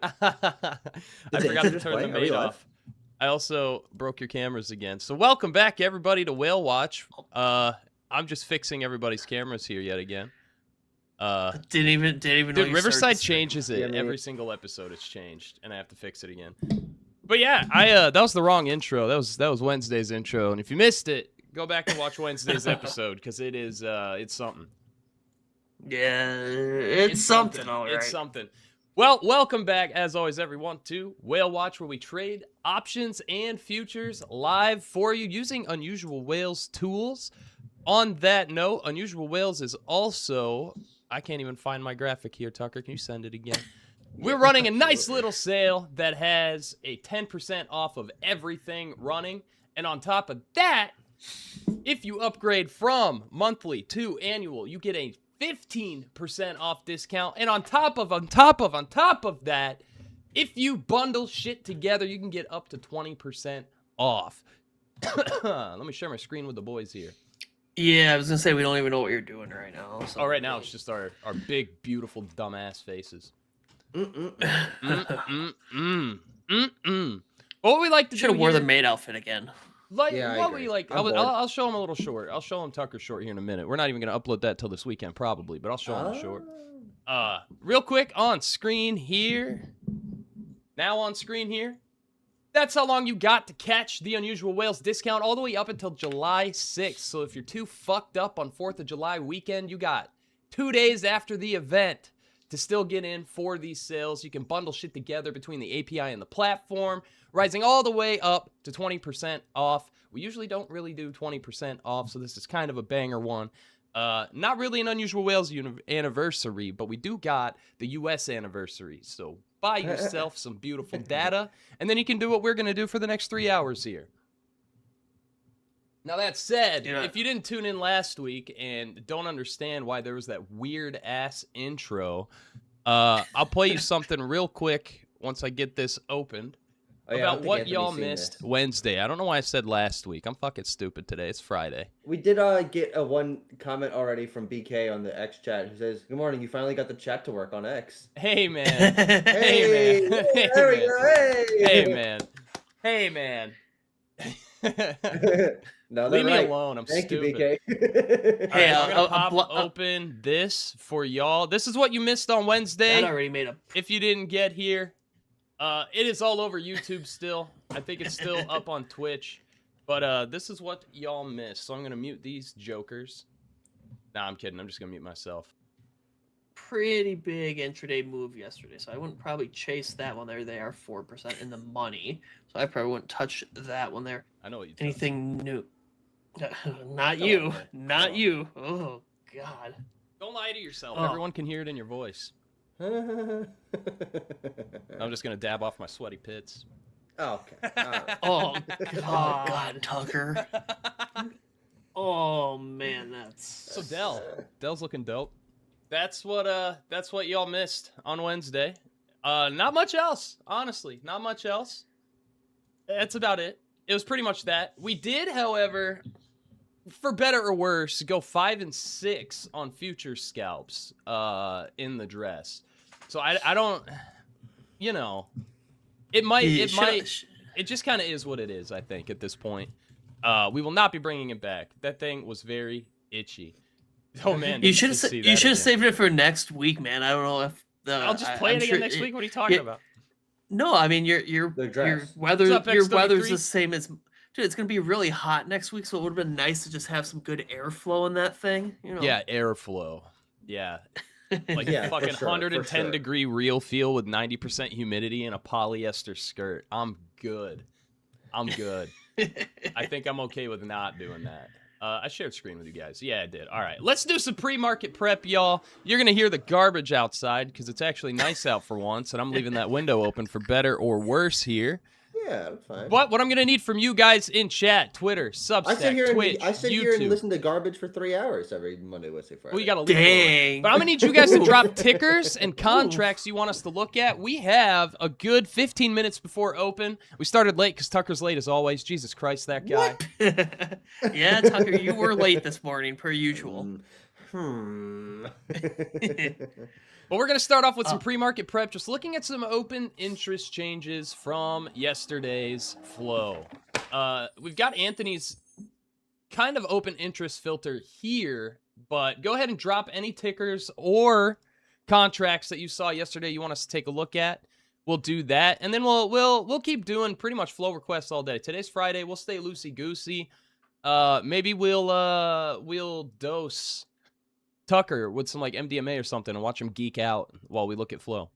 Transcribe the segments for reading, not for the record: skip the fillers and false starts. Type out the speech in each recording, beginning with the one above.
I forgot to turn the maid off. I also broke your cameras again. So welcome back, everybody, to WhaleWatch. I'm just fixing everybody's cameras here yet again. Didn't even dude, know you Riverside changes it every single episode. It's changed, and I have to fix it again. But yeah, that was the wrong intro. That was Wednesday's intro, and if you missed it, go back and watch Wednesday's episode because it is it's something. Yeah, it's something. All right. It's something. Well, welcome back, as always, everyone, to WhaleWatch, where we trade options and futures live for you using Unusual Whales tools. On that note, Unusual Whales is also... I can't even find my graphic here, Tucker. Can you send it again? We're running a nice little sale that has a 10% off of everything running. And on top of that, if you upgrade from monthly to annual, you get a 15% off discount. And on top of that, if you bundle shit together, you can get up to 20% off. Let me share my screen with the boys here. Yeah, I was gonna say we don't even know what you're doing right now. So. Oh, right now it's just our big, beautiful, dumbass faces. What would we like to do? Should have wore the maid outfit again. I'll show him a little short. I'll show him Tucker short here in a minute. We're not even gonna upload that till this weekend probably, but I'll show him the short. Real quick on screen here. Now on screen here. That's how long you got to catch the Unusual Whales discount, all the way up until July 6th. So if you're too fucked up on 4th of July weekend, you got 2 days after the event to still get in for these sales. You can bundle shit together between the API and the platform, rising all the way up to 20% off. We usually don't really do 20% off, so this is kind of a banger one. Not really an Unusual Whales anniversary, but we do got the US anniversary, so buy yourself some beautiful data, and then you can do what we're going to do for the next 3 hours here. Now, that said, if you didn't tune in last week and don't understand why there was that weird-ass intro, I'll play you something real quick once I get this opened about what y'all missed Wednesday. I don't know why I said last week. I'm fucking stupid today. It's Friday. We did get a one comment already from BK on the X chat who says, "Good morning. You finally got the chat to work on X." Hey, man. Hey, man. There we go. Hey, man. No, leave me right. alone. I'm Thank stupid. you, BK. Hey, I'm gonna pop open this for y'all. This is what you missed on Wednesday. That already made up. If you didn't get here, it is all over YouTube still. I think it's still up on Twitch. But this is what y'all missed. So I'm gonna mute these jokers. Nah, I'm kidding. I'm just gonna mute myself. Pretty big intraday move yesterday, so I wouldn't probably chase that one there. They are 4% in the money, so I probably wouldn't touch that one there. I know what you. Anything new? Not you. Not you. Oh God. Don't lie to yourself. Everyone can hear it in your voice. I'm just gonna dab off my sweaty pits. Okay. Oh God, Tucker. Oh man, that's so Dell's looking dope. That's what y'all missed on Wednesday. Not much else, honestly. Not much else. That's about it. It was pretty much that. We did, however, for better or worse, go 5 and 6 on future scalps in the dress. So I don't, it just kind of is what it is, I think, at this point. We will not be bringing it back. That thing was very itchy. Oh man, you should have saved it for next week, man. I don't know if I'll just play it again next week. What are you talking about? No, I mean your weather's the same as. Dude, it's gonna be really hot next week, so it would have been nice to just have some good airflow in that thing. Yeah, airflow. Yeah. Like a fucking 110 degree real feel with 90% humidity and a polyester skirt. I'm good. I think I'm okay with not doing that. I shared screen with you guys. Yeah, I did. All right, let's do some pre-market prep, y'all. You're going to hear the garbage outside because it's actually nice out for once, and I'm leaving that window open for better or worse here. Yeah, that's fine. But what I'm going to need from you guys in chat, Twitter, Substack, Twitch, I sit YouTube. here and listen to garbage for 3 hours every Monday, Wednesday, Friday. Well, you got to leave it. But I'm going to need you guys to drop tickers and contracts you want us to look at. We have a good 15 minutes before open. We started late because Tucker's late as always. Jesus Christ, that guy. Yeah, Tucker, you were late this morning, per usual. But we're going to start off with some pre-market prep, just looking at some open interest changes from yesterday's flow. We've got Anthony's kind of open interest filter here, but go ahead and drop any tickers or contracts that you saw yesterday you want us to take a look at. We'll do that, and then we'll keep doing pretty much flow requests all day. Today's Friday. We'll stay loosey-goosey. Maybe we'll dose Tucker with some like MDMA or something and watch him geek out while we look at flow.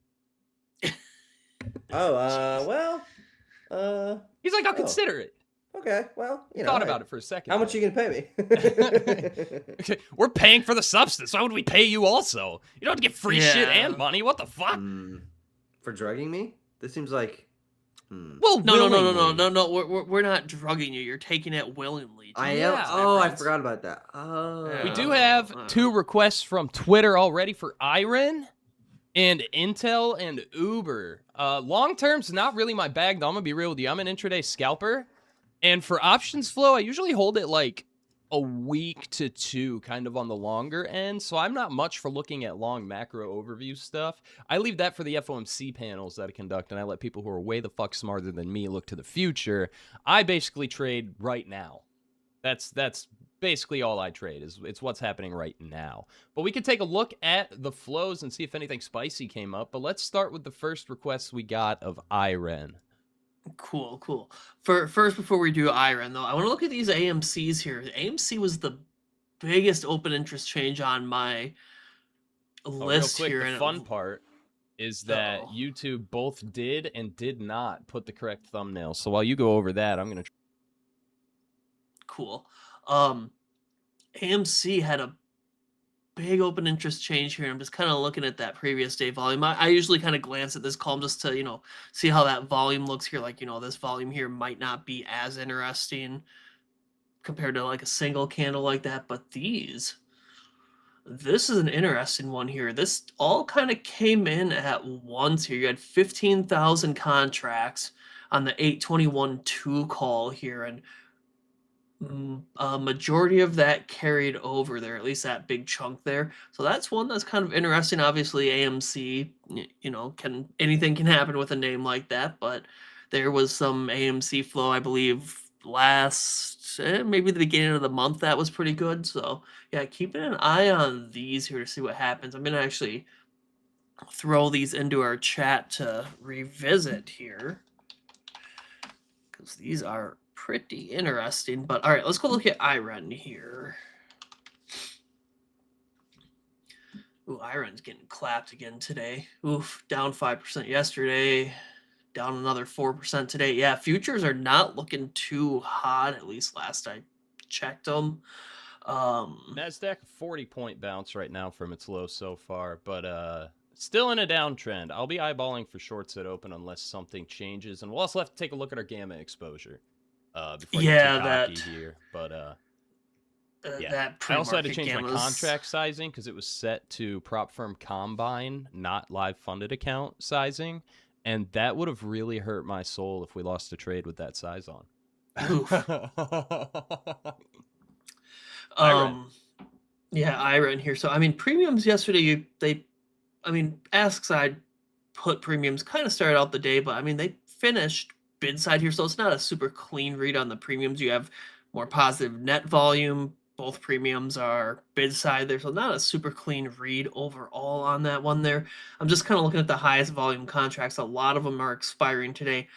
He's like, I'll consider it. Okay, well, thought about it for a second. How much are you gonna pay me? We're paying for the substance. Why would we pay you also? You don't have to get free shit and money. What the fuck? For drugging me? This seems like. Well, no. We're not drugging you. You're taking it willingly. I am. Oh, I forgot about that. Oh. We do have 2 requests from Twitter already for Iron and Intel and Uber. Long term's not really my bag, though. I'm gonna be real with you. I'm an intraday scalper, and for options flow, I usually hold it like a week to 2, kind of on the longer end. So I'm not much for looking at long macro overview stuff. I leave that for the FOMC panels that I conduct, and I let people who are way the fuck smarter than me look to the future. I basically trade right now. That's basically all I trade. It's what's happening right now. But we could take a look at the flows and see if anything spicy came up. But let's start with the first request we got of Iren. Cool. First, before we do Iron, though, I want to look at these AMCs here. AMC was the biggest open interest change on my list real quick, here. The fun part is that YouTube both did and did not put the correct thumbnail. So while you go over that, I'm going to... Cool. AMC had a big open interest change here. I'm just kind of looking at that previous day volume. I usually kind of glance at this column just to, see how that volume looks here. Like, this volume here might not be as interesting compared to like a single candle like that. But this is an interesting one here. This all kind of came in at once here. You had 15,000 contracts on the 821.2 call here. And a majority of that carried over there, at least that big chunk there. So that's one that's kind of interesting. Obviously, AMC, anything can happen with a name like that, but there was some AMC flow, I believe, maybe the beginning of the month that was pretty good. So yeah, keeping an eye on these here to see what happens. I'm gonna actually throw these into our chat to revisit here because these are pretty interesting. But all right, let's go look at Iron here. Ooh, Iron's getting clapped again today. Oof, down 5% yesterday, down another 4% today. Yeah, futures are not looking too hot, at least last I checked them. NASDAQ 40-point bounce right now from its low so far, but still in a downtrend. I'll be eyeballing for shorts at open unless something changes, and we'll also have to take a look at our gamma exposure. Before that here, but that I also had to change my contract sizing because it was set to prop firm combine, not live funded account sizing, and that would have really hurt my soul if we lost a trade with that size on. Iron here. So I mean, premiums yesterday. Ask side put premiums kind of started out the day, but I mean they finished bid side here, so it's not a super clean read on the premiums. You have more positive net volume. Both premiums are bid side there, so not a super clean read overall on that one there. I'm just kind of looking at the highest volume contracts. A lot of them are expiring today.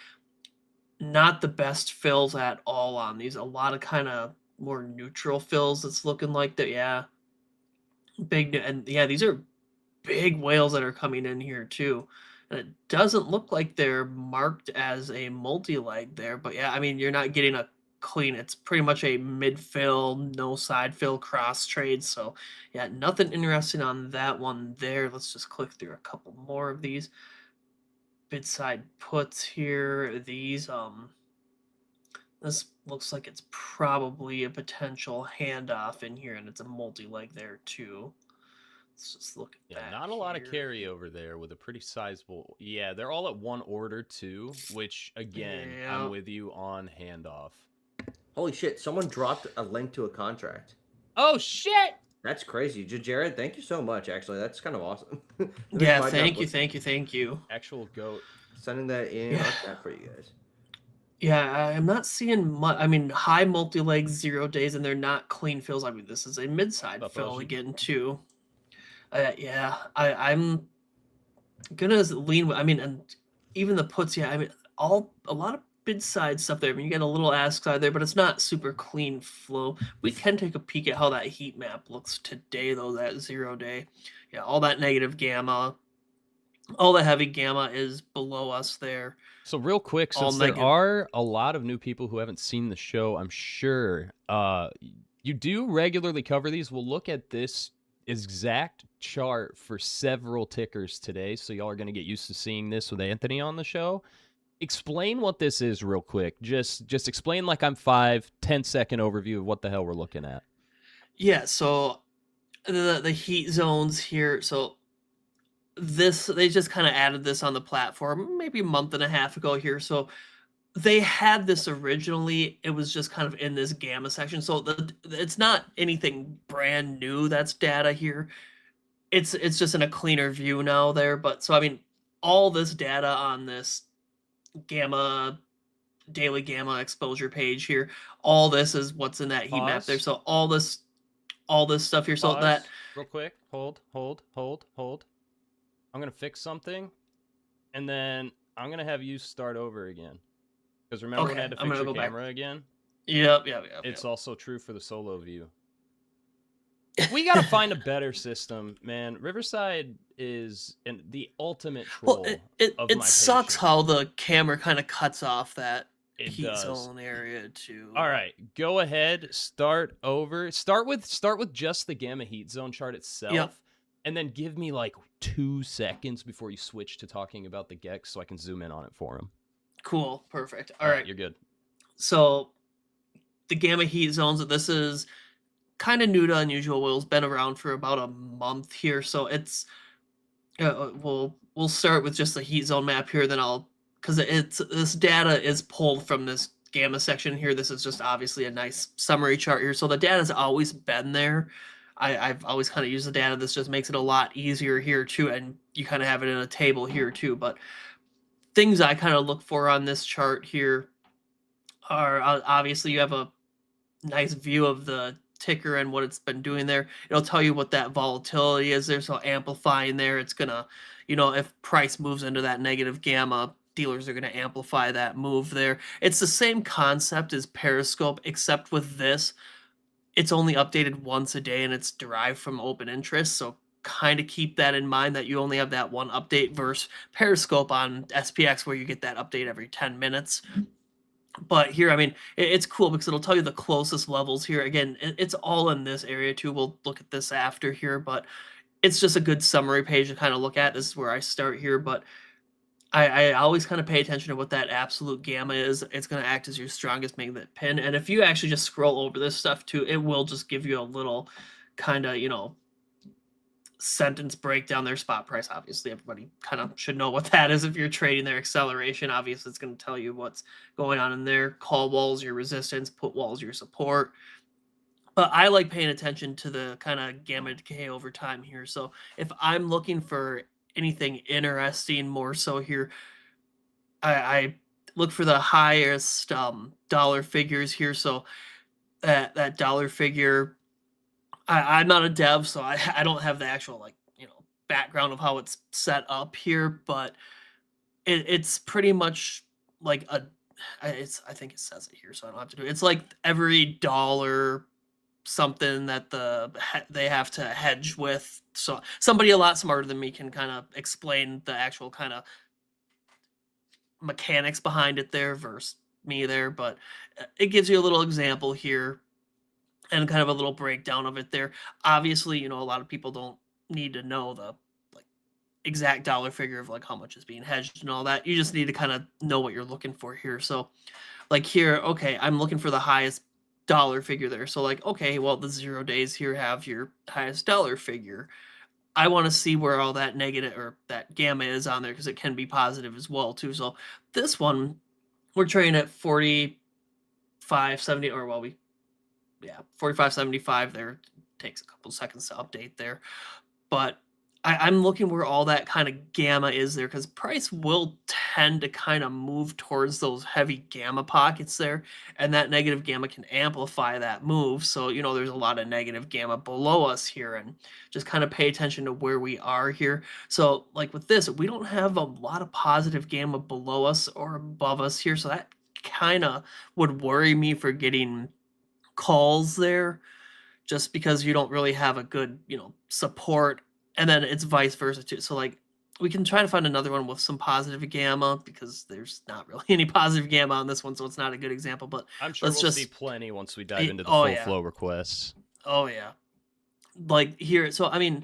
Not the best fills at all on these. A lot of kind of more neutral fills. It's looking like that. Yeah, these are big whales that are coming in here too. And it doesn't look like they're marked as a multi-leg there. But yeah, I mean, you're not getting a clean. It's pretty much a mid-fill, no side fill cross trade. So yeah, nothing interesting on that one there. Let's just click through a couple more of these. Bid side puts here. These, this looks like it's probably a potential handoff in here. And it's a multi-leg there too. Let's just look at that. Not a lot of carryover there with a pretty sizable. Yeah, they're all at one order too, which again, I'm with you on handoff. Holy shit! Someone dropped a link to a contract. Oh shit! That's crazy. Jared, thank you so much, actually. That's kind of awesome. Yeah, thank you. Actual goat. Sending that in our chat for you guys. Yeah, I'm not seeing much. I mean, high multi-leg 0 days, and they're not clean fills. I mean, this is a mid-side fill again, too. Yeah, I'm gonna lean. I mean, and even the puts. Yeah, I mean, a lot of mid-side stuff there. I mean, you get a little ask side there, but it's not super clean flow. We can take a peek at how that heat map looks today, though. That 0 day, yeah, all that negative gamma, all the heavy gamma is below us there. So real quick, since there are a lot of new people who haven't seen the show, I'm sure you do regularly cover these. We'll look at this exact chart for several tickers today, so y'all are going to get used to seeing this with Anthony on the show. Explain what this is real quick. Just explain like I'm 5-10-second overview of what the hell we're looking at. Yeah, so the heat zones here, so they just kind of added this on the platform maybe a month and a half ago here. So they had this originally. It was just kind of in this gamma section. So it's not anything brand new. That's data here. It's just in a cleaner view now there. But so I mean, all this data on this gamma daily gamma exposure page here. All this is what's in that heat map there. So all this stuff here. So that real quick. Hold. I'm going to fix something, and then I'm going to have you start over again. Because remember when I had to fix your camera again? Yep. It's also true for the solo view. We got to find a better system, man. Riverside is the ultimate troll it sucks how the camera kind of cuts off that heat zone area too. All right, go ahead, start over. Start with just the gamma heat zone chart itself. Yep. And then give me like 2 seconds before you switch to talking about the Gex so I can zoom in on it for him. Cool. Perfect. All right. You're good. So the gamma heat zones, this is kind of new to Unusual Whales, been around for about a month here. So it's, we'll start with just the heat zone map here. Then because this data is pulled from this gamma section here. This is just obviously a nice summary chart here. So the data's always been there. I've always kind of used the data. This just makes it a lot easier here too, and you kind of have it in a table here too. But things I kind of look for on this chart here are obviously you have a nice view of the ticker and what it's been doing there. It'll tell you what that volatility is there. So amplifying there, it's gonna, if price moves into that negative gamma, dealers are going to amplify that move there. It's the same concept as Periscope, except with this, it's only updated once a day and it's derived from open interest. So kind of keep that in mind that you only have that one update versus Periscope on SPX where you get that update every 10 minutes. But here, I mean, it's cool because it'll tell you the closest levels here. Again, it's all in this area too. We'll look at this after here, but it's just a good summary page to kind of look at. This is where I start here, but I always kind of pay attention to what that absolute gamma is. It's going to act as your strongest magnet pin. And if you actually just scroll over this stuff too, it will just give you a little kind of, sentence breakdown their spot price. Obviously, everybody kind of should know what that is. If you're trading their acceleration, obviously it's going to tell you what's going on in there. Call walls, your resistance, put walls, your support. But I like paying attention to the kind of gamma decay over time here. So if I'm looking for anything interesting more so here, I look for the highest dollar figures here. So that dollar figure, I'm not a dev, so I don't have the actual background of how it's set up here, but it's pretty much like I think it says it here, so I don't have to do it. It's like every dollar something that they have to hedge with. So somebody a lot smarter than me can kind of explain the actual kind of mechanics behind it there versus me there, but it gives you a little example here and kind of a little breakdown of it there. Obviously, a lot of people don't need to know the exact dollar figure of how much is being hedged and all that. You just need to kind of know what you're looking for here. So here, okay, I'm looking for the highest dollar figure there. So okay, well, the 0 days here have your highest dollar figure. I want to see where all that negative or that gamma is on there because it can be positive as well too. So this one, we're trading at 45.70, or 45.75 there takes a couple seconds to update there. But I'm looking where all that kind of gamma is there, because price will tend to kind of move towards those heavy gamma pockets there, and that negative gamma can amplify that move. So, you know, there's a lot of negative gamma below us here, and just kind of pay attention to where we are here. So, like with this, we don't have a lot of positive gamma below us or above us here, so that kind of would worry me for getting calls there, just because you don't really have a good, you know, support. And then it's vice versa too. So like we can try to find another one with some positive gamma, because there's not really any positive gamma on this one, so it's not a good example. But I'm sure let's we'll just see plenty once we dive into the oh full yeah, flow requests. oh yeah, like here. So I mean,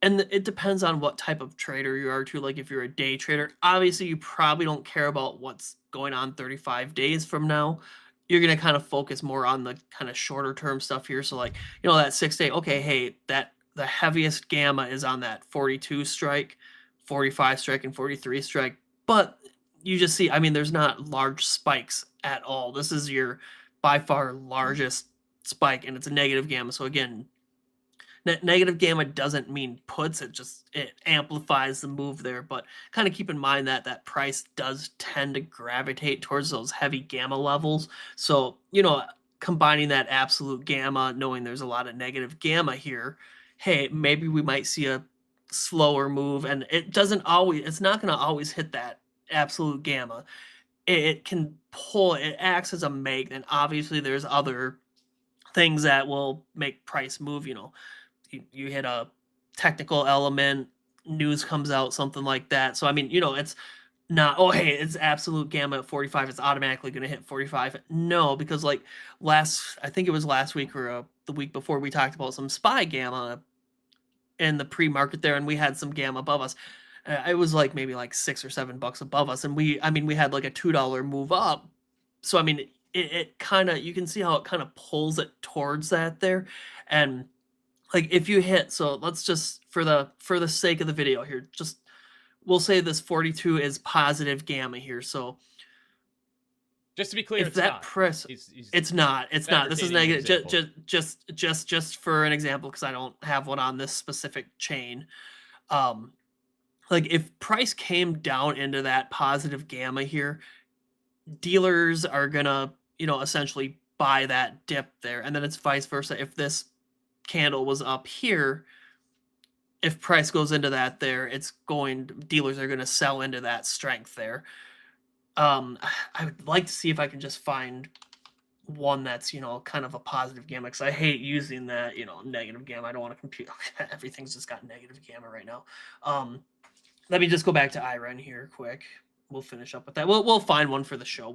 and it depends on what type of trader you are too. Like if you're a day trader, obviously you probably don't care about what's going on 35 days from now. You're going to kind of focus more on the kind of shorter term stuff here. So like, you know, that 6 day, okay, hey, that the heaviest gamma is on that 42 strike, 45 strike, and 43 strike. But you just see, I mean, there's not large spikes at all. This is your by far largest spike, and it's a negative gamma. So again, negative gamma doesn't mean puts, it amplifies the move there. But kind of keep in mind that that price does tend to gravitate towards those heavy gamma levels. So, you know, combining that absolute gamma, knowing there's a lot of negative gamma here, hey, maybe we might see a slower move. And it's not going to always hit that absolute gamma. It can pull, it acts as a magnet. And obviously there's other things that will make price move. You know, you hit a technical element, news comes out, something like that. So I mean, you know, it's not, oh hey, it's absolute gamma at 45, it's automatically going to hit 45. No, because like I think it was last week or the week before, we talked about some SPY gamma in the pre-market there, and we had some gamma above us. It was like maybe like $6 or $7 above us, and we had like a $2 move up. So I mean, it kind of, you can see how it kind of pulls it towards that there. And like if you hit, so let's just, for the sake of the video here, just we'll say this 42 is positive gamma here. So just to be clear, if that press, it's not. This is negative. Just for an example, because I don't have one on this specific chain. Like if price came down into that positive gamma here, dealers are gonna, you know, essentially buy that dip there, and then it's vice versa. If this candle was up here, if price goes into that there, dealers are going to sell into that strength there. I would like to see if I can just find one that's, you know, kind of a positive gamma, because I hate using that, you know, negative gamma. I don't want to compute. Everything's just got negative gamma right now. Let me just go back to IREN here quick. We'll finish up with that. We'll find one for the show.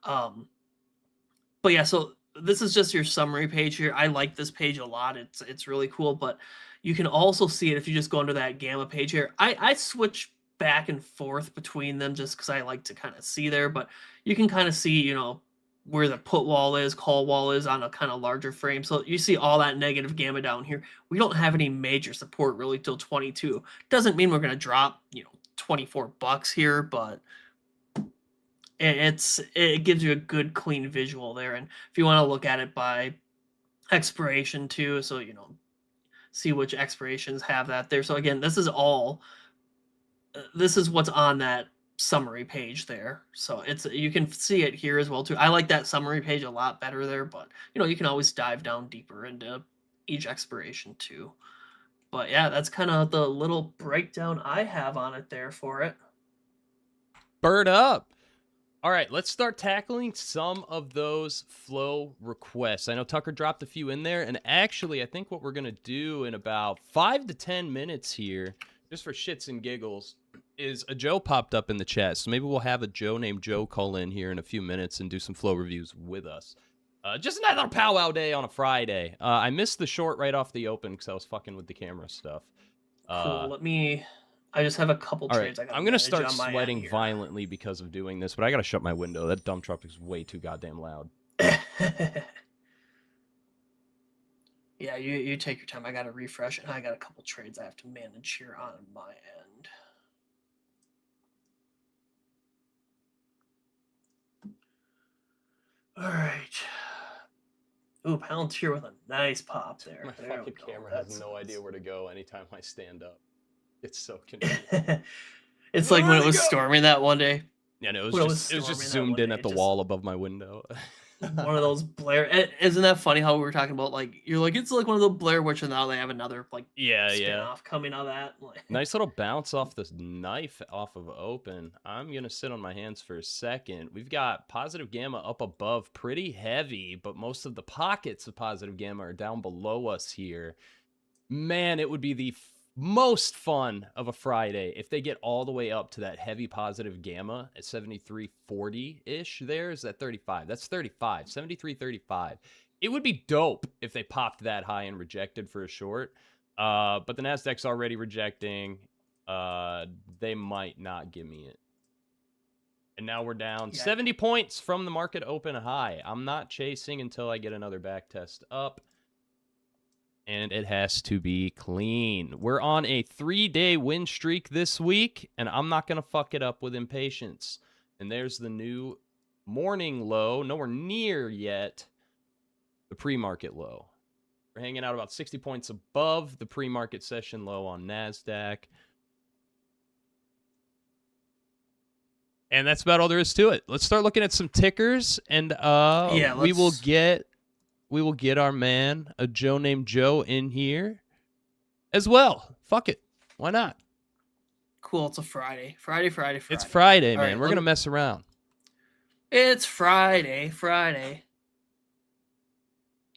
But yeah, so this is just your summary page here. I like this page a lot. It's really cool, but you can also see it if you just go into that gamma page here. I switch back and forth between them just because I like to kind of see there, but you can kind of see, you know, where the put wall is, call wall is on a kind of larger frame. So you see all that negative gamma down here. We don't have any major support really till 22. Doesn't mean we're going to drop, you know, $24 here, but it gives you a good clean visual there. And if you want to look at it by expiration too, so you know, see which expirations have that there. So again, this is what's on that summary page there. So you can see it here as well too. I like that summary page a lot better there, but you know, you can always dive down deeper into each expiration too. But yeah, that's kind of the little breakdown I have on it there for it. Bird up. All right, let's start tackling some of those flow requests. I know Tucker dropped a few in there, and actually, I think what we're going to do in about 5 to 10 minutes here, just for shits and giggles, is a Joe popped up in the chat. So maybe we'll have a Joe named Joe call in here in a few minutes and do some flow reviews with us. Just another powwow day on a Friday. I missed the short right off the open because I was fucking with the camera stuff. Cool. I just have a couple trades. Right. I'm going to start sweating violently because of doing this, but I got to shut my window. That dump truck is way too goddamn loud. Yeah, you take your time. I got to refresh, and I got a couple trades I have to manage here on my end. All right. Ooh, Palantir with a nice pop there. My There fucking we go. camera That's has no idea nice. where to go anytime I stand up. It's so confusing. It's like when it was storming that one day. Yeah, no, it When was just storming that zoomed one in day, at the just wall above my window. one of those Blair. Isn't that funny how we were talking about like you're like it's like one of the Blair Witch, and now they have another like spin-off coming out of that. Like, Nice little bounce off this knife off of open. I'm gonna sit on my hands for a second. We've got positive gamma up above, pretty heavy, but most of the pockets of positive gamma are down below us here. Man, it would be the most fun of a Friday if they get all the way up to that heavy positive gamma at 73.40-ish. There is that 35. That's 35. 73.35. It would be dope if they popped that high and rejected for a short. But the Nasdaq's already rejecting. They might not give me it. And now we're down 70 points from the market open high. I'm not chasing until I get another back test up. And it has to be clean. We're on a 3-day win streak this week, and I'm not going to fuck it up with impatience. And there's the new morning low, nowhere near yet the pre-market low. We're hanging out about 60 points above the pre-market session low on NASDAQ. And that's about all there is to it. Let's start looking at some tickers, and we will get our man, a Joe named Joe, in here as well. Fuck it. Why not? Cool. It's a Friday. Friday. It's Friday, all man. right, We're going to mess around. It's Friday.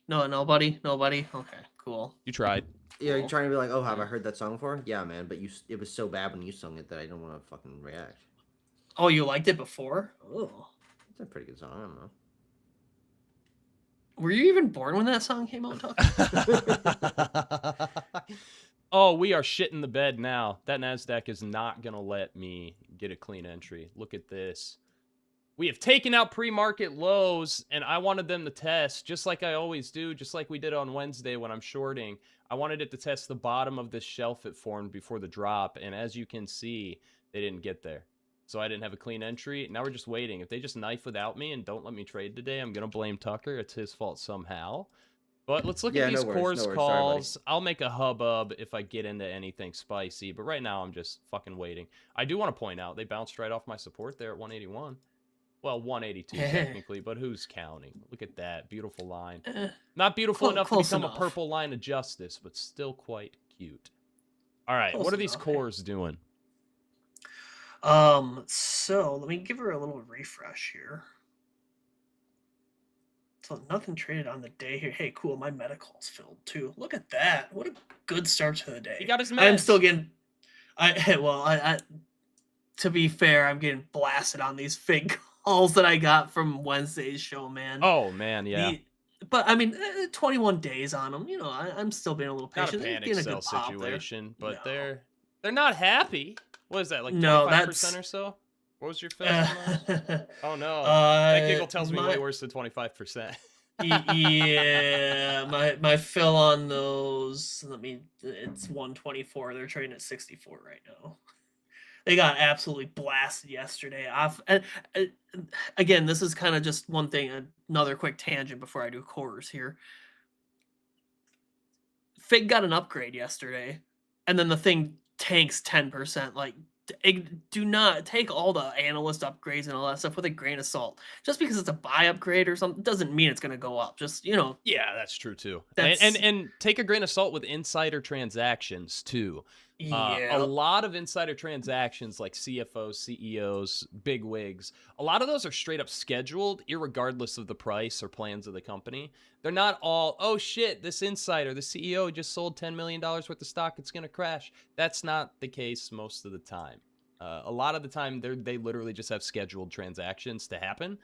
No, nobody. Okay, cool. You tried. Yeah, you're trying to be like, oh, have I heard that song before? Yeah, man, but it was so bad when you sung it that I don't want to fucking react. Oh, you liked it before? Oh. It's a pretty good song. I don't know. Were you even born when that song came out, Tuck? Oh, we are shitting the bed now. That NASDAQ is not going to let me get a clean entry. Look at this. We have taken out pre-market lows, and I wanted them to test, just like I always do, just like we did on Wednesday when I'm shorting. I wanted it to test the bottom of this shelf it formed before the drop, and as you can see, they didn't get there. So I didn't have a clean entry. Now we're just waiting. If they just knife without me and don't let me trade today, I'm going to blame Tucker. It's his fault somehow. But let's look at these cores calls. I'll make a hubbub if I get into anything spicy. But right now, I'm just fucking waiting. I do want to point out, they bounced right off my support there at 181. Well, 182 technically, but who's counting? Look at that. Beautiful line. Not beautiful enough to become a purple line of justice, but still quite cute. All right, what are these cores doing? So let me give her a little refresh here. So nothing traded on the day here. Hey, cool. My medical's filled too. Look at that. What a good start to the day. He got his meds. I'm still getting. To be fair, I'm getting blasted on these fig calls that I got from Wednesday's show, man. Oh man, yeah. But I mean, 21 days on them. You know, I'm still being a little patient. Not a panic sell situation, but no. they're not happy. What is that, like 25% or so? What was your fill on those? Oh no, that giggle tells me way worse than 25%. Yeah, my fill on those. It's 124. They're trading at 64 right now. They got absolutely blasted yesterday. Again, this is kind of just one thing. Another quick tangent before I do cores here. Fig got an upgrade yesterday, and then the thing tanks 10%. Like, do not take all the analyst upgrades and all that stuff with a grain of salt. Just because it's a buy upgrade or something doesn't mean it's going to go up. Just, you know. Yeah, that's true too. And take a grain of salt with insider transactions too. Yeah. A lot of insider transactions like CFOs, CEOs, big wigs, a lot of those are straight up scheduled irregardless of the price or plans of the company. They're not all, oh shit, this insider, the CEO just sold $10 million worth of stock, it's going to crash. That's not the case most of the time. A lot of the time, they literally just have scheduled transactions to happen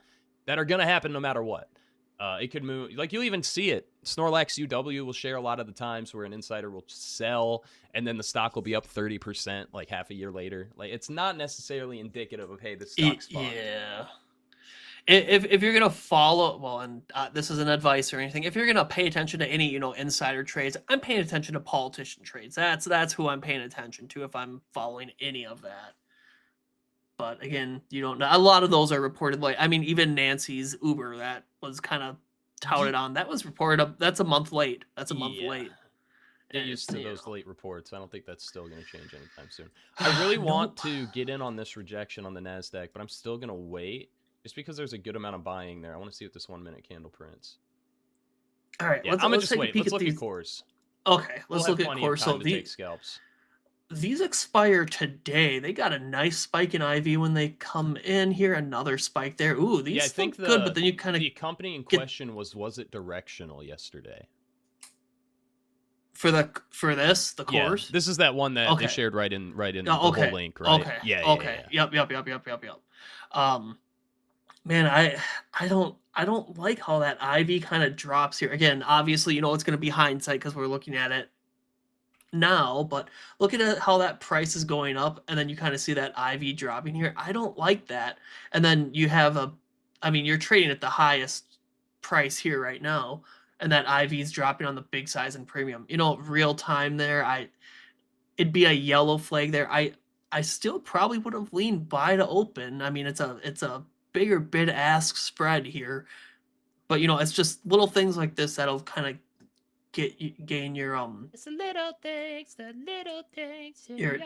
that are going to happen no matter what. It could move, like you'll even see it. Snorlax UW will share a lot of the times where an insider will sell and then the stock will be up 30% like half a year later. Like it's not necessarily indicative of, hey, the stock's fine. Yeah. If you're gonna follow, well, and this isn't advice or anything. If you're gonna pay attention to any, insider trades, I'm paying attention to politician trades. That's who I'm paying attention to if I'm following any of that. But again, you don't know. A lot of those are reported. Like, I mean, even Nancy's Uber, that was kind of touted on. That was reported up. That's a month late. That's a month late. Get used to those late reports. I don't think that's still going to change anytime soon. I really want to get in on this rejection on the NASDAQ, but I'm still going to wait just because there's a good amount of buying there. I want to see what this 1 minute candle prints. All right, yeah, I'm going to just wait. Let's look at cores. Okay, let's look at cores. So take scalps. These expire today. They got a nice spike in IV when they come in here. Another spike there. Ooh, these look good, but then you kind of... The company in question was it directional yesterday? For the cores? Yeah, this is that one that they shared right in the whole link, right? Okay. Yeah. Yep. Man, I don't like how that IV kind of drops here. Again, obviously, it's going to be hindsight because we're looking at it now, but look at how that price is going up, and then you kind of see that IV dropping here. I don't like that. And then you have you're trading at the highest price here right now, and that IV is dropping on the big size and premium. Real time there, it'd be a yellow flag there. I still probably would have leaned buy to open. I mean, it's a bigger bid ask spread here, but it's just little things like this that'll kind of gain your It's the little things. Your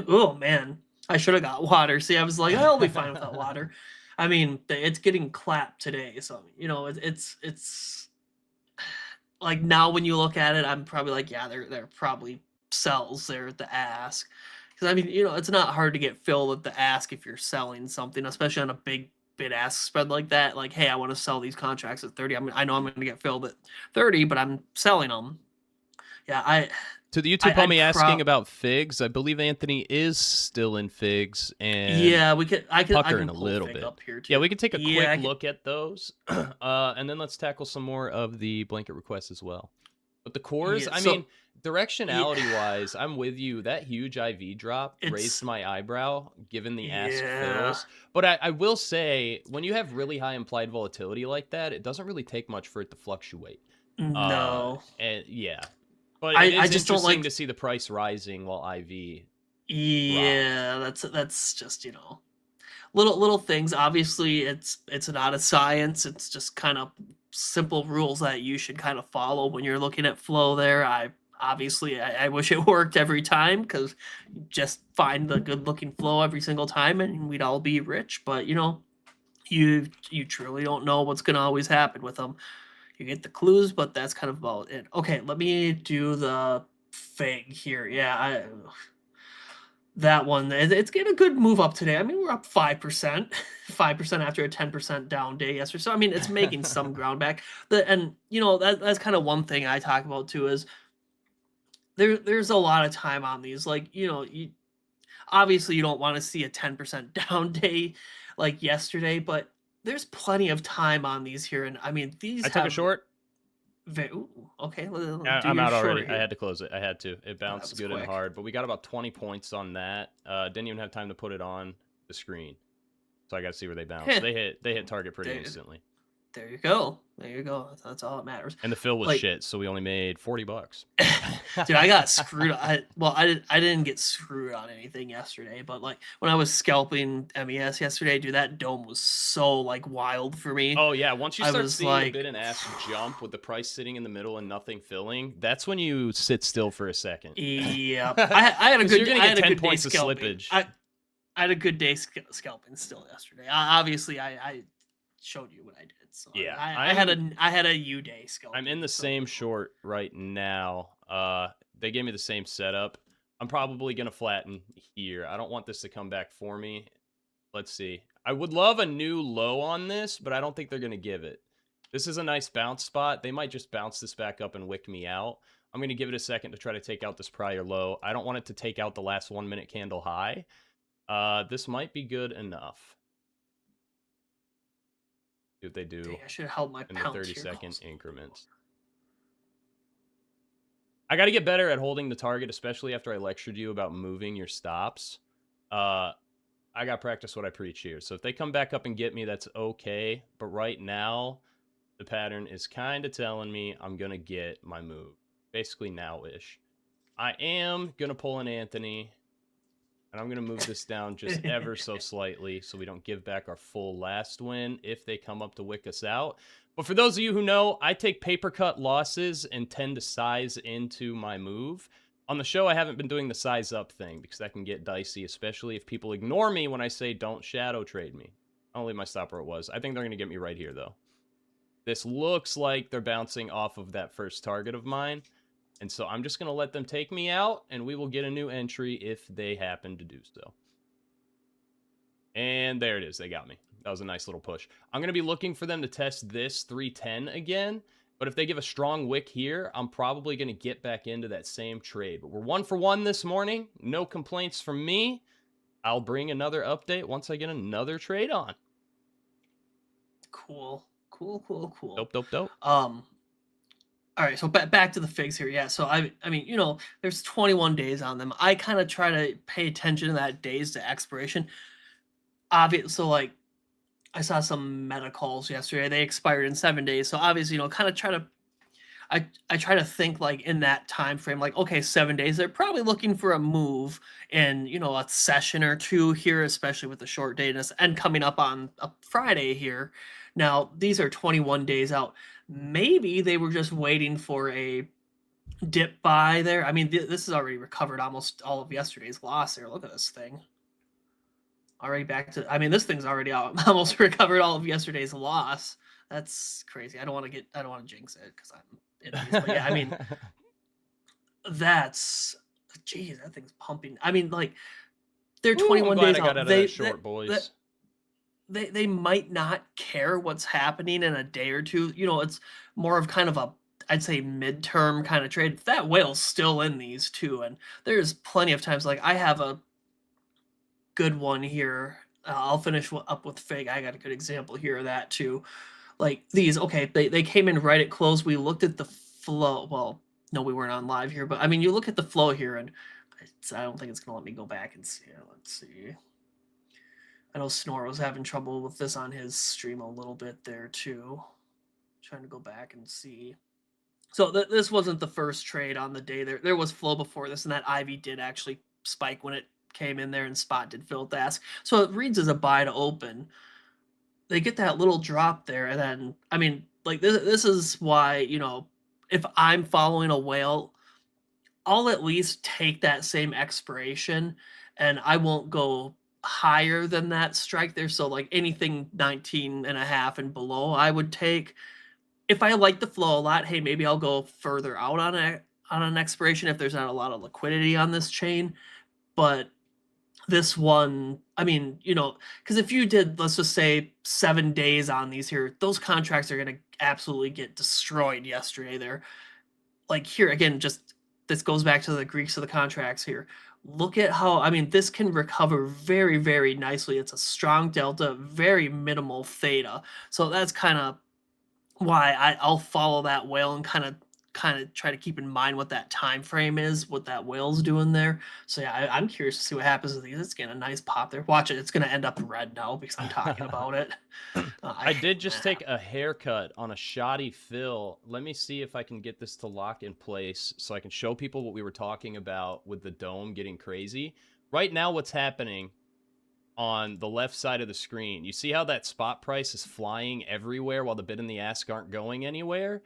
oh man, I should have got water. See, I was like, I'll be fine without water. I mean, it's getting clapped today, so it's like now when you look at it, I'm probably like, yeah, they're probably sells there at the ask, because I mean, it's not hard to get filled at the ask if you're selling something, especially on a big bid ask spread like that. Like, hey, I want to sell these contracts at 30. I know I'm going to get filled at 30, but I'm selling them. Yeah, to the YouTube homie asking about figs, I believe Anthony is still in figs, and yeah, I can in a little bit up here too. Yeah, we can take a quick look at those, and then let's tackle some more of the blanket requests as well. But the cores, I mean, directionality wise, I'm with you. That huge IV drop raised my eyebrow given the ask fills. But I will say, when you have really high implied volatility like that, it doesn't really take much for it to fluctuate. No. And yeah. But I just don't like to see the price rising while IV. Yeah, that's just little things. Obviously, it's not a science. It's just kind of simple rules that you should kind of follow when you're looking at flow there. I wish it worked every time, because just find the good looking flow every single time and we'd all be rich. But you truly don't know what's gonna always happen with them. You get the clues, but that's kind of about it. Okay, let me do the fig here. Yeah, that one, it's getting a good move up today. I mean, we're up 5%, 5% after a 10% down day yesterday. So I mean, it's making some ground back. That's kind of one thing I talk about too, is there's a lot of time on these. Like, obviously you don't want to see a 10% down day like yesterday, but there's plenty of time on these here. And I mean, these I took a short. Okay. I'm out already. I had to close it. I had to. It bounced good and hard, but we got about 20 points on that. Didn't even have time to put it on the screen, so I got to see where they bounce. They hit target pretty instantly. There you go. That's all that matters. And the fill was shit, so we only made $40. Dude, I got screwed. I didn't get screwed on anything yesterday, but like when I was scalping MES yesterday, dude, that dome was so like wild for me. Oh yeah, once you start seeing the bid and ask jump with the price sitting in the middle and nothing filling, that's when you sit still for a second. Yeah, I had a good. You're gonna get 10 points of slippage. I had a good day scalping still yesterday. Obviously, I showed you what I did. So yeah, I had a U day scalp. I'm in the same short right now. They gave me the same setup. I'm probably gonna flatten here. I don't want this to come back for me. Let's see. I would love a new low on this, but I don't think they're gonna give it. This is a nice bounce spot. They might just bounce this back up and wick me out. I'm gonna give it a second to try to take out this prior low. I don't want it to take out the last 1 minute candle high. This might be good enough. See what they do. Dang, I should have held my in the 30-second increments. I got to get better at holding the target, especially after I lectured you about moving your stops. I got to practice what I preach here. So if they come back up and get me, that's okay. But right now, the pattern is kind of telling me I'm going to get my move. Basically now-ish. I am going to pull an Anthony. And I'm going to move this down just ever so slightly so we don't give back our full last win if they come up to wick us out. But for those of you who know, I take paper cut losses and tend to size into my move. On the show, I haven't been doing the size up thing because that can get dicey, especially if people ignore me when I say don't shadow trade me. I'll leave my stop where it was. I think they're going to get me right here, though. This looks like they're bouncing off of that first target of mine. And so I'm just going to let them take me out, and we will get a new entry if they happen to do so. And there it is. They got me. That was a nice little push. I'm going to be looking for them to test this 310 again. But if they give a strong wick here, I'm probably going to get back into that same trade. But we're 1 for 1 this morning. No complaints from me. I'll bring another update once I get another trade on. Cool. Dope. All right, so back to the figs here. Yeah, so I mean, you know, there's 21 days on them. I kind of try to pay attention to that days to expiration. Obviously, so like I saw some meta calls yesterday. They expired in 7 days. So obviously, you know, kind of try to I try to think like in that time frame, like, okay, 7 days. They're probably looking for a move in, you know, a session or two here, especially with the short dayness and coming up on a Friday here. Now, these are 21 days out. Maybe they were just waiting for a dip buy there. I mean, this has already recovered almost all of yesterday's loss there. Look at this thing. Already back to, I mean, this thing's already out, almost recovered all of yesterday's loss. That's crazy. I don't want to jinx it because I'm in these. But yeah, I mean, geez, that thing's pumping. I mean, like, they're 21 days out. Boys. They might not care what's happening in a day or two. You know, it's more of kind of a, I'd say, midterm kind of trade. That whale's still in these too, and there's plenty of times, like I have a good one here. I'll finish up with Fig. I got a good example here of that too. Like these, okay, they came in right at close. We looked at the flow. Well, no, we weren't on live here, but I mean, you look at the flow here, and I don't think it's gonna let me go back and see it. Let's see. I know Snore was having trouble with this on his stream a little bit there too. Trying to go back and see. So this wasn't the first trade on the day. There was flow before this, and that Ivy did actually spike when it came in there, and Spot did fill to ask. So it reads as a buy to open. They get that little drop there, and then, I mean, like this is why, you know, if I'm following a whale, I'll at least take that same expiration, and I won't go higher than that strike there. So like anything 19.5 and below, I would take. If I like the flow a lot, hey, maybe I'll go further out on an expiration if there's not a lot of liquidity on this chain. But this one, I mean, you know, because if you did, let's just say 7 days on these here, those contracts are going to absolutely get destroyed yesterday there. Like here, again, just this goes back to the Greeks of the contracts here. Look at how, I mean, this can recover very, very nicely. It's a strong delta, very minimal theta. So that's kind of why I'll follow that whale and kind of try to keep in mind what that time frame is, what that whale's doing there. So yeah, I'm curious to see what happens with these. It's getting a nice pop there. Watch it. It's going to end up red now because I'm talking about it. I did just take a haircut on a shoddy fill. Let me see if I can get this to lock in place so I can show people what we were talking about with the dome getting crazy. Right now, what's happening on the left side of the screen, you see how that spot price is flying everywhere while the bid and the ask aren't going anywhere?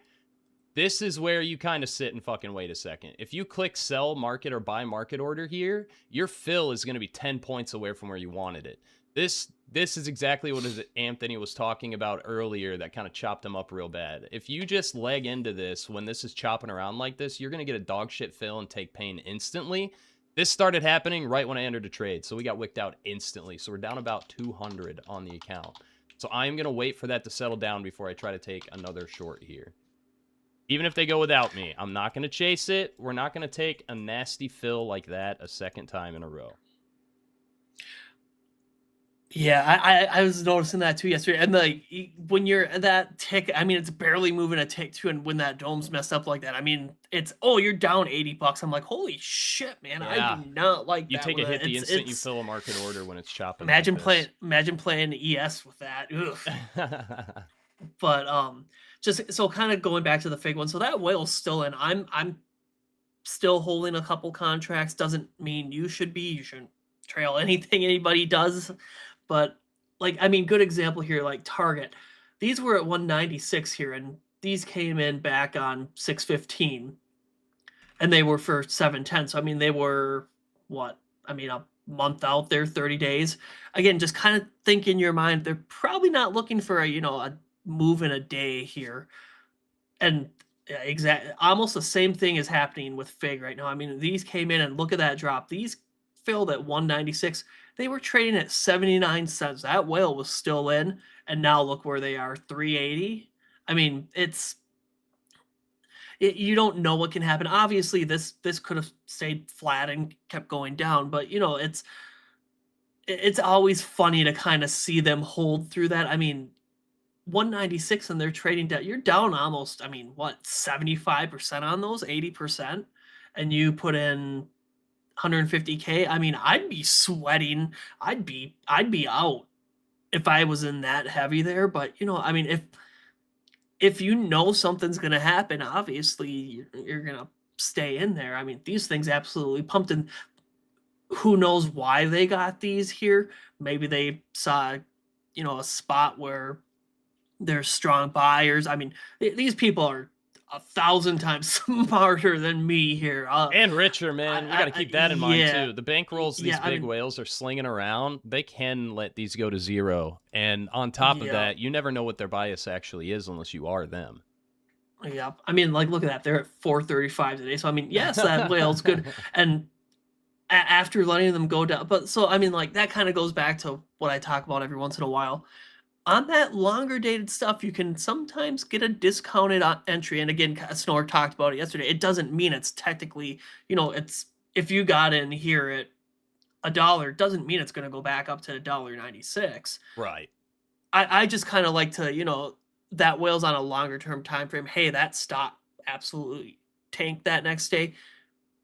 This is where you kind of sit and fucking wait a second. If you click sell market or buy market order here, your fill is going to be 10 points away from where you wanted it. This is exactly what Anthony was talking about earlier that kind of chopped him up real bad. If you just leg into this when this is chopping around like this, you're going to get a dog shit fill and take pain instantly. This started happening right when I entered a trade, so we got wicked out instantly. So we're down about 200 on the account. So I'm going to wait for that to settle down before I try to take another short here. Even if they go without me, I'm not going to chase it. We're not going to take a nasty fill like that a second time in a row. Yeah, I was noticing that too yesterday. And like when you're at that tick, I mean, it's barely moving a tick too. And when that dome's messed up like that, I mean, it's, oh, you're down $80. I'm like, holy shit, man. Yeah. I do not like that. You take a hit the instant you fill a market order when it's chopping. Imagine playing ES with that. Ugh. But just so kind of going back to the fig one. So that whale's still in. I'm still holding a couple contracts. Doesn't mean you should be. You shouldn't trail anything anybody does. But like, I mean, good example here, like Target. these were at 196 here, and these came in back on 615, and they were for 710. So I mean, they were what? I mean, a month out there, 30 days. Again, just kind of think in your mind, they're probably not looking for a move in a day here. And almost the same thing is happening with FIG right now. I mean, these came in and look at that drop. These filled at 196. They were trading at 79 cents. That whale was still in, and now look where they are, 380. I mean, you don't know what can happen. Obviously, this could have stayed flat and kept going down, but it's always funny to kind of see them hold through that. I mean, 196 and they're trading down. You're down almost, 75% on those, 80%, and you put in 150K. I mean, I'd be sweating. I'd be out if I was in that heavy there. But if you know something's gonna happen, obviously you're gonna stay in there. I mean, these things absolutely pumped, and who knows why they got these here? Maybe they saw, a spot where there's strong buyers. I mean, these people are 1,000 times smarter than me here. And richer, man. We got to keep that in mind, yeah. too. The bankrolls these big whales are slinging around, they can let these go to zero. And on top of that, you never know what their bias actually is unless you are them. Yeah. I mean, look at that. They're at 435 today. So, I mean, yes, that whale's good. And after letting them go down. But so, I mean, that kind of goes back to what I talk about every once in a while. On that longer dated stuff, you can sometimes get a discounted entry. And again, Snore talked about it yesterday. It doesn't mean it's technically, it's if you got in here at $1, doesn't mean it's going to go back up to $1.96. Right. I just kind of like to, that whale's on a longer term time frame. Hey, that stock absolutely tanked that next day.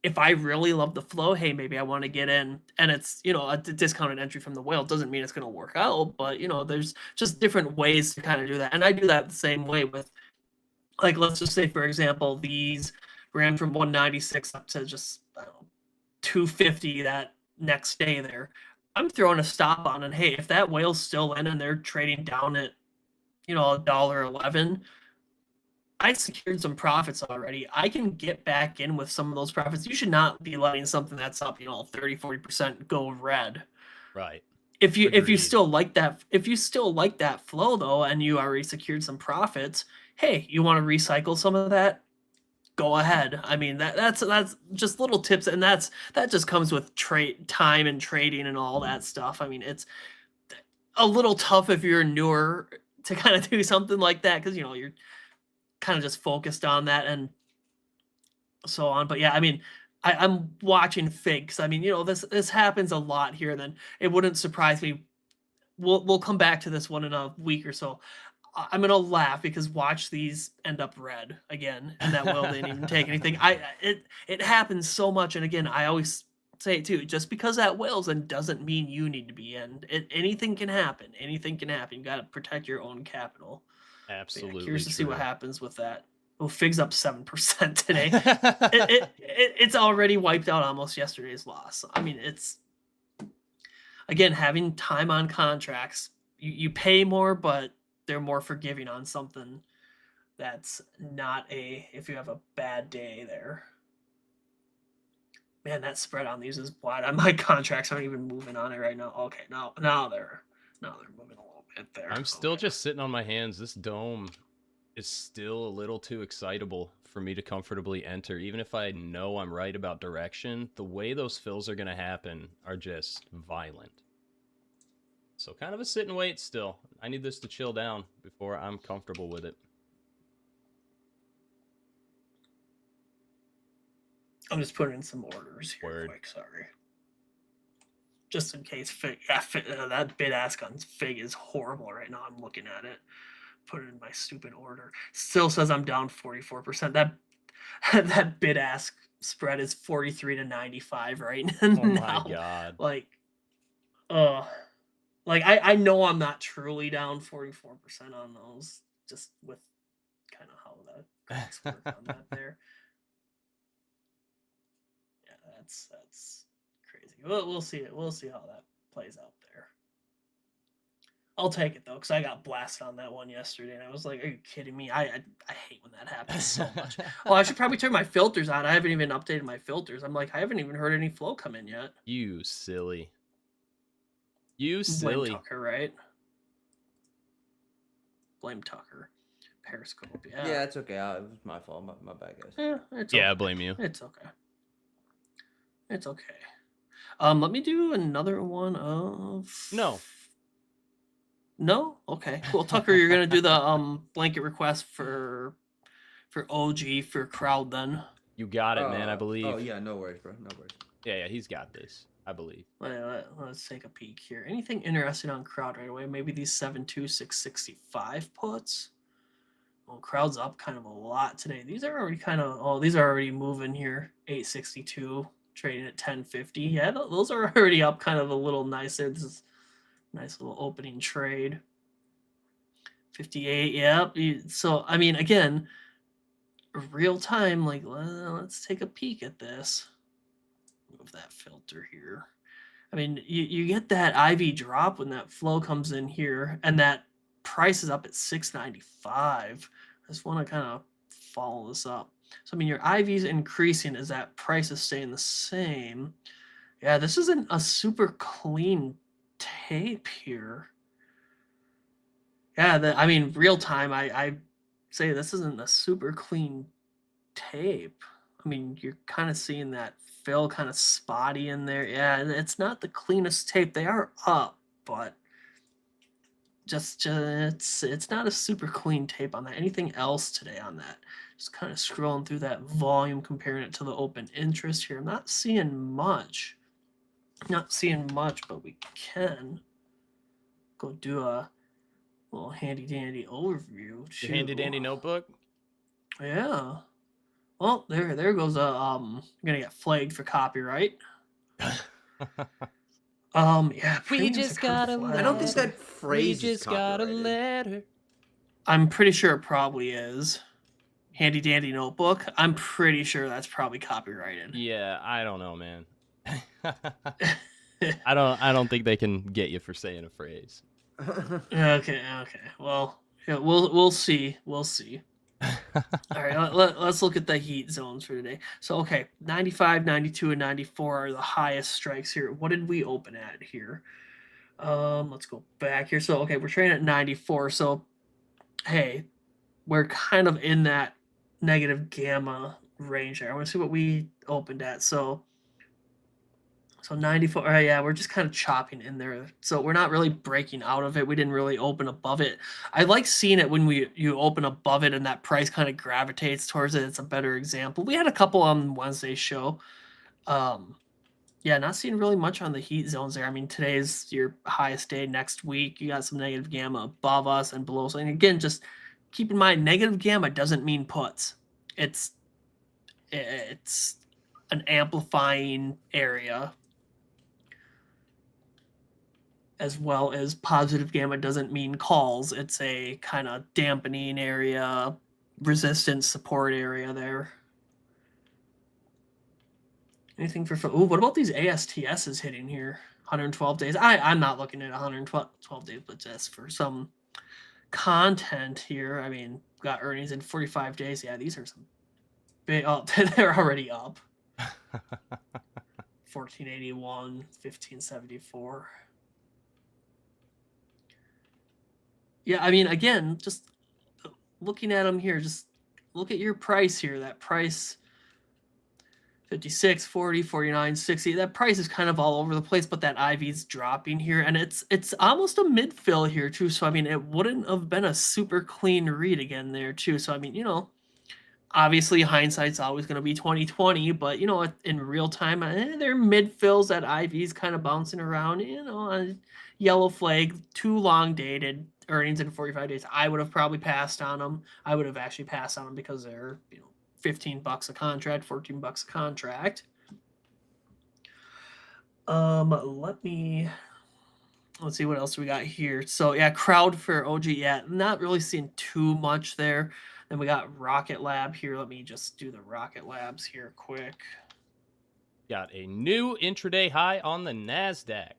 If I really love the flow, hey, maybe I want to get in, and it's, a discounted entry from the whale. Doesn't mean it's going to work out, but, there's just different ways to kind of do that. And I do that the same way with, let's just say, for example, these ran from 196 up to just, 250 that next day there. I'm throwing a stop on, and hey, if that whale's still in and they're trading down at, $1.11, I secured some profits already. I can get back in with some of those profits. You should not be letting something that's up, 30, 40% go red. Right. If you still like that flow though, and you already secured some profits, hey, you want to recycle some of that? Go ahead. I mean, that's just little tips, and that just comes with time and trading and all that stuff. I mean, it's a little tough if you're newer to kind of do something like that, because you're kind of just focused on that and so on. But yeah, I mean, I'm watching figs. I mean, this happens a lot here. And then it wouldn't surprise me. We'll come back to this one in a week or so. I'm gonna laugh because watch these end up red again, and that whale didn't even take anything. It happens so much, and again, I always say it too. Just because that whale's in doesn't mean you need to be in. Anything can happen. Anything can happen. You got to protect your own capital. Absolutely. Curious to see what happens with that. Oh, FIG's up 7% today. It's already wiped out almost yesterday's loss. I mean, it's, again, having time on contracts. You pay more, but they're more forgiving on something that's not if you have a bad day there. Man, that spread on these is wide. My contracts aren't even moving on it right now. Okay, now they're moving a little bit there. I'm still just sitting on my hands. This dome is still a little too excitable for me to comfortably enter. Even if I know I'm right about direction, the way those fills are going to happen are just violent. So kind of a sit and wait still. I need this to chill down before I'm comfortable with it. I'm just putting in some orders here quick, sorry. Just in case FIG, that bid ask on FIG is horrible right now. I'm looking at it. Put it in my stupid order. Still says I'm down 44%. That bid ask spread is 43 to 95 right now. Oh my God. I know I'm not truly down 44% on those, just with kind of how the costs work on that there. Yeah, that's crazy. We'll see it. We'll see how that plays out there. I'll take it though, because I got blasted on that one yesterday, and I was like, "Are you kidding me?" I hate when that happens so much. Oh, I should probably turn my filters on. I haven't even updated my filters. I'm like, I haven't even heard any flow come in yet. You silly. You Blame silly. Tucker, right? Blame Tucker. Periscope, yeah. Yeah, it's okay. It was my fault. My bad, guys. Yeah, it's Yeah, okay. I blame you. It's okay. It's okay. Let me do another one of... No? Okay, cool. Tucker, you're gonna do the blanket request for OG for crowd then. You got it, man, I believe. Oh, yeah, no worries, bro. No worries. Yeah, he's got this, I believe. Let's take a peek here. Anything interesting on crowd right away? Maybe these 72665 puts? Well, crowd's up kind of a lot today. These are already these are already moving here. 862, trading at 1050. Yeah, those are already up kind of a little nicer. This is a nice little opening trade. 58, yep. So, I mean, again, real time, like, let's take a peek at this. Move that filter here. I mean, you get that IV drop when that flow comes in here, and that price is up at 695. I just want to kind of follow this up. So, I mean, your IV is increasing as that price is staying the same. Yeah, this isn't a super clean tape here. Yeah, I mean, real time, I say this isn't a super clean tape. I mean, you're kind of seeing that fill kind of spotty in there. Yeah, it's not the cleanest tape. They are up, but just it's not a super clean tape on that. Anything else today on that? Just kind of scrolling through that volume, comparing it to the open interest here. I'm not seeing much. Not seeing much, but we can go do a little handy dandy overview. Your handy dandy notebook? Yeah. Well, there goes a I'm gonna get flagged for copyright. Yeah. We just got a letter. I don't think that phrase We just got a letter. I'm pretty sure it probably is. Handy dandy notebook. I'm pretty sure that's probably copyrighted. Yeah, I don't know, man. I don't think they can get you for saying a phrase. Okay. Well, yeah, we'll see. We'll see. All right, let's look at the heat zones for today. So, okay, 95, 92, and 94 are the highest strikes here. What did we open at here? Let's go back here. So, okay, we're trading at 94. So, hey, we're kind of in that negative gamma range there. I want to see what we opened at. So 94, yeah, we're just kind of chopping in there. So we're not really breaking out of it. We didn't really open above it. I like seeing it when you open above it and that price kind of gravitates towards it. It's a better example. We had a couple on Wednesday's show. Yeah, not seeing really much on the heat zones there. I mean, today's your highest day. Next week, you got some negative gamma above us and below us. And again, just keep in mind, negative gamma doesn't mean puts. It's an amplifying area, as well as positive gamma doesn't mean calls. It's a kind of dampening area, resistance support area there. Anything for... Ooh, what about these ASTSs hitting here? 112 days. I'm not looking at 112 days, but just for some content here. I mean, got earnings in 45 days. Yeah, these are some big... Oh, they're already up. 1481, 1574. Yeah, I mean, again, just looking at them here, just look at your price here. That price, 56, 40, 49, 60. That price is kind of all over the place, but that IV's dropping here, and it's almost a mid-fill here too. So I mean, it wouldn't have been a super clean read again there too. So I mean, you know, obviously hindsight's always going to be 2020, but you know, in real time, they're mid-fills. That IV's kind of bouncing around. You know, a yellow flag, too long dated. Earnings in 45 days. I would have probably passed on them. I would have actually passed on them because they're, you know, $15 a contract, $14 a contract. Let's see what else we got here. So yeah, crowd for OG. Yeah, not really seeing too much there. Then we got Rocket Lab here. Let me just do the Rocket Labs here quick. Got a new intraday high on the NASDAQ.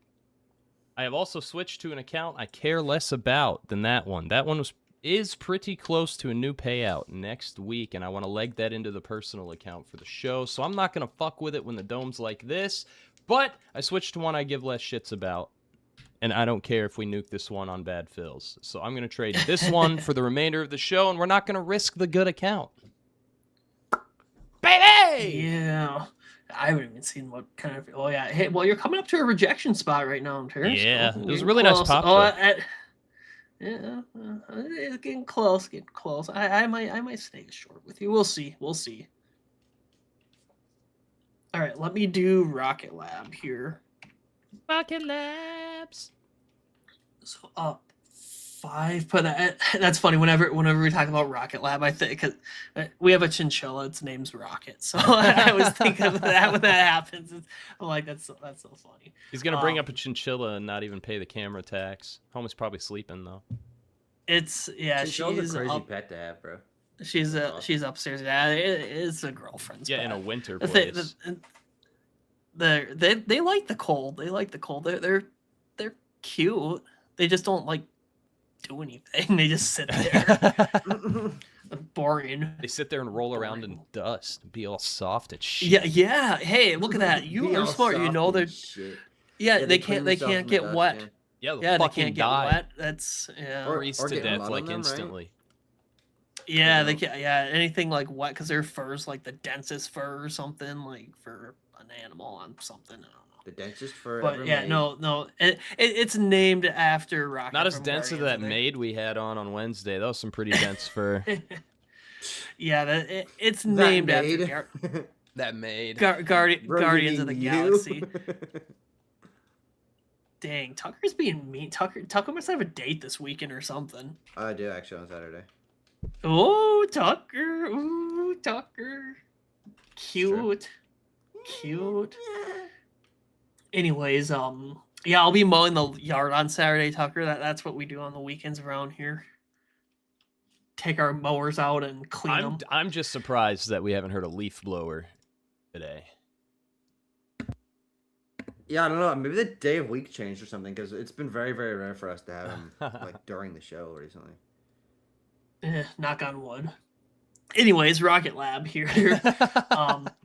I have also switched to an account I care less about than that one. That one is pretty close to a new payout next week, and I want to leg that into the personal account for the show, so I'm not going to fuck with it when the dome's like this, but I switched to one I give less shits about, and I don't care if we nuke this one on bad fills. So I'm going to trade this one for the remainder of the show, and we're not going to risk the good account. Baby! Yeah. I haven't even seen what kind of... Oh, yeah. Hey, well, you're coming up to a rejection spot right now, Terrence. Yeah, Oh, it was a getting really nice close. pop, Oh, though. yeah, it's getting close, I might stay short with you. We'll see. All right, let me do Rocket Lab here. Rocket Labs. So up 5, but that's funny. Whenever we talk about Rocket Lab, I think because we have a chinchilla, its name's Rocket, so I always think of that when that happens. I'm like, that's so funny. He's gonna bring up a chinchilla and not even pay the camera tax. Homie's probably sleeping though. She's Chinchilla's a crazy up, pet to have, bro. she's upstairs. Yeah, it's a girlfriend's pet. Yeah, in a winter The place. thing- they like the cold. They're cute. They just don't like do anything. They just sit there. Boring. They sit there and roll around in dust and be all soft and shit. Yeah. Hey, look at that. You are smart. You know they're. Yeah, they can't get wet. Yeah, they'll Yeah, they fucking can't get die. wet. That's Or Freeze to get death mud on like them, right? instantly. Yeah, they can't. Yeah, anything like wet because their fur's like the densest fur or something like for an animal on something. I don't know. The densest fur But ever yeah, made. no, it's named after Rocket. Not as from dense as Guardians, that I think. maid we had on Wednesday. That was some pretty dense fur. Yeah, it's That named maid. after That maid. Bro, Guardians you of the mean Galaxy. you? Dang, Tucker's being mean. Tucker must have a date this weekend or something. I do actually on Saturday. Oh, Tucker. Ooh, Tucker. Cute. Cute. Anyways, yeah, I'll be mowing the yard on Saturday, Tucker. That's what we do on the weekends around here. Take our mowers out and clean them. I'm just surprised that we haven't heard a leaf blower today. Yeah, I don't know. Maybe the day of week changed or something because it's been very, very rare for us to have them like during the show recently. Knock on wood. Anyways, Rocket Lab here.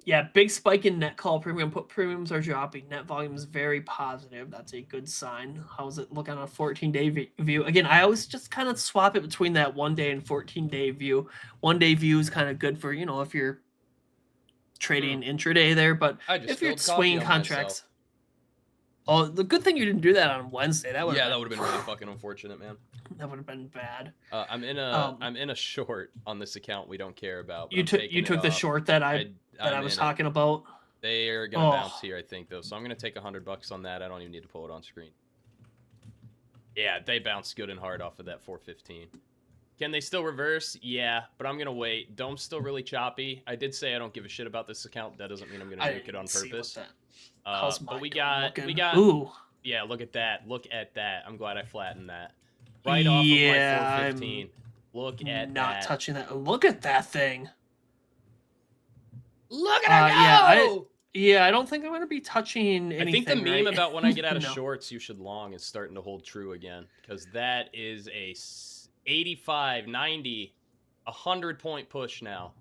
Yeah, big spike in net call premium. Put premiums are dropping. Net volume is very positive. That's a good sign. How's it look on a 14-day view? Again, I always just kind of swap it between that 1-day and 14-day view. 1-day view is kind of good for, if you're trading intraday there, but if you're swinging contracts. Oh, the good thing you didn't do that on Wednesday. That would that would have been really fucking unfortunate, man. That would have been bad. I'm in a short on this account we don't care about. You took the short that I was talking about. They are gonna bounce here, I think, though. So I'm gonna take $100 on that. I don't even need to pull it on screen. Yeah, they bounced good and hard off of that 415. Can they still reverse? Yeah, but I'm gonna wait. Dome's still really choppy. I did say I don't give a shit about this account. That doesn't mean I'm gonna nuke it on purpose. But we got. Ooh. Yeah, look at that. Look at that. I'm glad I flattened that. Right off of my 415. Look at that. Not touching that. Look at that thing. Look at it go! I don't think I'm going to be touching anything. I think the meme right? about when I get out of shorts, you should long is starting to hold true again. Because that is a 85, 90, 100-point push now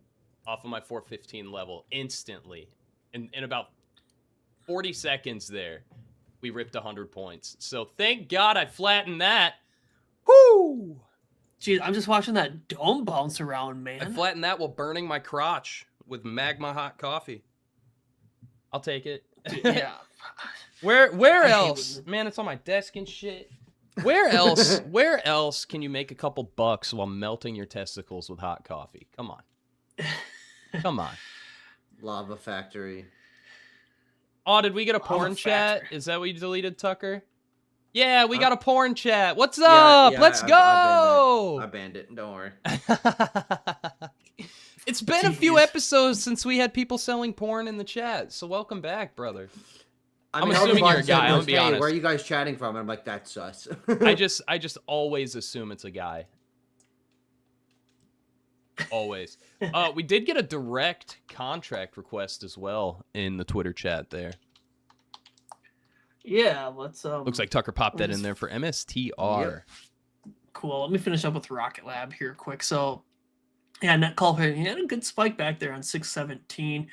off of my 415 level instantly. In about 40 seconds there, we ripped 100 points. So thank God I flattened that. Whoo! Jeez, I'm just watching that dome bounce around, man. I flattened that while burning my crotch with magma hot coffee. I'll take it. Yeah. Where else? Man, it's on my desk and shit. Where else can you make a couple bucks while melting your testicles with hot coffee? Come on. Come on. Lava Factory. Oh, did we get a porn chat? Is that what you deleted, Tucker? Yeah, we got a porn chat. What's up? Let's go! I banned it. Don't worry. It's been a few episodes since we had people selling porn in the chat, so welcome back, brother. I'm assuming you're a guy. I'm gonna be honest. Where are you guys chatting from? And I'm like, that's us. I just always assume it's a guy. Always. We did get a direct contract request as well in the Twitter chat there. Yeah, let's Looks like Tucker popped that in there for MSTR. Yep. Cool. Let me finish up with Rocket Lab here quick. So yeah, net call here. He had a good spike back there on 617.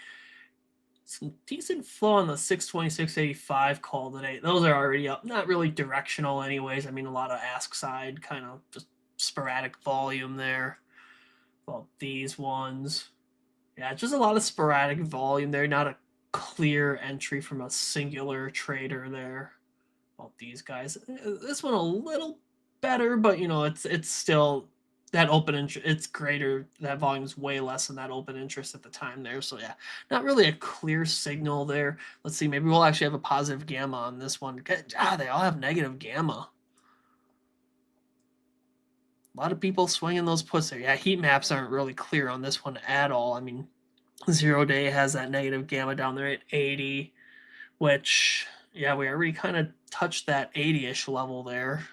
Some decent flow on the 626.85 call today. Those are already up. Not really directional anyways. I mean, a lot of ask side, kind of just sporadic volume there. Well, these ones. Yeah, just a lot of sporadic volume there. Not a clear entry from a singular trader there. Well, these guys. This one a little better, but, you know, it's still that open interest. It's greater. That volume's way less than that open interest at the time there. So, yeah, not really a clear signal there. Let's see. Maybe we'll actually have a positive gamma on this one. They all have negative gamma. A lot of people swinging those puts there. Yeah, heat maps aren't really clear on this one at all. I mean, 0 day has that negative gamma down there at 80, which, yeah, we already kind of touched that 80-ish level there.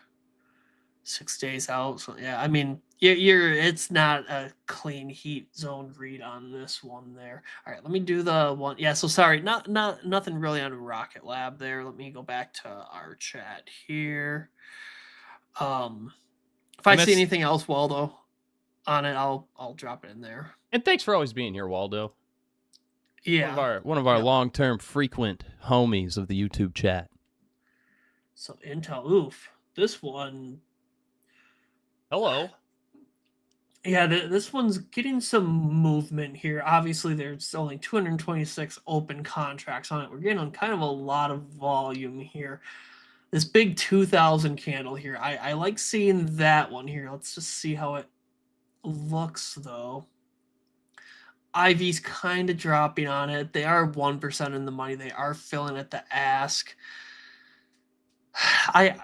6 days out. So, yeah, I mean, it's not a clean heat zone read on this one there. All right, let me do the one. Yeah, so sorry, nothing really on Rocket Lab there. Let me go back to our chat here. If I see anything else, Waldo, on it, I'll drop it in there. And thanks for always being here, Waldo. Yeah. One of our long-term frequent homies of the YouTube chat. So Intel, oof. This one. Hello. Yeah, this one's getting some movement here. Obviously, there's only 226 open contracts on it. We're getting on kind of a lot of volume here. This big 2000 candle here. I like seeing that one here. Let's just see how it looks, though. IV's kind of dropping on it. They are 1% in the money. They are filling at the ask. I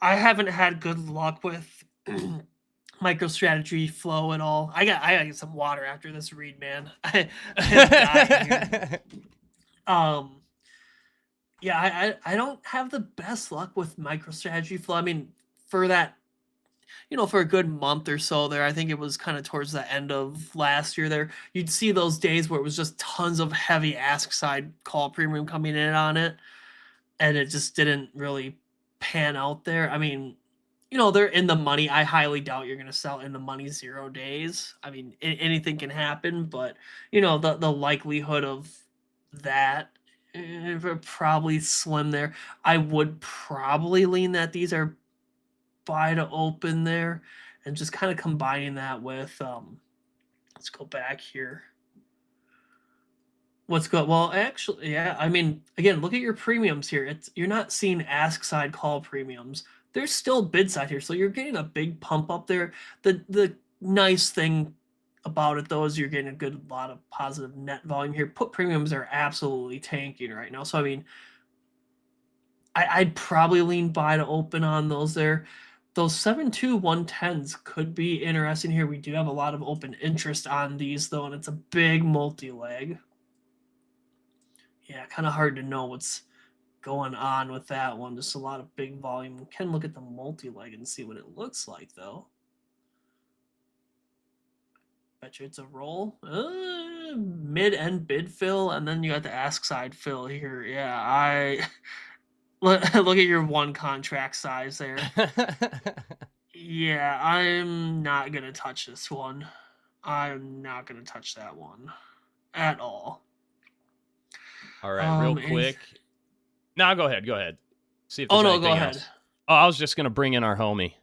haven't had good luck with MicroStrategy flow at all. I gotta get some water after this read, man. I'm dying here. Yeah, I don't have the best luck with MicroStrategy flow. I mean, for that, you know, for a good month or so there, I think it was kind of towards the end of last year there, you'd see those days where it was just tons of heavy ask side call premium coming in on it, and it just didn't really pan out there. I mean, you know, they're in the money. I highly doubt you're going to sell in the money 0 days. I mean, anything can happen, but, you know, the likelihood of that probably slim there. I would probably lean that these are buy to open there, and just kind of combining that with let's go back here. Well, actually, yeah, I mean, again, look at your premiums here. You're not seeing ask side call premiums. There's still bid side here, so you're getting a big pump up there. The nice thing about it, though, is you're getting a lot of positive net volume here. Put premiums are absolutely tanking right now. So, I mean, I'd probably lean buy to open on those there. Those 72110s could be interesting here. We do have a lot of open interest on these, though, and it's a big multi-leg. Yeah, kind of hard to know what's going on with that one. Just a lot of big volume. We can look at the multi-leg and see what it looks like, though. Bet you it's a roll. Mid-end bid fill, and then you got the ask side fill here. Yeah, look at your one contract size there. Yeah, I'm not going to touch this one. I'm not going to touch that one at all. All right, real quick. No, go ahead. See if there's go anything ahead. else. Oh, I was just going to bring in our homie.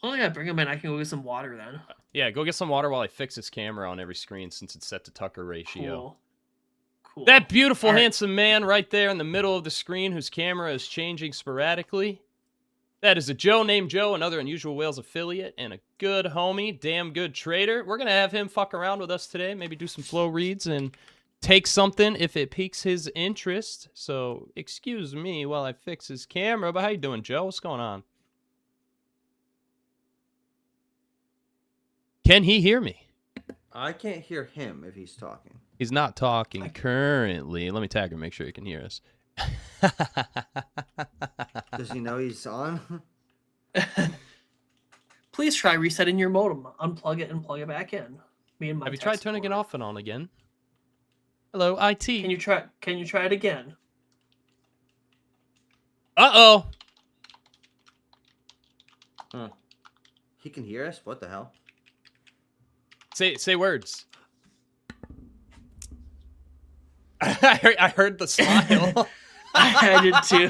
Oh, yeah, bring him in. I can go get some water then. Yeah, go get some water while I fix his camera on every screen since it's set to Tucker ratio. Cool. That beautiful, handsome man right there in the middle of the screen whose camera is changing sporadically. That is a Joe named Joe, another Unusual Whales affiliate, and a good homie, damn good trader. We're going to have him fuck around with us today, maybe do some flow reads and take something if it piques his interest. So, excuse me while I fix his camera, but how you doing, Joe? What's going on? Can he hear me? I can't hear him if he's talking. He's not talking currently. Let me tag him, make sure he can hear us. Does he know he's on? Please try resetting your modem. Unplug it and plug it back in. Me and my Have you tried turning it off and on again? Hello, IT. Can you try it again? Uh-oh. He can hear us? What the hell? Say words. I heard the smile. I did too.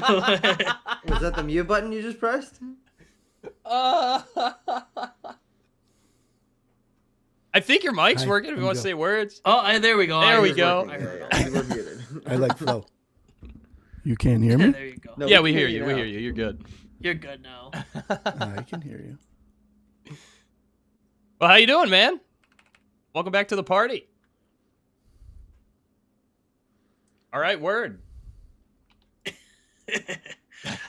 Was that the mute button you just pressed? I think your mic's working if you want to say words. Oh, there we go. There we go. You were muted. I like flow. You can't hear me? There you go. No, Yeah, we we can hear hear you. you We now. hear you. You're good. You're good now. I can hear you. Well, how you doing, man? Welcome back to the party. All right, word.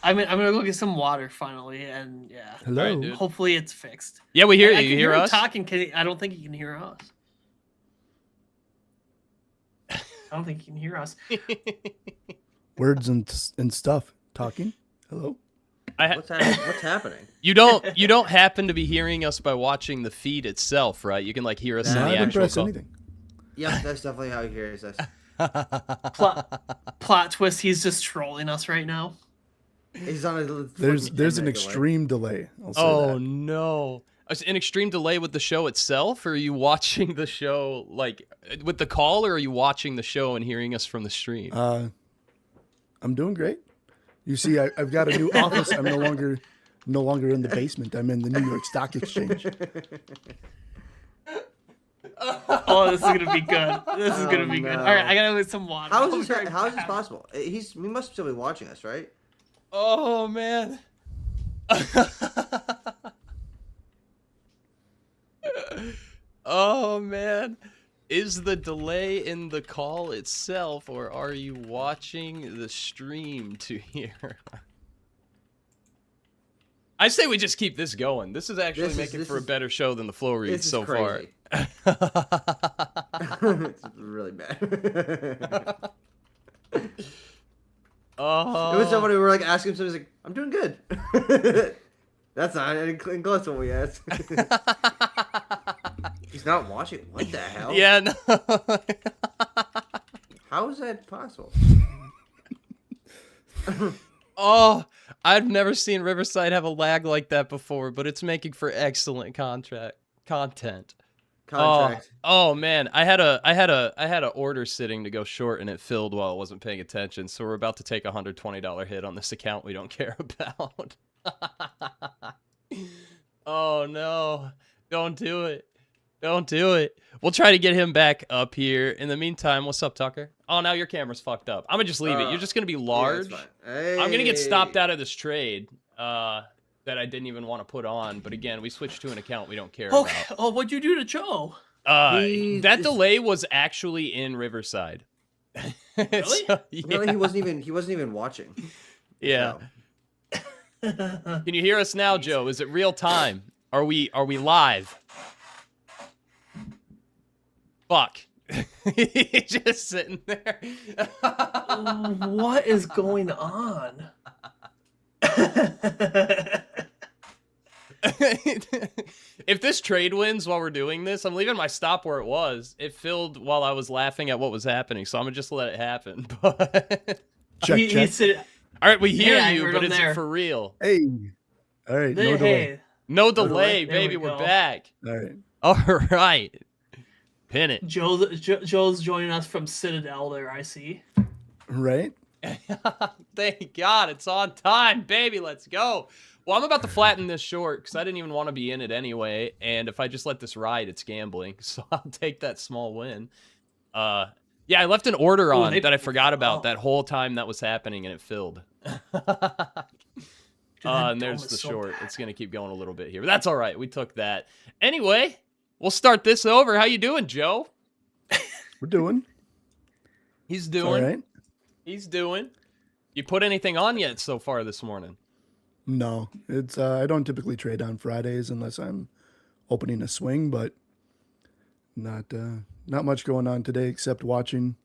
I'm gonna go get some water finally, and yeah. Hello. All right, dude. Hopefully it's fixed. Yeah, we hear I you. can You hear him us? talking. I don't think he can hear us. I don't think he can hear us. Words and stuff. Talking. Hello. What's happening? You don't happen to be hearing us by watching the feed itself, right? You can like hear us No, in I the didn't actual press call. anything. Yep, that's definitely how he hears us. Plot twist. He's just trolling us right now. He's on a There's an 10-minute delay. extreme delay. I'll say Oh that. no! An extreme delay with the show itself, or are you watching the show like with the call, or are you watching the show and hearing us from the stream? I'm doing great. You see, I've got a new office. I'm no longer in the basement. I'm in the New York Stock Exchange. Oh, this is gonna be good. This is gonna be good. no. All right, I gotta get some water. How is this possible? He must still be watching us, right? Oh man! Oh man! Is the delay in the call itself, or are you watching the stream to hear? I say we just keep this going. This is actually making for a better show than the flow reads so far. It's really bad. Oh. It was somebody we were like asking him, so he's like, "I'm doing good." That's not anything close to what we asked. He's not watching. What the hell? Yeah. No. How is that possible? Oh, I've never seen Riverside have a lag like that before, but it's making for excellent content. Contract. Oh man, I had a order sitting to go short and it filled while I wasn't paying attention. So we're about to take a $120 hit on this account we don't care about. Oh no, don't do it. Don't do it. We'll try to get him back up here. In the meantime, what's up, Tucker? Oh, now your camera's fucked up. I'm gonna just leave it. You're just gonna be large. Hey. I'm gonna get stopped out of this trade that I didn't even want to put on. But again, we switched to an account we don't care Okay. about. Oh, what'd you do to Joe? That delay was actually in Riverside. Really? So, yeah. Really, he wasn't even watching. Yeah. So. Can you hear us now, Joe? Is it real time? Are we live? Fuck. He's just sitting there. What is going on? If this trade wins while we're doing this, I'm leaving my stop where it was. It filled while I was laughing at what was happening, so I'm gonna just let it happen. But Check. all right, we hear Yeah, I you, heard but him is there. it for real? Hey. All right. No delay. Hey, No delay, There baby. we We're go. back. All right. All right. Pin it. Joe's joining us from Citadel there, I see. Right. Thank God it's on time, baby. Let's go. Well, I'm about to flatten this short because I didn't even want to be in it anyway. And if I just let this ride, it's gambling. So I'll take that small win. Yeah, I left an order on that I forgot about that whole time that was happening, and it filled. And there's the short. It's going to keep going a little bit here. But that's all right. We took that. Anyway, we'll start this over. How you doing, Joe? We're doing. He's It's doing. all right. He's doing. You put anything on yet so far this morning? No, it's I don't typically trade on Fridays unless I'm opening a swing, but not much going on today except watching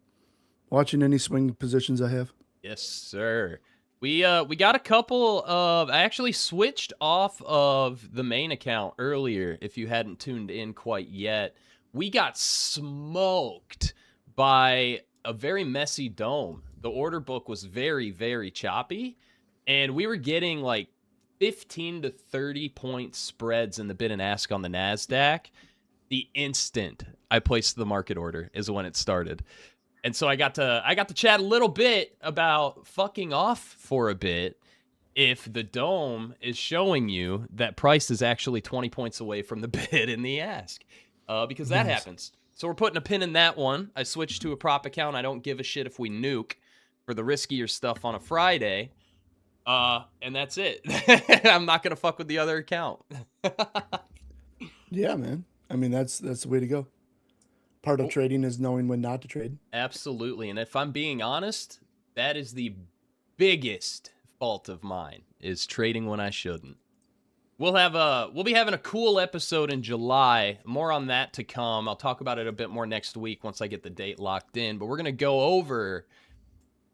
any swing positions I have. Yes, sir. We got a couple of. I actually switched off of the main account earlier. If you hadn't tuned in quite yet, we got smoked by a very messy dome. The order book was very, very choppy. And we were getting like 15 to 30 point spreads in the bid and ask on the NASDAQ. The instant I placed the market order is when it started. And so I got to chat a little bit about fucking off for a bit if the dome is showing you that price is actually 20 points away from the bid and the ask. Because that happens. So we're putting a pin in that one. I switched to a prop account. I don't give a shit if we nuke for the riskier stuff on a Friday. And that's it. I'm not going to fuck with the other account. Yeah, man. I mean, that's the way to go. Part of trading is knowing when not to trade. Absolutely. And if I'm being honest, that is the biggest fault of mine, is trading when I shouldn't. We'll be having a cool episode in July. More on that to come. I'll talk about it a bit more next week once I get the date locked in. But we're going to go over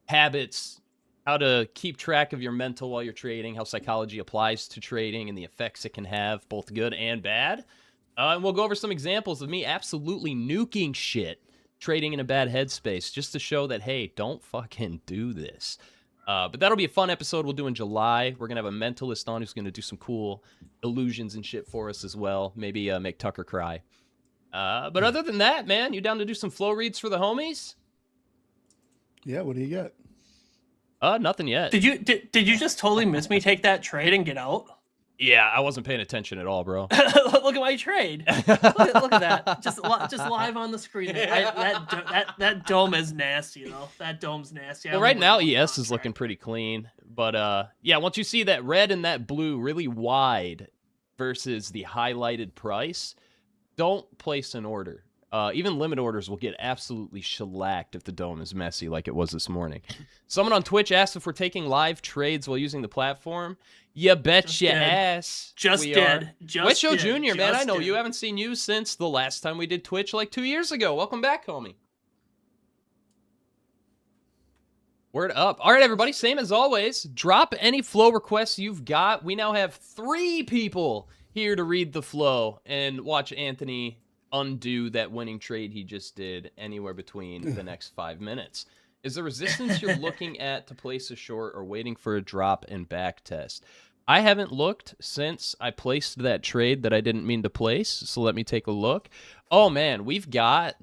habits, how to keep track of your mental while you're trading, how psychology applies to trading and the effects it can have, both good and bad. And we'll go over some examples of me absolutely nuking shit, trading in a bad headspace, just to show that, hey, don't fucking do this. But that'll be a fun episode we'll do in July. We're going to have a mentalist on who's going to do some cool illusions and shit for us as well. Maybe make Tucker cry. But other than that, man, you down to do some flow reads for the homies? Yeah, what do you got? Nothing yet. Did you just totally miss me take that trade and get out? Yeah, I wasn't paying attention at all, bro. Look at my trade. Look at that. Just live on the screen. That dome is nasty, though. That dome's nasty. Well, right now, ES is looking pretty clean. But, yeah, once you see that red and that blue really wide versus the highlighted price, don't place an order. Even limit orders will get absolutely shellacked if the dome is messy like it was this morning. Someone on Twitch asked if we're taking live trades while using the platform. You bet your ass. Just we did. are. Just Wet Show did. Jr., man, I know did. you. Haven't seen you since the last time we did Twitch like 2 years ago. Welcome back, homie. Word up. All right, everybody, same as always. Drop any flow requests you've got. We now have 3 people here to read the flow and watch Anthony undo that winning trade he just did anywhere between the next 5 minutes. Is the resistance you're looking at to place a short or waiting for a drop and back test? I haven't looked since I placed that trade that I didn't mean to place, so let me take a look. Oh, man, we've got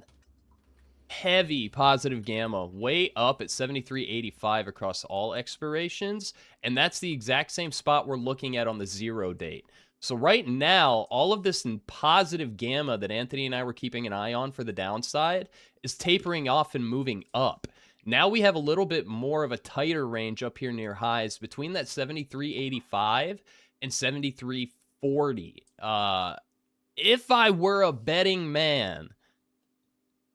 heavy positive gamma way up at 73.85 across all expirations, and that's the exact same spot we're looking at on the 0 date. So right now, all of this positive gamma that Anthony and I were keeping an eye on for the downside is tapering off and moving up. Now we have a little bit more of a tighter range up here near highs between that 73.85 and 73.40. If I were a betting man,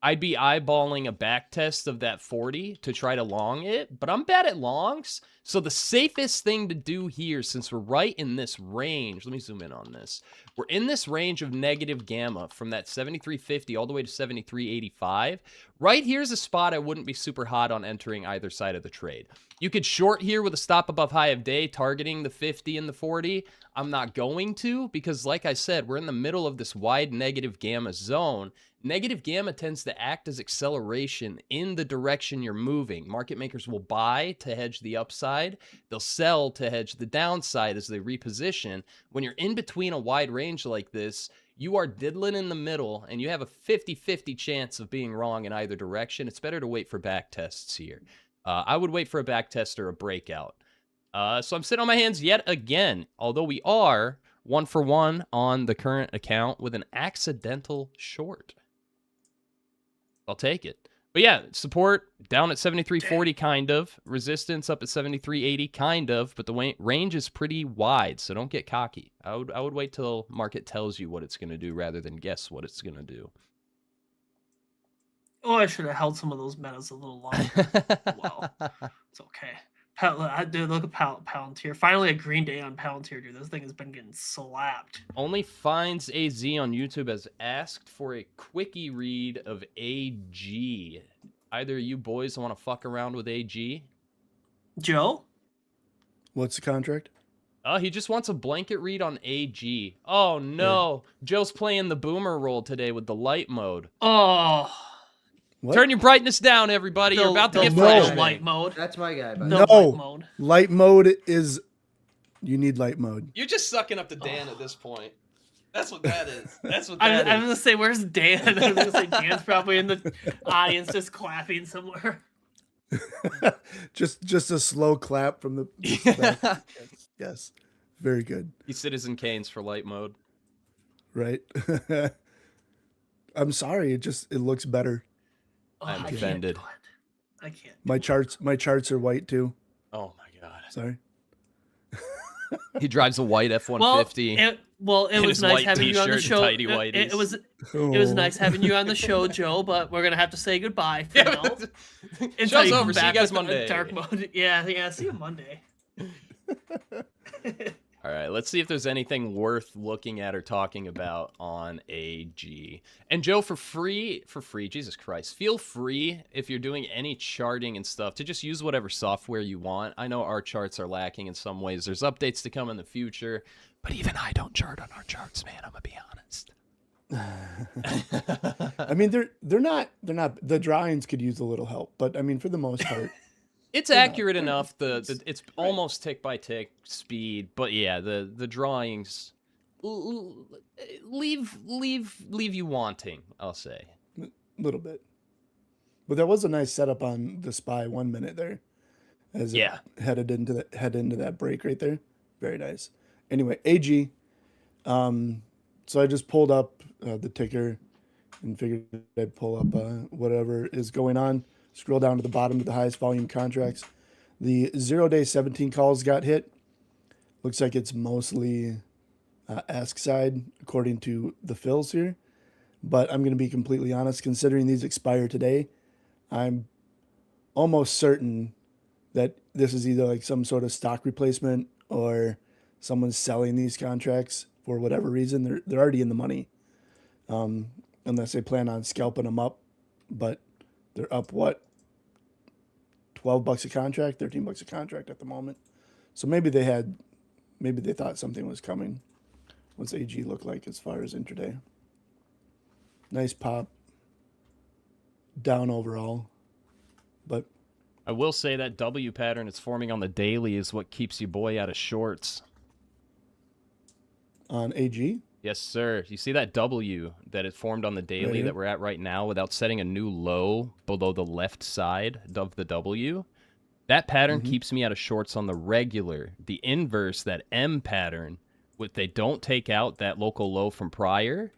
I'd be eyeballing a back test of that 40 to try to long it, but I'm bad at longs. So the safest thing to do here, since we're right in this range, let me zoom in on this. We're in this range of negative gamma from that 73.50 all the way to 73.85. Right here's a spot I wouldn't be super hot on entering either side of the trade. You could short here with a stop above high of day, targeting the 50 and the 40. I'm not going to, because like I said, we're in the middle of this wide negative gamma zone. Negative gamma tends to act as acceleration in the direction you're moving. Market makers will buy to hedge the upside. They'll sell to hedge the downside as they reposition. When you're in between a wide range like this, you are diddling in the middle, and you have a 50-50 chance of being wrong in either direction. It's better to wait for back tests here. I would wait for a back test or a breakout. So I'm sitting on my hands yet again, although we are 1 for 1 on the current account with an accidental short. I'll take it. But yeah, support down at 73.40 kind of. Resistance up at 73.80 kind of. But the range is pretty wide, so don't get cocky. I would wait till market tells you what it's going to do rather than guess what it's going to do. Oh, I should have held some of those metas a little longer. Wow. It's okay. Dude, look at Palantir. Finally a green day on Palantir, dude. This thing has been getting slapped. Only Finds AZ on YouTube has asked for a quickie read of AG. Either of you boys want to fuck around with AG? Joe? What's the contract? He just wants a blanket read on AG. Oh, no. Yeah. Joe's playing the boomer role today with the light mode. Oh. What? Turn your brightness down, everybody. You're about to get no. flashbang. light mode. That's my guy. By the No. way. No. light mode. Light mode is. You need light mode. You're just sucking up to Dan at this point. That's what that is. That's what I that was is. gonna say, where's Dan? I was gonna say Dan's probably in the audience, just clapping somewhere. just a slow clap from the. Yes. Very good. He's Citizen Kane's for light mode. Right. I'm sorry. It looks better. Oh, I'm I can't offended. do it. I can't. My charts are white too. Oh my god. Sorry. He drives a white F-150. It in was his nice white having you on the t-shirt show. and tidy whities. It was nice having you on the show, Joe. But we're gonna have to say goodbye for now. Until Show's you come over. See you back guys with the Monday. Dark mode. Yeah. See you Monday. All right, let's see if there's anything worth looking at or talking about on AG. And Joe, for free, Jesus Christ, feel free if you're doing any charting and stuff to just use whatever software you want. I know our charts are lacking in some ways. There's updates to come in the future, but even I don't chart on our charts, man. I'm gonna be honest. I mean, they're not. The drawings could use a little help, but I mean, for the most part. It's accurate enough. It's almost tick by tick speed, but yeah, the drawings leave you wanting. I'll say A little bit. But there was a nice setup on the SPY 1 minute there, as it headed into that break right there. Very nice. Anyway, AG. So I just pulled up the ticker and figured I'd pull up whatever is going on. Scroll down to the bottom of the highest volume contracts. The 0-day 17 calls got hit. Looks like it's mostly ask side, according to the fills here. But I'm going to be completely honest, considering these expire today, I'm almost certain that this is either like some sort of stock replacement or someone's selling these contracts for whatever reason. They're already in the money, unless they plan on scalping them up. But they're up, what, $12 a contract, $13 a contract at the moment. So maybe they thought something was coming. What's AG look like as far as intraday? Nice pop. Down overall. But I will say that W pattern it's forming on the daily is what keeps you boy out of shorts. on AG? Yes, sir. You see that W that it formed on the daily Right. that we're at right now without setting a new low below the left side of the W? That pattern keeps me out of shorts on the regular. The inverse, that M pattern, if they don't take out that local low from prior,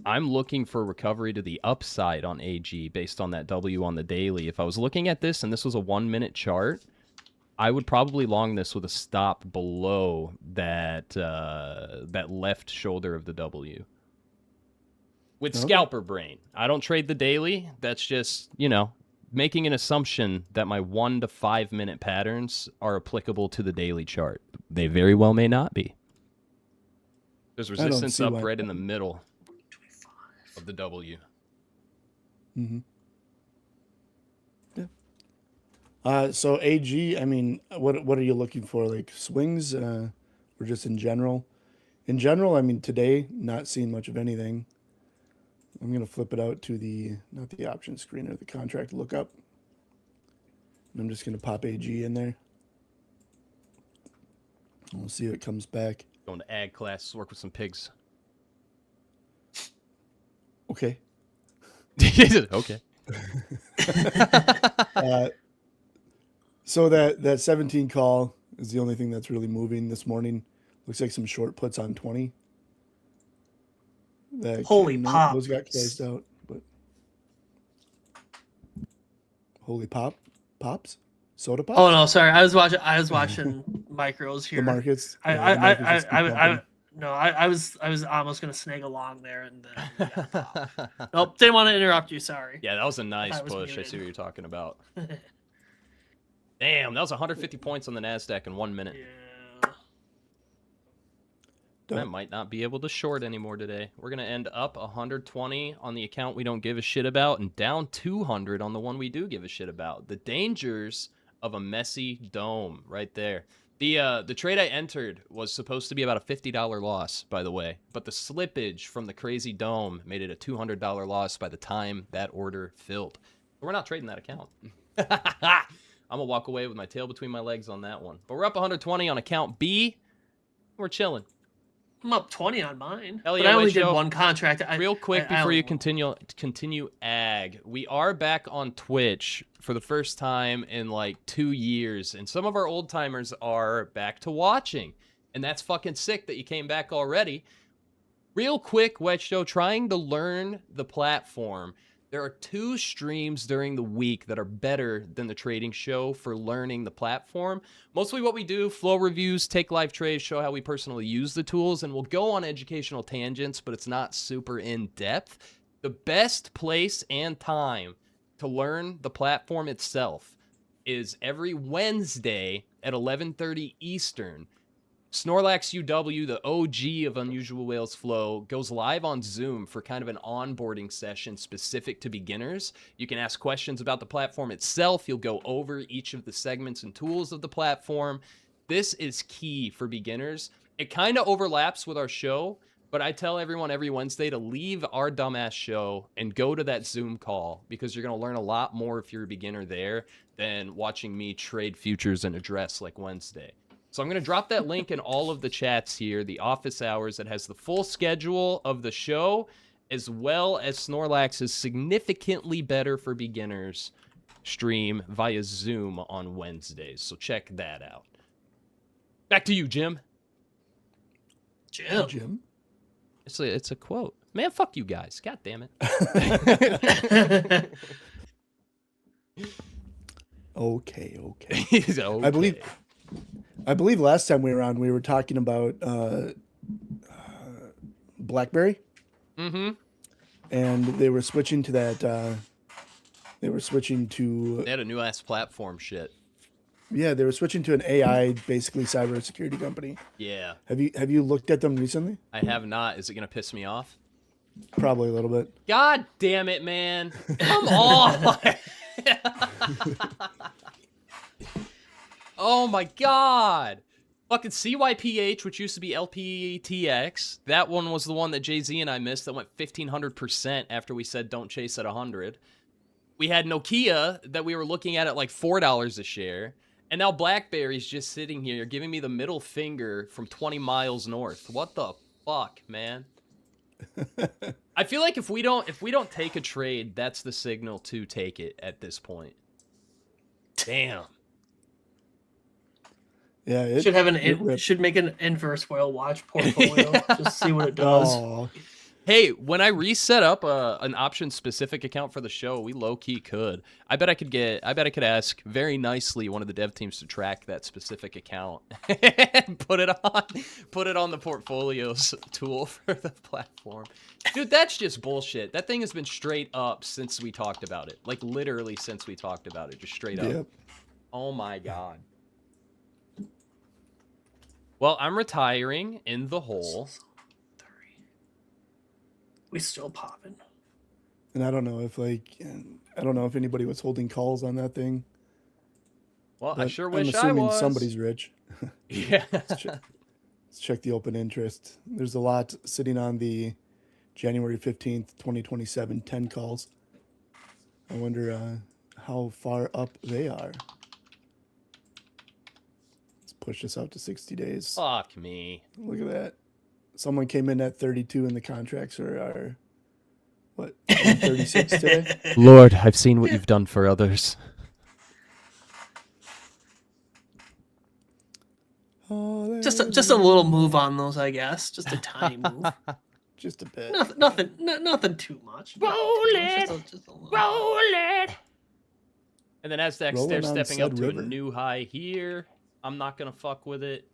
I'm looking for recovery to the upside on AG based on that W on the daily. If I was looking at this and this was a 1 minute chart, I would probably long this with a stop below that that left shoulder of the W. With scalper brain. I don't trade the daily. That's just, making an assumption that my 1 to 5 minute patterns are applicable to the daily chart. They very well may not be. There's resistance up right in the middle of the W. Mm-hmm. So AG, I mean, what are you looking for? Like swings, or just in general? In general, I mean, today not seeing much of anything. I'm gonna flip it out to not the option screener, the contract lookup. And I'm just gonna pop AG in there. We'll see if it comes back. Going to ag class, work with some pigs. Okay. Okay. So that 17 call is the only thing that's really moving this morning. Looks like some short puts on 20. Holy pop! Those got closed out, but holy pops, soda pops. Oh no, sorry. I was watching micros here. The markets. I was almost gonna snag along there, and then nope, didn't want to interrupt you. Sorry. Yeah, that was a nice I was push. I muted. see what you're talking about. Damn, that was 150 points on the NASDAQ in 1 minute. Yeah. I might not be able to short anymore today. We're going to end up 120 on the account we don't give a shit about and down 200 on the one we do give a shit about. The dangers of a messy dome right there. The trade I entered was supposed to be about a $50 loss, by the way, but the slippage from the crazy dome made it a $200 loss by the time that order filled. We're not trading that account. I'm going to walk away with my tail between my legs on that one. But we're up 120 on account B. We're chilling. I'm up 20 on mine. Hell But yeah, I only Wade did Show. one contract. Real quick before only- you continue ag, we are back on Twitch for the first time in like 2 years, and some of our old timers are back to watching, and that's fucking sick that you came back already. Real quick, Wedge Show, trying to learn the platform. There are 2 streams during the week that are better than the trading show for learning the platform. Mostly what we do, flow reviews, take live trades, show how we personally use the tools, and we'll go on educational tangents, but it's not super in-depth. The best place and time to learn the platform itself is every Wednesday at 11:30 Eastern. Snorlax UW, the OG of Unusual Whales Flow, goes live on Zoom for kind of an onboarding session specific to beginners. You can ask questions about the platform itself. You'll go over each of the segments and tools of the platform. This is key for beginners. It kind of overlaps with our show, but I tell everyone every Wednesday to leave our dumbass show and go to that Zoom call because you're going to learn a lot more if you're a beginner there than watching me trade futures and address like Wednesday. So I'm going to drop that link in all of the chats here, the office hours that has the full schedule of the show, as well as Snorlax's significantly better for beginners stream via Zoom on Wednesdays. So check that out. Back to you, Jim. Jim. It's a quote. Man, fuck you guys. God damn it. Okay. He's okay. I believe last time we were on, we were talking about BlackBerry. Mm-hmm. And they were switching to that. They had a new ass platform shit. Yeah, they were switching to an AI, basically cybersecurity company. Yeah. Have you looked at them recently? I have not. Is it gonna piss me off? Probably a little bit. God damn it, man! Come on. Oh my god! Fucking CYPH, which used to be LPTX, that one was the one that Jay-Z and I missed that went 1,500% after we said don't chase at 100. We had Nokia that we were looking at like $4 a share. And now BlackBerry's just sitting here giving me the middle finger from 20 miles north. What the fuck, man? I feel like if we don't take a trade, that's the signal to take it at this point. Damn. Yeah, it should make an inverse WhaleWatch portfolio. Just see what it does. Oh, Hey, when I reset up an option-specific account for the show, we low-key could. I bet I could ask very nicely one of the dev teams to track that specific account and put it on the portfolios tool for the platform. Dude, that's just bullshit. That thing has been straight up since we talked about it. Like, literally since we talked about it. Just straight up. Yep. Oh, my God. Well, I'm retiring in the hole. We still popping. And I don't know if anybody was holding calls on that thing. Well, I sure I'm wish I assuming was. somebody's rich. Yeah. Let's check the open interest. There's a lot sitting on the January 15th, 2027 10 calls. I wonder how far up they are. Let's push this out to 60 days. Fuck me. Look at that. Someone came in at 32 and the contracts are, 36 today? Lord, I've seen what you've done for others. Just a little move on those, I guess. Just a tiny move. Just a bit. Nothing too much. Roll it. Just a little. Roll it. And then as they're Rolling on stepping up said to river. a new high here, I'm not going to fuck with it.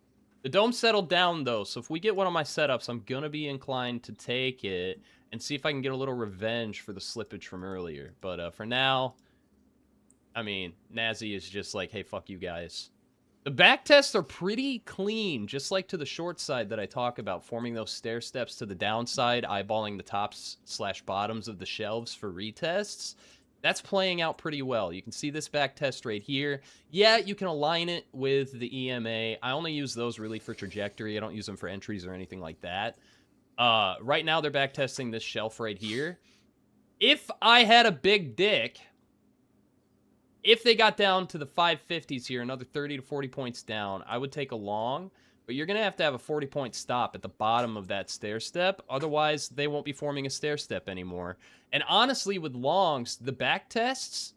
The dome settled down, though, so if we get one of my setups, I'm going to be inclined to take it and see if I can get a little revenge for the slippage from earlier. But for now, I mean, Nazi is just like, hey, fuck you guys. The back tests are pretty clean, just like to the short side that I talk about, forming those stair steps to the downside, eyeballing the tops/bottoms of the shelves for retests. That's playing out pretty well. You can see this back test right here. Yeah, you can align it with the EMA. I only use those really for trajectory. I don't use them for entries or anything like that. Right now, they're back testing this shelf right here. If I had a big dick, If they got down to the 550s here, another 30 to 40 points down, I would take a long, but you're going to have a 40-point stop at the bottom of that stair step. Otherwise, they won't be forming a stair step anymore. And honestly, with longs, the back tests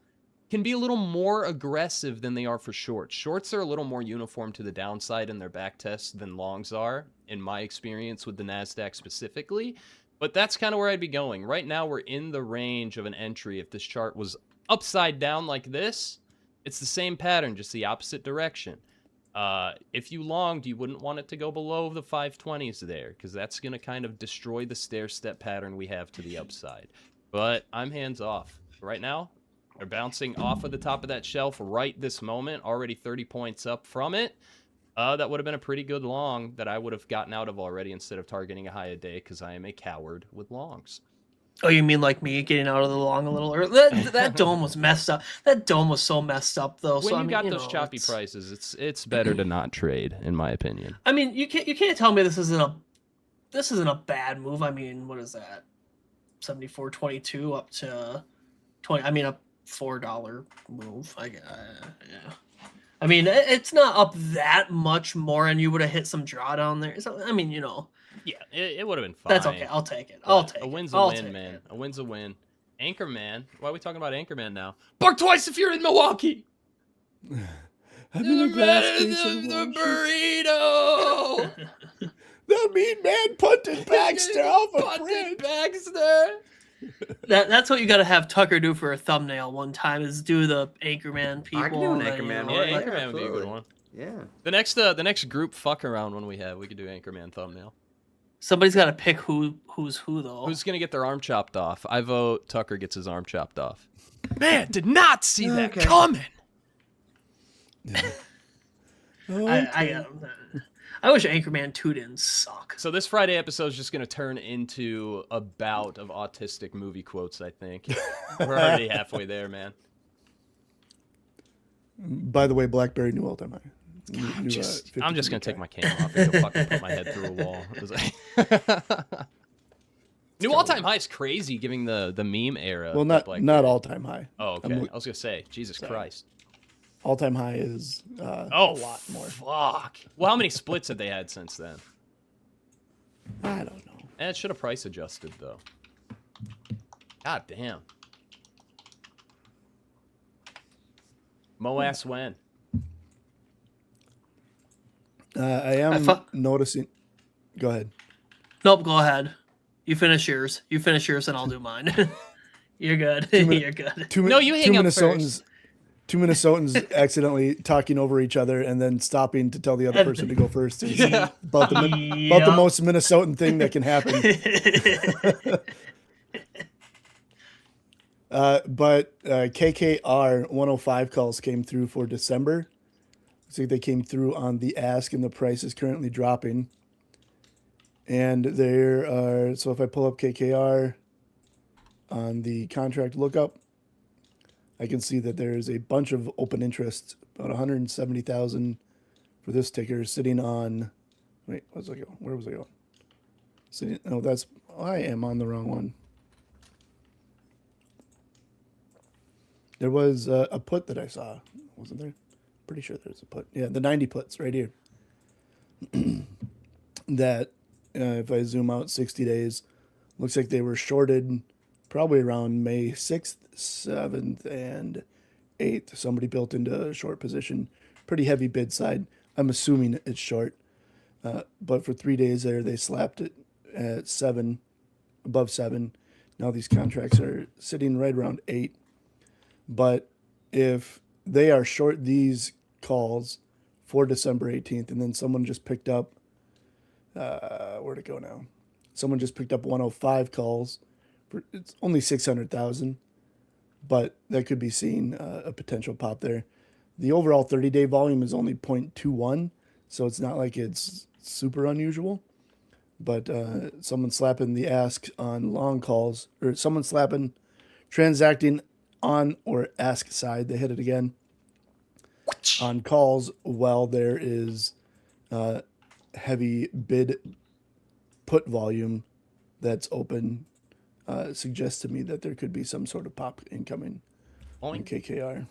can be a little more aggressive than they are for shorts. Shorts are a little more uniform to the downside in their back tests than longs are, in my experience with the NASDAQ specifically. But that's kind of where I'd be going. Right now, we're in the range of an entry if this chart was upside down like this. It's the same pattern, just the opposite direction. If you longed, you wouldn't want it to go below the 520s there, because that's going to kind of destroy the stair step pattern we have to the upside. But I'm hands off. Right now, they're bouncing off of the top of that shelf right this moment, already 30 points up from it. That would have been a pretty good long that I would have gotten out of already instead of targeting a high a day, because I am a coward with longs. Oh, you mean like me getting out of the long a little early? That dome was messed up. That dome was so messed up, though. When so, you got those choppy prices, it's better to not trade, in my opinion. I mean, you can't tell me this isn't a bad move. I mean, what is that? 74.22 up to 20. I mean, a $4 move. Yeah. I mean, it's not up that much more, and you would have hit some drawdown there. So, I mean, Yeah, it would have been fine. That's okay. I'll take it. I'll take it. A win's a win, man. A win's a win. Anchorman. Why are we talking about Anchorman now? Bark twice if you're in Milwaukee. Having a glass case of the wine. burrito. The mean man punted Baxter off a Punted print. Baxter. That's what you got to have Tucker do for a thumbnail one time, is do the Anchorman people. I can do an and then, Anchorman Yeah, one. Yeah, Anchorman would be a good absolutely. one. Yeah. The next group fuck around when we could do Anchorman thumbnail. Somebody's got to pick who's who, though. Who's gonna get their arm chopped off? I vote Tucker gets his arm chopped off. Man, did not see that coming. I wish Anchorman 2 didn't suck. So this Friday episode is just going to turn into a bout of autistic movie quotes, I think. We're already halfway there, man. By the way, BlackBerry new all-time high. I'm just going to take my cane off and go fucking put my head through a wall. It was like... New all-time high is crazy, given the meme era. Well, not all-time high. Oh, okay. I was going to say, Jesus Christ. All-time high is a lot more. Fuck. Well, how many splits have they had since then? I don't know. And it should have price adjusted, though. God damn. Mo asks when. I am noticing. Go ahead. Nope, go ahead. You finish yours, and I'll do mine. You're good. You're good. You hang up first. Two Minnesotans accidentally talking over each other and then stopping to tell the other person to go first. Yeah. About the most Minnesotan thing that can happen. But KKR 105 calls came through for December. Looks like they came through on the ask, and the price is currently dropping. And there are, so if I pull up KKR on the contract lookup, I can see that there's a bunch of open interest, about 170,000 for this ticker sitting on, wait, where was I going? I am on the wrong one. There was a put that I saw, wasn't there? Pretty sure there's a put. Yeah, the 90 puts right here. That, if I zoom out 60 days, looks like they were shorted probably around May 6th, 7th, and 8th. Somebody built into a short position. Pretty heavy bid side. I'm assuming it's short. But for 3 days there, they slapped it at 7, above 7. Now these contracts are sitting right around 8. But if they are short these calls for December 18th, and then someone just picked up, where'd it go now? Someone just picked up 105 calls. It's only 600,000, but that could be seeing a potential pop there. The overall 30-day volume is only 0.21, so it's not like it's super unusual. But someone slapping the ask on long calls, or someone transacting on or ask side, they hit it again. On calls, while there is heavy bid put volume that's open, suggests to me that there could be some sort of pop incoming on KKR.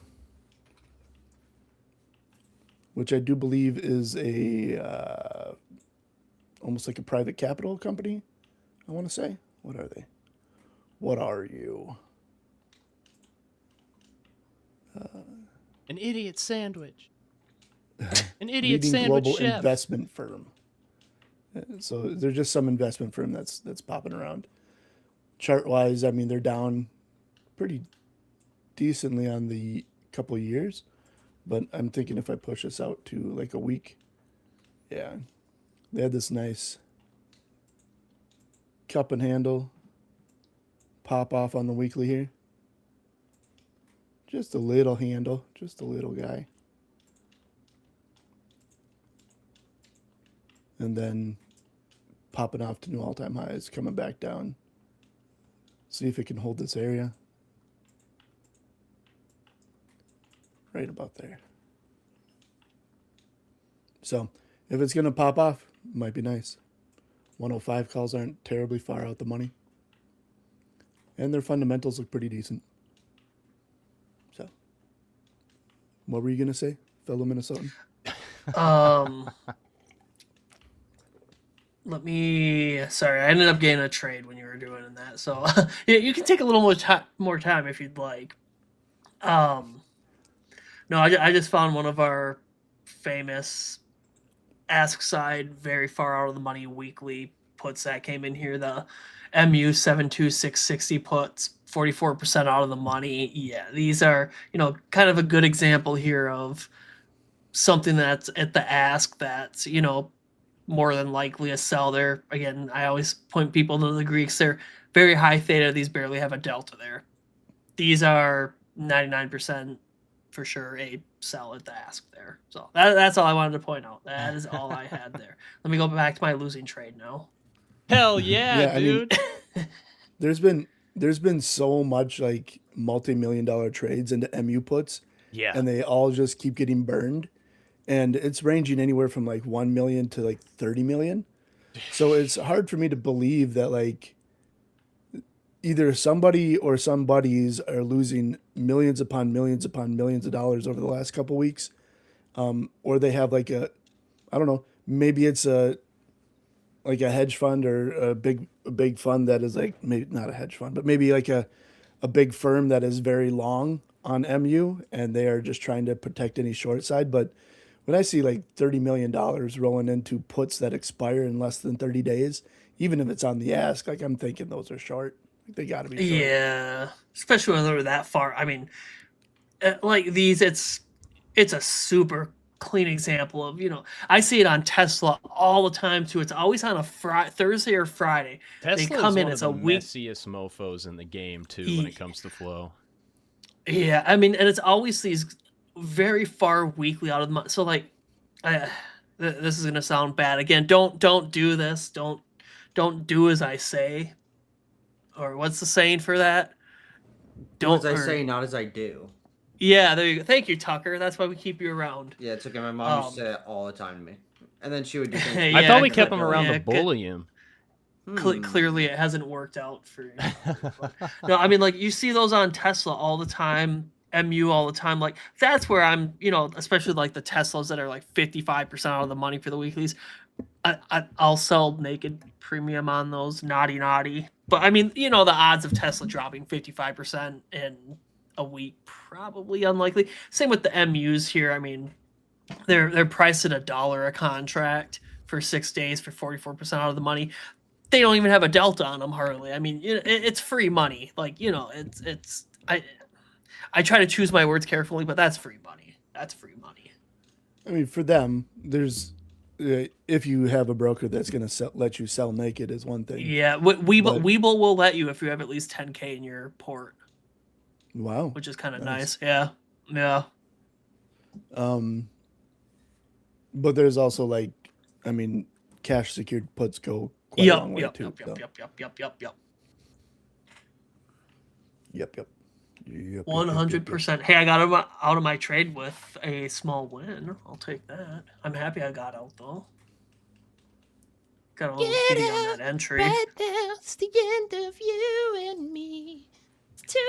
which I do believe is a almost like a private capital company, I want to say. What are they? What are you? An idiot sandwich. An idiot Leading sandwich global chef. investment firm. So they're just some investment firm that's popping around. Chart wise, I mean, they're down pretty decently on the couple of years, but I'm thinking if I push this out to like a week, yeah, they had this nice cup and handle pop off on the weekly here. Just a little handle, just a little guy. And then popping off to new all-time highs, coming back down. See if it can hold this area. Right about there. So, if it's going to pop off, it might be nice. 105 calls aren't terribly far out the money. And their fundamentals look pretty decent. So, what were you going to say, fellow Minnesotan? Sorry, I ended up getting a trade when you were doing that. So you can take a little more time if you'd like. No, I just found one of our famous ask side, very far out of the money weekly puts that came in here. The MU 72660 puts 44% out of the money. Yeah, these are, kind of a good example here of something that's at the ask that's, more than likely a sell there. Again, I always point people to the Greeks. They're very high theta. These barely have a delta there. These are 99% for sure a sell at the ask there. So that's all I wanted to point out. That is all I had there. Let me go back to my losing trade now. Hell yeah, dude. I mean, there's been so much like multi-million-dollar trades into MU puts. Yeah. And they all just keep getting burned. And it's ranging anywhere from like 1 million to like 30 million. So it's hard for me to believe that like either somebody or some buddies are losing millions upon millions upon millions of dollars over the last couple of weeks. Or they have like I don't know, maybe it's like a hedge fund or a big fund that is like, maybe not a hedge fund, but maybe like a big firm that is very long on MU and they are just trying to protect any short side. But when I see like $30 million rolling into puts that expire in less than 30 days, even if it's on the ask, like I'm thinking those are short. They got to be short. Yeah, especially when they're that far. I mean, like these, it's a super clean example of, I see it on Tesla all the time too. It's always on a Thursday or Friday. Tesla they come is in, one it's of a the week. messiest mofos in the game too when it comes to flow. Yeah, I mean, and it's always these very far weekly out of the month. So like, this is gonna sound bad again. Don't do this. Don't do as I say. Or what's the saying for that? Do as I say, not as I do. Yeah, there you go. Thank you, Tucker. That's why we keep you around. Yeah, it's okay. My mom used to say it all the time to me. And then she would do things. Yeah, I thought we kept him around to bully him. Clearly, it hasn't worked out for you. No, I mean, like, you see those on Tesla all the time, MU all the time. Like, that's where I'm, especially like the Teslas that are like 55% out of the money for the weeklies. I'll sell naked premium on those, naughty. But I mean, the odds of Tesla dropping 55% in a week, probably unlikely. Same with the MUs here. I mean, they're priced at $1 a contract for 6 days for 44% out of the money. They don't even have a delta on them hardly. I mean, it's free money. Like, it's I try to choose my words carefully, but that's free money. That's free money. I mean, for them, there's if you have a broker that's going to let you sell naked is one thing. Yeah, Webull will let you if you have at least 10K in your port. Wow, which is kind of nice. Yeah. But there's also like, I mean, cash secured puts go quite a long way too. Yep. 100%. Hey, I got out of my trade with a small win. I'll take that. I'm happy I got out though. Got a little kitty on that entry. Right now, it's the end of you and me. It's too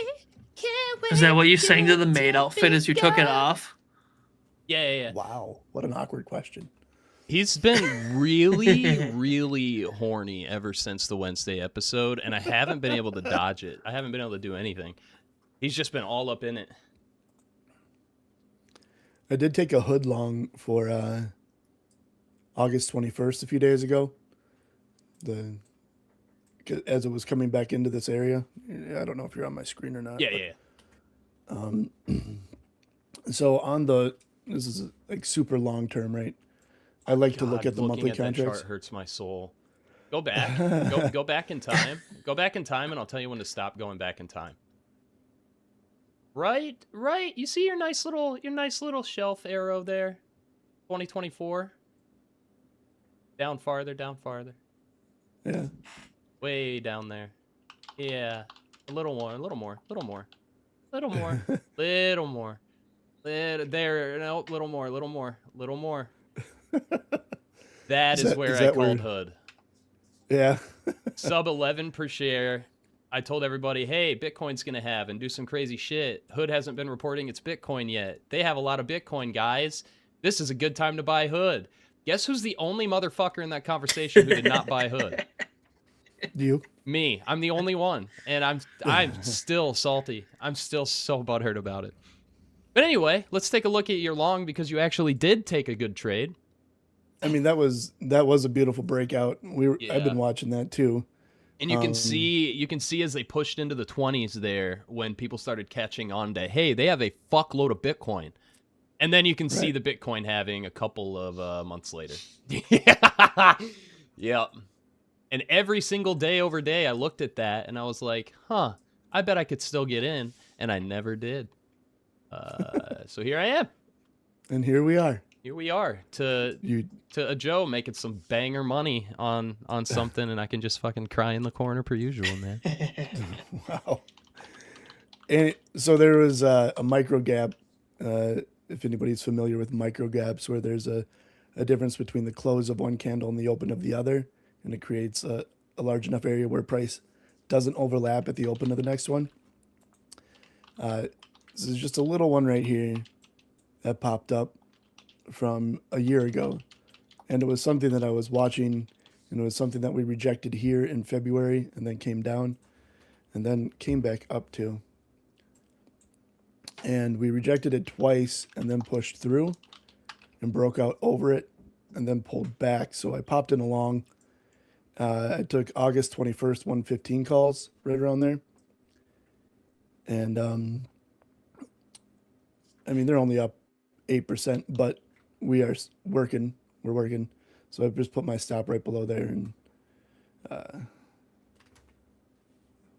late. Can't wait. Is that what you sang to the maid outfit as you took it off? Yeah. Wow, what an awkward question. He's been really, really horny ever since the Wednesday episode, and I haven't been able to dodge it. I haven't been able to do anything. He's just been all up in it. I did take a hood long for August 21st a few days ago. As it was coming back into this area. I don't know if you're on my screen or not. Yeah. So this is like super long term, right? I like to look at the monthly contracts. That chart hurts my soul. Go back. go back in time. Go back in time, and I'll tell you when to stop going back in time. Right. You see your nice little shelf arrow there. 2024. Down farther. Yeah. Way down there. Yeah. A little more. Little more. That is where I called hood. Yeah. Sub 11 per share. I told everybody, hey, Bitcoin's going to have and do some crazy shit. Hood hasn't been reporting its Bitcoin yet. They have a lot of Bitcoin, guys. This is a good time to buy Hood. Guess who's the only motherfucker in that conversation who did not buy Hood? You? Me. I'm the only one. And I'm still salty. I'm still so butthurt about it. But anyway, let's take a look at your long because you actually did take a good trade. I mean, that was a beautiful breakout. I've been watching that too. And you can see as they pushed into the 20s there when people started catching on to, hey, they have a fuckload of Bitcoin. And then you can see the Bitcoin having a couple of months later. Yep. And every single day over day, I looked at that and I was like, I bet I could still get in. And I never did. So here I am. And here we are. Here we are to a Joe making some banger money on something, and I can just fucking cry in the corner per usual, man. Wow. And so there was a micro gap. If anybody's familiar with micro gaps, where there's a difference between the close of one candle and the open of the other, and it creates a large enough area where price doesn't overlap at the open of the next one. This is just a little one right here that popped up from a year ago, and it was something that I was watching, and it was something that we rejected here in February and then came down and then came back up to, and we rejected it twice and then pushed through and broke out over it and then pulled back. So I popped in along. I took August 21st 115 calls right around there, and I mean, they're only up 8%, but we're working. So I've just put my stop right below there, and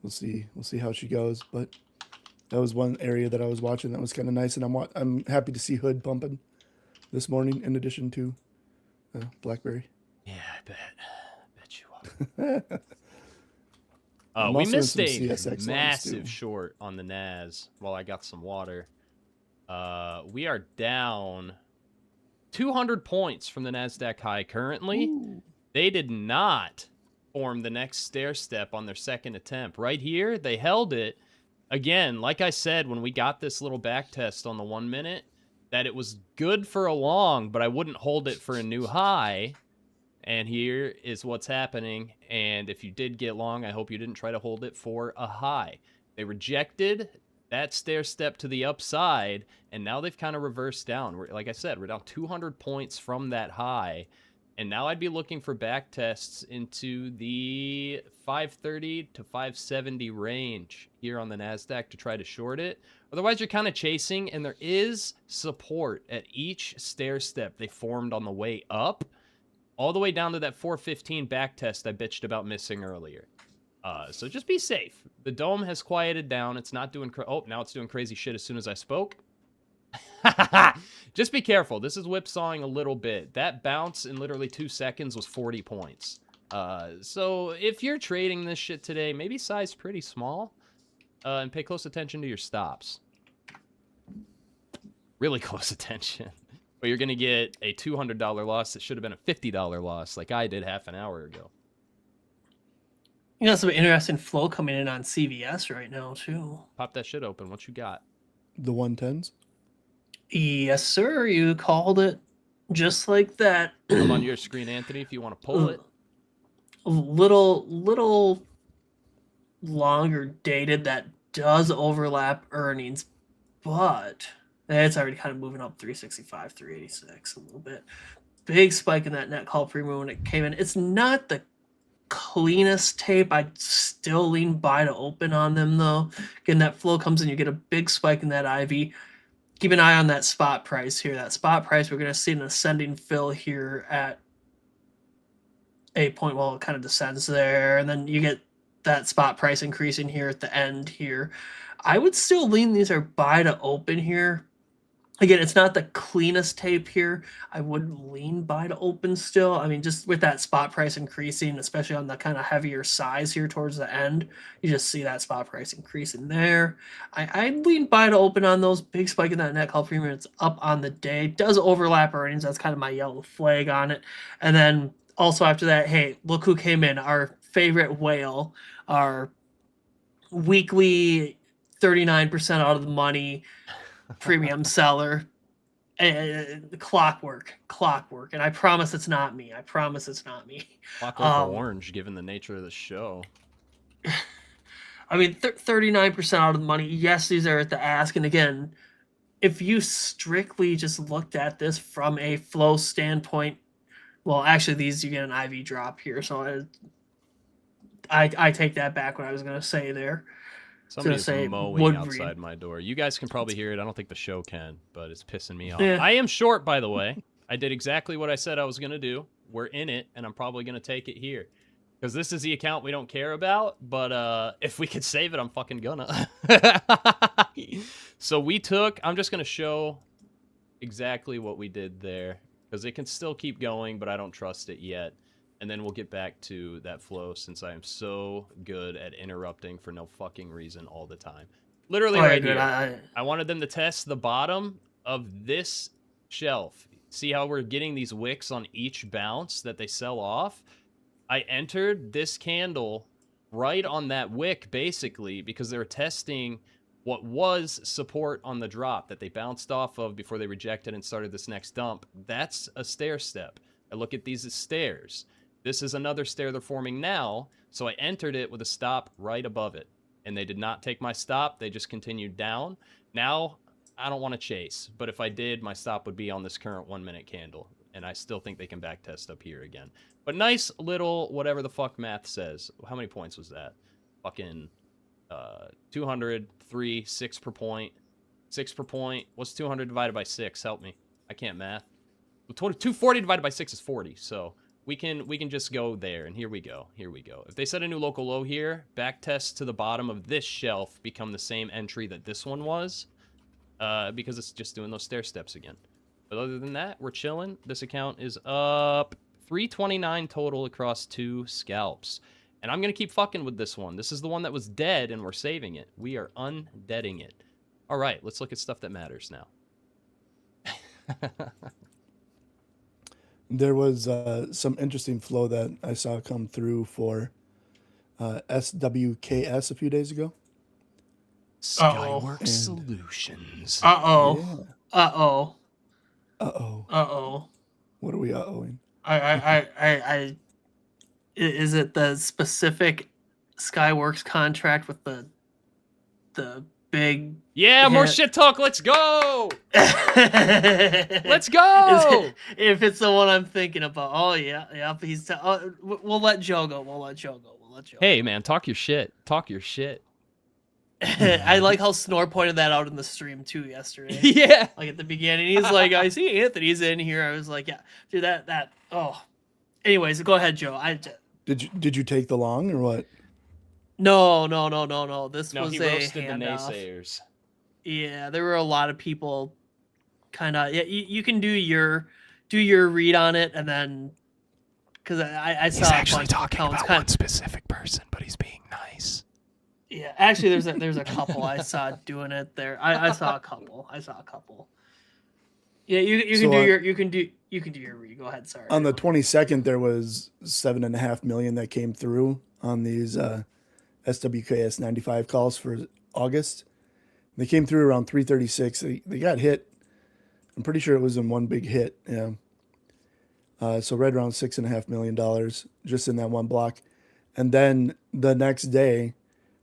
we'll see how she goes. But that was one area that I was watching that was kind of nice, and I'm happy to see Hood pumping this morning in addition to BlackBerry. Yeah, I bet you are. We missed a massive short on the Nas while I got some water. We are down 200 points from the NASDAQ high currently. Ooh. They did not form the next stair step on their second attempt. Right here, they held it. Again, like I said, when we got this little back test on the 1 minute, that it was good for a long, but I wouldn't hold it for a new high. And here is what's happening. And if you did get long, I hope you didn't try to hold it for a high. They rejected that stair step to the upside, and now they've kind of reversed down. Like I said, we're down 200 points from that high, and now I'd be looking for back tests into the 530 to 570 range here on the NASDAQ to try to short it. Otherwise, you're kind of chasing, and there is support at each stair step they formed on the way up, all the way down to that 415 back test I bitched about missing earlier. So just be safe. The dome has quieted down. It's not doing... now it's doing crazy shit as soon as I spoke. Just be careful. This is whipsawing a little bit. That bounce in literally 2 seconds was 40 points. So if you're trading this shit today, maybe size pretty small. And pay close attention to your stops. Really close attention. Or you're going to get a $200 loss that should have been a $50 loss like I did half an hour ago. You got some interesting flow coming in on CVS right now, too. Pop that shit open. What you got? The 110s? Yes, sir. You called it just like that. I'm on your screen, Anthony, if you want to pull it. A little longer dated, that does overlap earnings, but it's already kind of moving up 365, 386 a little bit. Big spike in that net call premium when it came in. It's not the cleanest tape. I'd still lean buy to open on them, though. Again, that flow comes in, you get a big spike in that IV. Keep an eye on that spot price here. That spot price, we're going to see an ascending fill here at 8 point. Well, it kind of descends there, and then you get that spot price increasing here at the end here. I would still lean these are buy to open here. Again, it's not the cleanest tape here. I would lean buy to open still. I mean, just with that spot price increasing, especially on the kind of heavier size here towards the end, you just see that spot price increasing there. I'd lean buy to open on those. Big spike in that net call premium. It's up on the day. It does overlap earnings. That's kind of my yellow flag on it. And then also after that, hey, look who came in. Our favorite whale, our weekly 39% out of the money premium seller, clockwork, and I promise it's not me. Clockwork orange, given the nature of the show. I mean, 39% out of the money. Yes, these are at the ask, and again, if you strictly just looked at this from a flow standpoint, well, actually, these you get an IV drop here, so I take that back. What I was going to say there. Somebody's mowing outside my door. You guys can probably hear it. I don't think the show can, but it's pissing me off. Yeah. I am short, by the way. I did exactly what I said I was going to do. We're in it, and I'm probably going to take it here. Because this is the account we don't care about, but if we could save it, I'm fucking gonna. So I'm just going to show exactly what we did there. Because it can still keep going, but I don't trust it yet. And then we'll get back to that flow since I am so good at interrupting for no fucking reason all the time. Literally right here. I wanted them to test the bottom of this shelf. See how we're getting these wicks on each bounce that they sell off? I entered this candle right on that wick, basically, because they were testing what was support on the drop that they bounced off of before they rejected and started this next dump. That's a stair step. I look at these as stairs. This is another stair they're forming now, so I entered it with a stop right above it. And they did not take my stop, they just continued down. Now, I don't want to chase, but if I did, my stop would be on this current 1 minute candle. And I still think they can back test up here again. But nice little whatever the fuck math says. How many points was that? Fucking 200, 3, 6 per point. 6 per point. What's 200 divided by 6? Help me. I can't math. 240 divided by 6 is 40, so... We can just go there, and here we go. If they set a new local low here, back test to the bottom of this shelf become the same entry that this one was, because it's just doing those stair steps again. But other than that, we're chilling. This account is up 329 total across 2 scalps. And I'm going to keep fucking with this one. This is the one that was dead, and we're saving it. We are undeading it. All right, let's look at stuff that matters now. There was some interesting flow that I saw come through for SWKS a few days ago. Skyworks Solutions. Uh-oh. Yeah. Uh-oh. Uh-oh. Uh-oh. What are we uh-ohing? Is it the specific Skyworks contract with the big... Yeah, more shit talk. Let's go. Let's go. If it's the one I'm thinking about. Oh, yeah. Yep. We'll let Joe go. Hey, man, talk your shit. I like how Snore pointed that out in the stream, too, yesterday. Yeah. Like, at the beginning, he's like, I see Anthony's in here. I was like, yeah. Dude, that. Oh. Anyways, go ahead, Joe. Did you take the long, or what? No. This no, was he a roasted the handoff. naysayers. Yeah, there were a lot of people kind of... Yeah, you can do your read on it, and then... Because I saw... He's actually talking about one specific person, but he's being nice. Yeah, actually, there's a couple I saw doing it there. I saw a couple. Yeah, you can do your read. Go ahead, sorry. On the 22nd, there was 7.5 million that came through on these SWKS 95 calls for August. They came through around 3:36. They got hit I'm pretty sure it was in one big hit. Yeah. So right around $6.5 million just in that one block. And then the next day,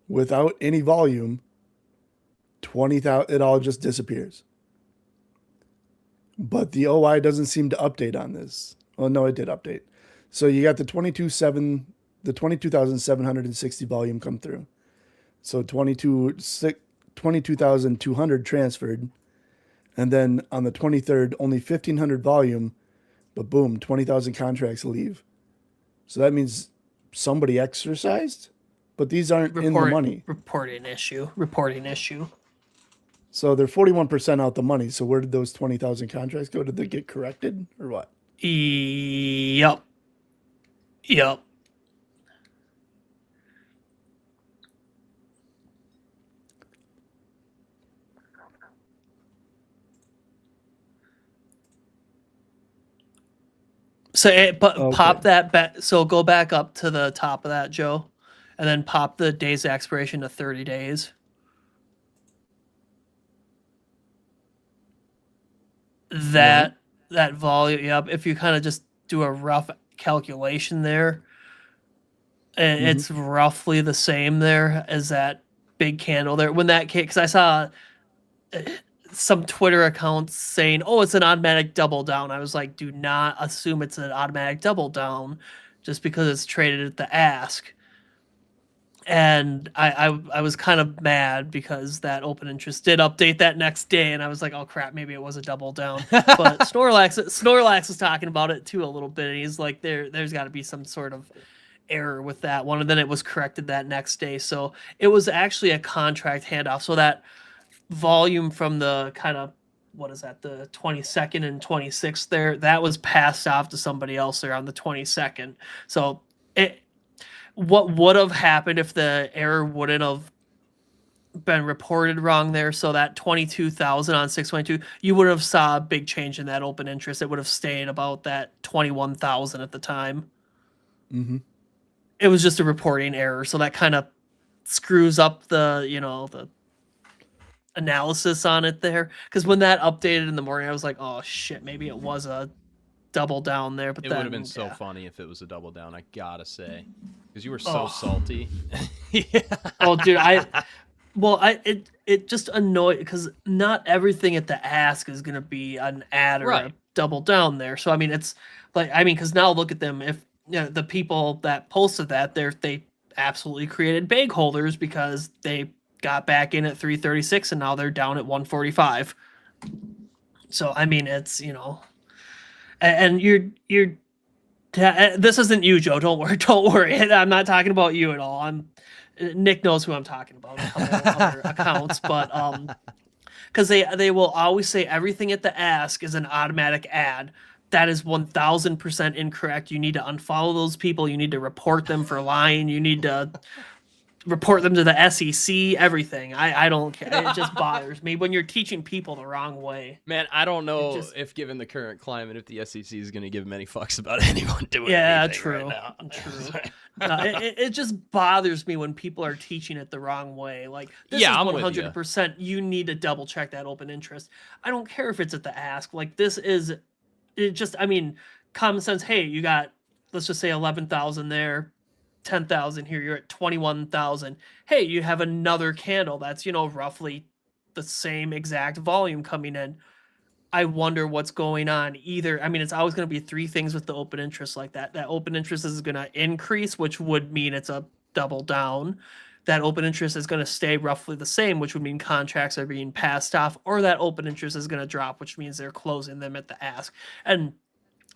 without any volume, 20,000, it all just disappears. But the OI doesn't seem to update on this. Well, no, it did update. So you got the 22,760 volume come through. So 22,200 transferred. And then on the 23rd, only 1,500 volume, but boom, 20,000 contracts leave. So that means somebody exercised, but these aren't in the money. Reporting issue. So they're 41% out the money. So where did those 20,000 contracts go? Did they get corrected or what? Yep. So, pop that back. So go back up to the top of that, Joe, and then pop the days of expiration to 30 days. That volume, yep. If you kind of just do a rough calculation there, it's roughly the same there as that big candle there. When that came, because I saw some Twitter accounts saying, "Oh, it's an automatic double down." I was like, "Do not assume it's an automatic double down, just because it's traded at the ask." And I was kind of mad because that open interest did update that next day, and I was like, "Oh crap, maybe it was a double down." But Snorlax was talking about it too a little bit, and he's like, "There's got to be some sort of error with that one," and then it was corrected that next day. So it was actually a contract handoff. So that volume from the kind of, what is that, the 22nd and 26th there, that was passed off to somebody else there on the 22nd. So what would have happened if the error wouldn't have been reported wrong there? So that 22,000 on 622, you would have saw a big change in that open interest. It would have stayed about that 21,000 at the time. It was just a reporting error, so that kind of screws up the the analysis on it there. Because when that updated in the morning, I was like, "Oh shit, maybe it was a double down there." But it would have been so funny if it was a double down, I gotta say, because you were so salty. Yeah. Oh, dude, it just annoyed, because not everything at the ask is gonna be an add or a double down there. So I mean, it's like, because now look at them. If the people that posted that, they absolutely created bag holders because they got back in at 336 and now they're down at 145. So I mean, it's and you're this isn't you, Joe. Don't worry. I'm not talking about you at all. Nick knows who I'm talking about. Other accounts, but because they will always say everything at the ask is an automatic add. That is 1,000% incorrect. You need to unfollow those people. You need to report them for lying. You need to report them to the SEC, everything. I don't care. It just bothers me when you're teaching people the wrong way. Man, I don't know if, given the current climate, if the SEC is going to give many fucks about anyone doing anything true. right now. True. It just bothers me when people are teaching it the wrong way. Like, this is 100%. You need to double check that open interest. I don't care if it's at the ask. Like, this is, common sense. Hey, you got, let's just say 11,000 there. 10,000 here, you're at 21,000. Hey, you have another candle that's roughly the same exact volume coming in. I wonder what's going on. Either, it's always going to be three things with the open interest like that. That open interest is going to increase, which would mean it's a double down. That open interest is going to stay roughly the same, which would mean contracts are being passed off, or that open interest is going to drop, which means they're closing them at the ask. And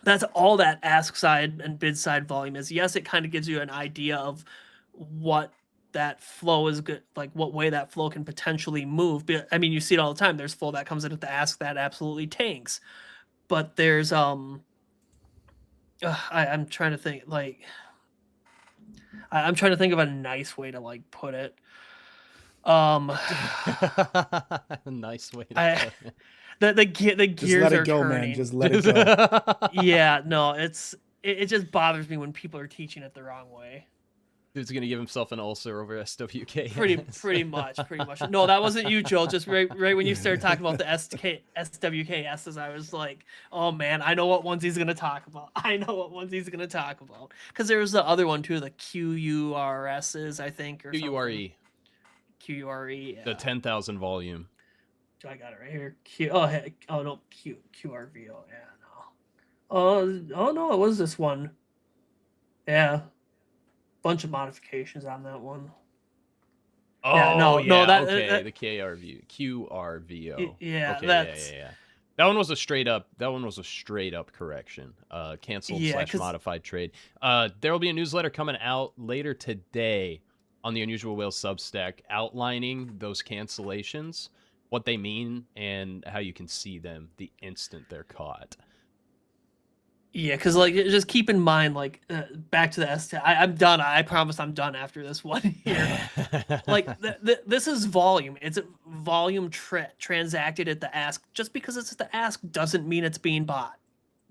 that's all that ask side and bid side volume is. Yes, it kind of gives you an idea of what that flow is good, like what way that flow can potentially move. But you see it all the time. There's flow that comes in at the ask that absolutely tanks. But there's I'm trying to think, I'm trying to think of a nice way to put it. Nice way to put it. The gears just let it go, turning. man. Just let it go. Yeah, no, it just bothers me when people are teaching it the wrong way. Dude's gonna give himself an ulcer over SWK. Pretty much. No, that wasn't you, Joel. Just right when you started talking about the SWKSs, I was like, oh man, I know what ones he's gonna talk about. Because there was the other one too, the QURSs, I think, or QURE. QURE. Yeah. The 10,000 volume. I got it right here. QRVO. Yeah, no. Oh no, it was this one. Yeah. Bunch of modifications on that one. Oh, yeah, no, okay, the QRVO. Yeah, okay, that's... yeah. That one was a straight up correction. Canceled / modified trade. There will be a newsletter coming out later today on the Unusual Whale Substack outlining those cancellations, what they mean, and how you can see them the instant they're caught. Yeah, because like just keep in mind, like back to the ST. I'm done. I promise I'm done after this one here. Like this is volume. It's a volume transacted at the ask. Just because it's at the ask doesn't mean it's being bought.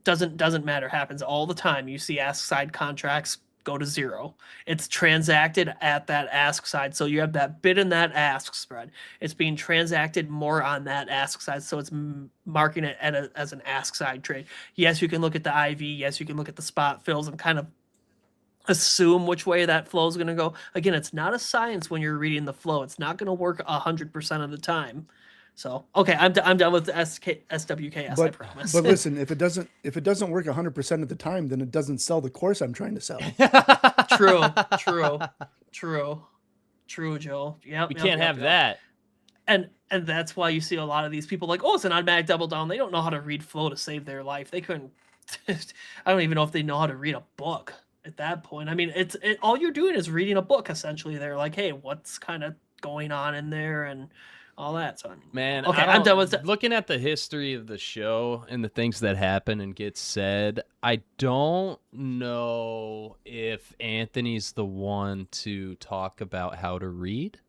Doesn't matter. Happens all the time. You see ask side contracts go to zero. It's transacted at that ask side. So you have that bid in that ask spread. It's being transacted more on that ask side. So it's marking it as an ask side trade. Yes, you can look at the IV. Yes, you can look at the spot fills and kind of assume which way that flow is going to go. Again, it's not a science when you're reading the flow. It's not going to work 100% of the time. So, okay, I'm done with the SWKS, I promise. But listen, if it doesn't work 100% of the time, then it doesn't sell the course I'm trying to sell. True, Joe. Yeah, we can't have that. And that's why you see a lot of these people like, oh, it's an automatic double down. They don't know how to read flow to save their life. They couldn't. I don't even know if they know how to read a book at that point. I mean, all you're doing is reading a book essentially. They're like, hey, what's kind of going on in there and all that. So I mean, man, okay, I'm done with that. Looking at the history of the show and the things that happen and get said, I don't know if Anthony's the one to talk about how to read.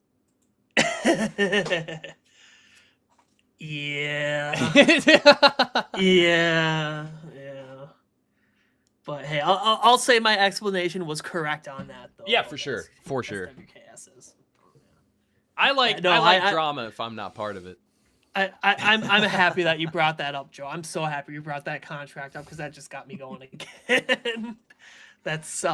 Yeah. But hey, I'll say my explanation was correct on that though. Yeah, for sure. SWKSs. I like drama if I'm not part of it. I'm happy that you brought that up, Joe. I'm so happy you brought that contract up because that just got me going again. That's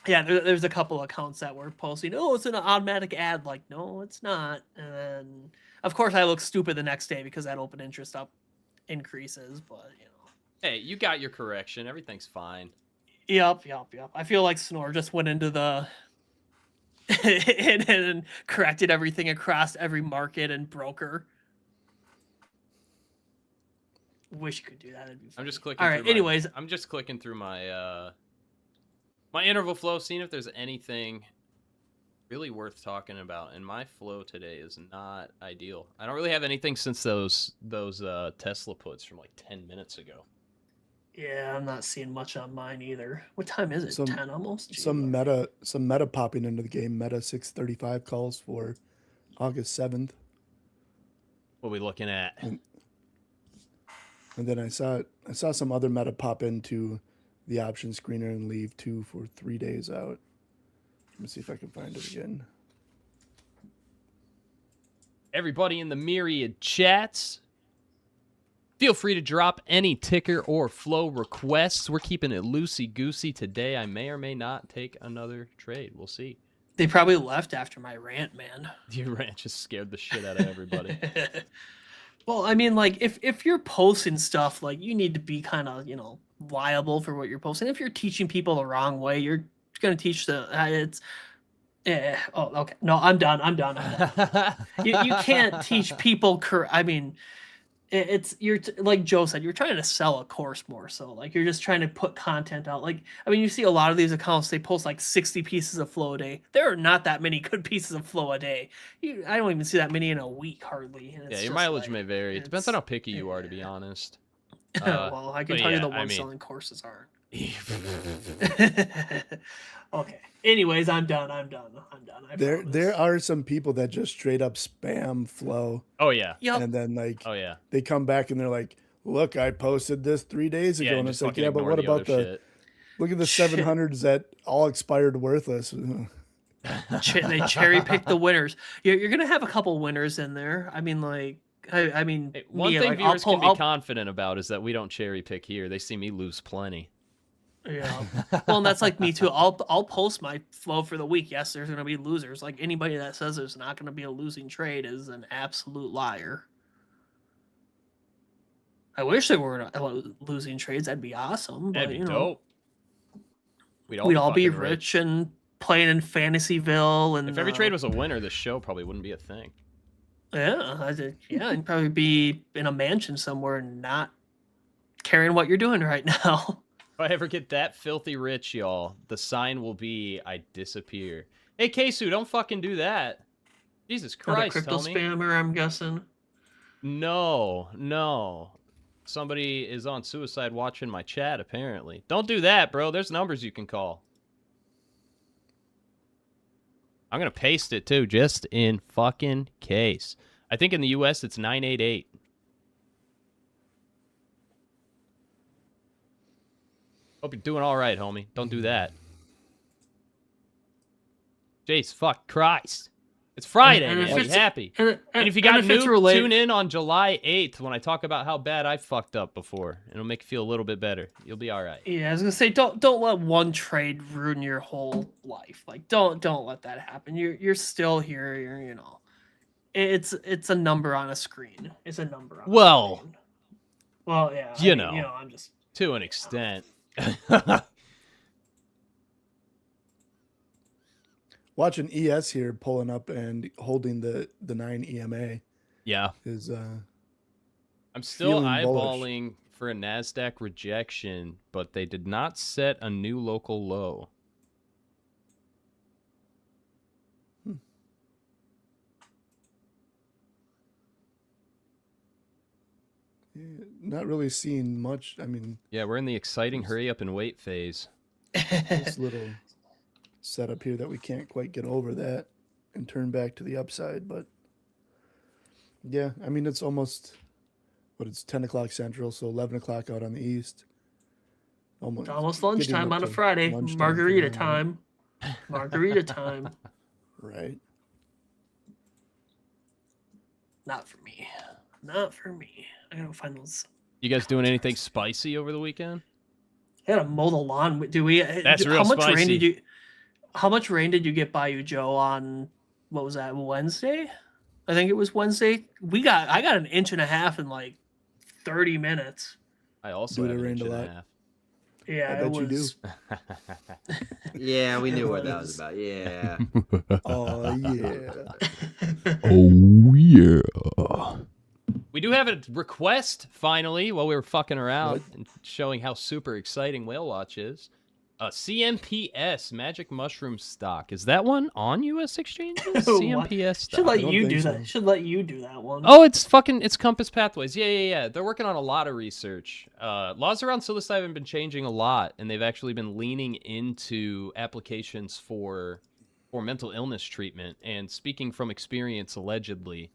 yeah. There's a couple accounts that were posting, oh, it's an automatic ad. Like, no, it's not. And then, of course, I look stupid the next day because that open interest up increases. But you know, hey, you got your correction. Everything's fine. Yep. I feel like Snore just went into the and corrected everything across every market and broker. Wish you could do that. That'd be funny. I'm just clicking. All right. Anyways, I'm just clicking through my my interval flow, seeing if there's anything really worth talking about. And my flow today is not ideal. I don't really have anything since those Tesla puts from like 10 minutes ago. Yeah, I'm not seeing much on mine either. What time is it? 10 almost? Some meta popping into the game. Meta 635 calls for August 7th. What are we looking at? And then I saw some other meta pop into the option screener and leave too for 3 days out. Let me see if I can find it again. Everybody in the myriad chats, feel free to drop any ticker or flow requests. We're keeping it loosey-goosey today. I may or may not take another trade. We'll see. They probably left after my rant, man. Your rant just scared the shit out of everybody. Well, I mean, like, if you're posting stuff, like, you need to be kind of, you know, liable for what you're posting. If you're teaching people the wrong way, you're going to teach oh, okay. No, I'm done. You can't teach people I mean, you're like Joe said, you're trying to sell a course more so. Like, you're just trying to put content out. Like, I mean, you see a lot of these accounts, they post like 60 pieces of flow a day. There are not that many good pieces of flow a day. I don't even see that many in a week, hardly. And yeah, your mileage may vary. It depends on how picky you are, to be honest. Well, I can tell you the ones selling courses aren't. Okay. Anyways, I'm done. There are some people that just straight up spam flow. Oh yeah. Yep. And then like, oh yeah, they come back and they're like, look, I posted this 3 days ago, and it's like, yeah, but what about Look at the 700s that all expired worthless. They cherry pick the winners. You're gonna have a couple winners in there. I mean, like, I mean, Hey, one thing viewers can be confident about is that we don't cherry pick here. They see me lose plenty. Yeah. Well, and that's like me too. I'll post my flow for the week. Yes, there's gonna be losers. Like anybody that says there's not gonna be a losing trade is an absolute liar. I wish there were losing trades. That'd be awesome. But, That'd be dope. We'd all be fucking rich and playing in Fantasyville. And if every trade was a winner, this show probably wouldn't be a thing. Yeah, I'd probably be in a mansion somewhere and not caring what you're doing right now. If I ever get that filthy rich, y'all, the sign will be I disappear. Hey, Kesu, don't fucking do that. Jesus Christ, crypto homie. spammer, I'm guessing. No. Somebody is on suicide watching my chat, apparently. Don't do that, bro. There's numbers you can call. I'm going to paste it, too, just in fucking case. I think in the U.S. it's 988. Hope you're doing all right, homie. Don't do that. Jace, fuck Christ. It's Friday, man. Be happy. And if you got new, tune in on July 8th when I talk about how bad I fucked up before. It'll make you feel a little bit better. You'll be all right. Yeah, I was gonna say, don't let one trade ruin your whole life. Like, don't let that happen. You're still here. You know, it's a number on a screen. It's a number on. A screen. Well, yeah. You know, I'm just to an extent. Watching ES here pulling up and holding the 9 EMA. Yeah. Is I'm still eyeballing for a NASDAQ rejection, but they did not set a new local low. Yeah, not really seeing much. I mean, yeah, we're in the exciting hurry up and wait phase. This little setup here that we can't quite get over that and turn back to the upside, but yeah, I mean, it's almost it's 10 o'clock central, so 11 o'clock out on the east. Almost lunchtime on a Friday. Margarita time. Margarita time. Right. Not for me. I gotta find those. You guys doing anything spicy over the weekend? I gotta mow the lawn. Do we? That's real spicy. How much rain did you get by you, Joe, on what was that, Wednesday? I think it was Wednesday. I got an inch and a half in like 30 minutes. I also had an inch and a half. Yeah, I bet you do. Yeah, we knew what that was about. Yeah. Oh yeah. Oh yeah. We do have a request finally while we were fucking around and showing how super exciting WhaleWatch is. CMPS, Magic Mushroom stock. Is that one on U.S. exchanges? CMPS stock. Should let you do that. Should let you do that one. Oh, it's Compass Pathways. Yeah. They're working on a lot of research. Laws around psilocybin have been changing a lot, and they've actually been leaning into applications for mental illness treatment. And speaking from experience, allegedly,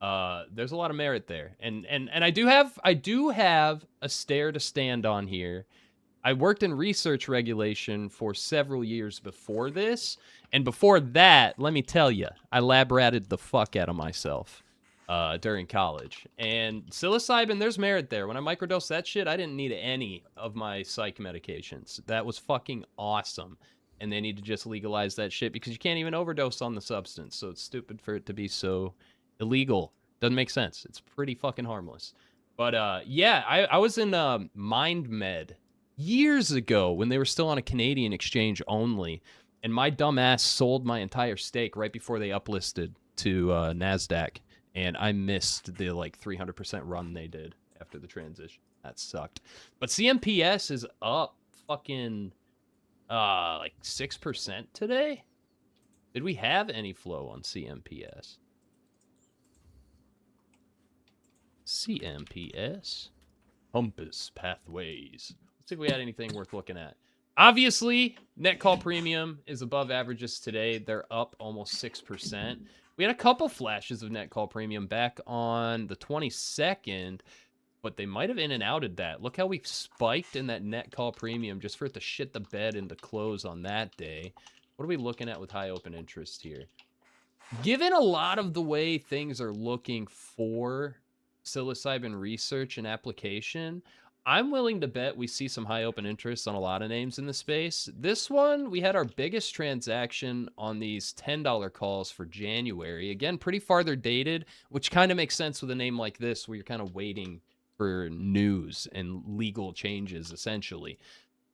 there's a lot of merit there. And I do have a stare to stand on here. I worked in research regulation for several years before this, and before that, let me tell you, I lab ratted the fuck out of myself during college. And psilocybin, there's merit there. When I microdosed that shit, I didn't need any of my psych medications. That was fucking awesome. And they need to just legalize that shit because you can't even overdose on the substance, so it's stupid for it to be so illegal. Doesn't make sense. It's pretty fucking harmless. But yeah, I was in MindMed years ago when they were still on a Canadian exchange only, and my dumb ass sold my entire stake right before they uplisted to NASDAQ, and I missed the like 300% run they did after the transition. That sucked. But CMPS is up fucking like 6% today. Did we have any flow on CMPS? CMPS Compass Pathways. See if we had anything worth looking at. Obviously, net call premium is above averages today. They're up almost 6%. We had a couple flashes of net call premium back on the 22nd, but they might have in and outed that. Look how we spiked in that net call premium just for it to shit the bed and to close on that day. What are we looking at with high open interest here? Given a lot of the way things are looking for psilocybin research and application, I'm willing to bet we see some high open interest on a lot of names in the space. This one, we had our biggest transaction on these $10 calls for January. Again, pretty farther dated, which kind of makes sense with a name like this where you're kind of waiting for news and legal changes, essentially.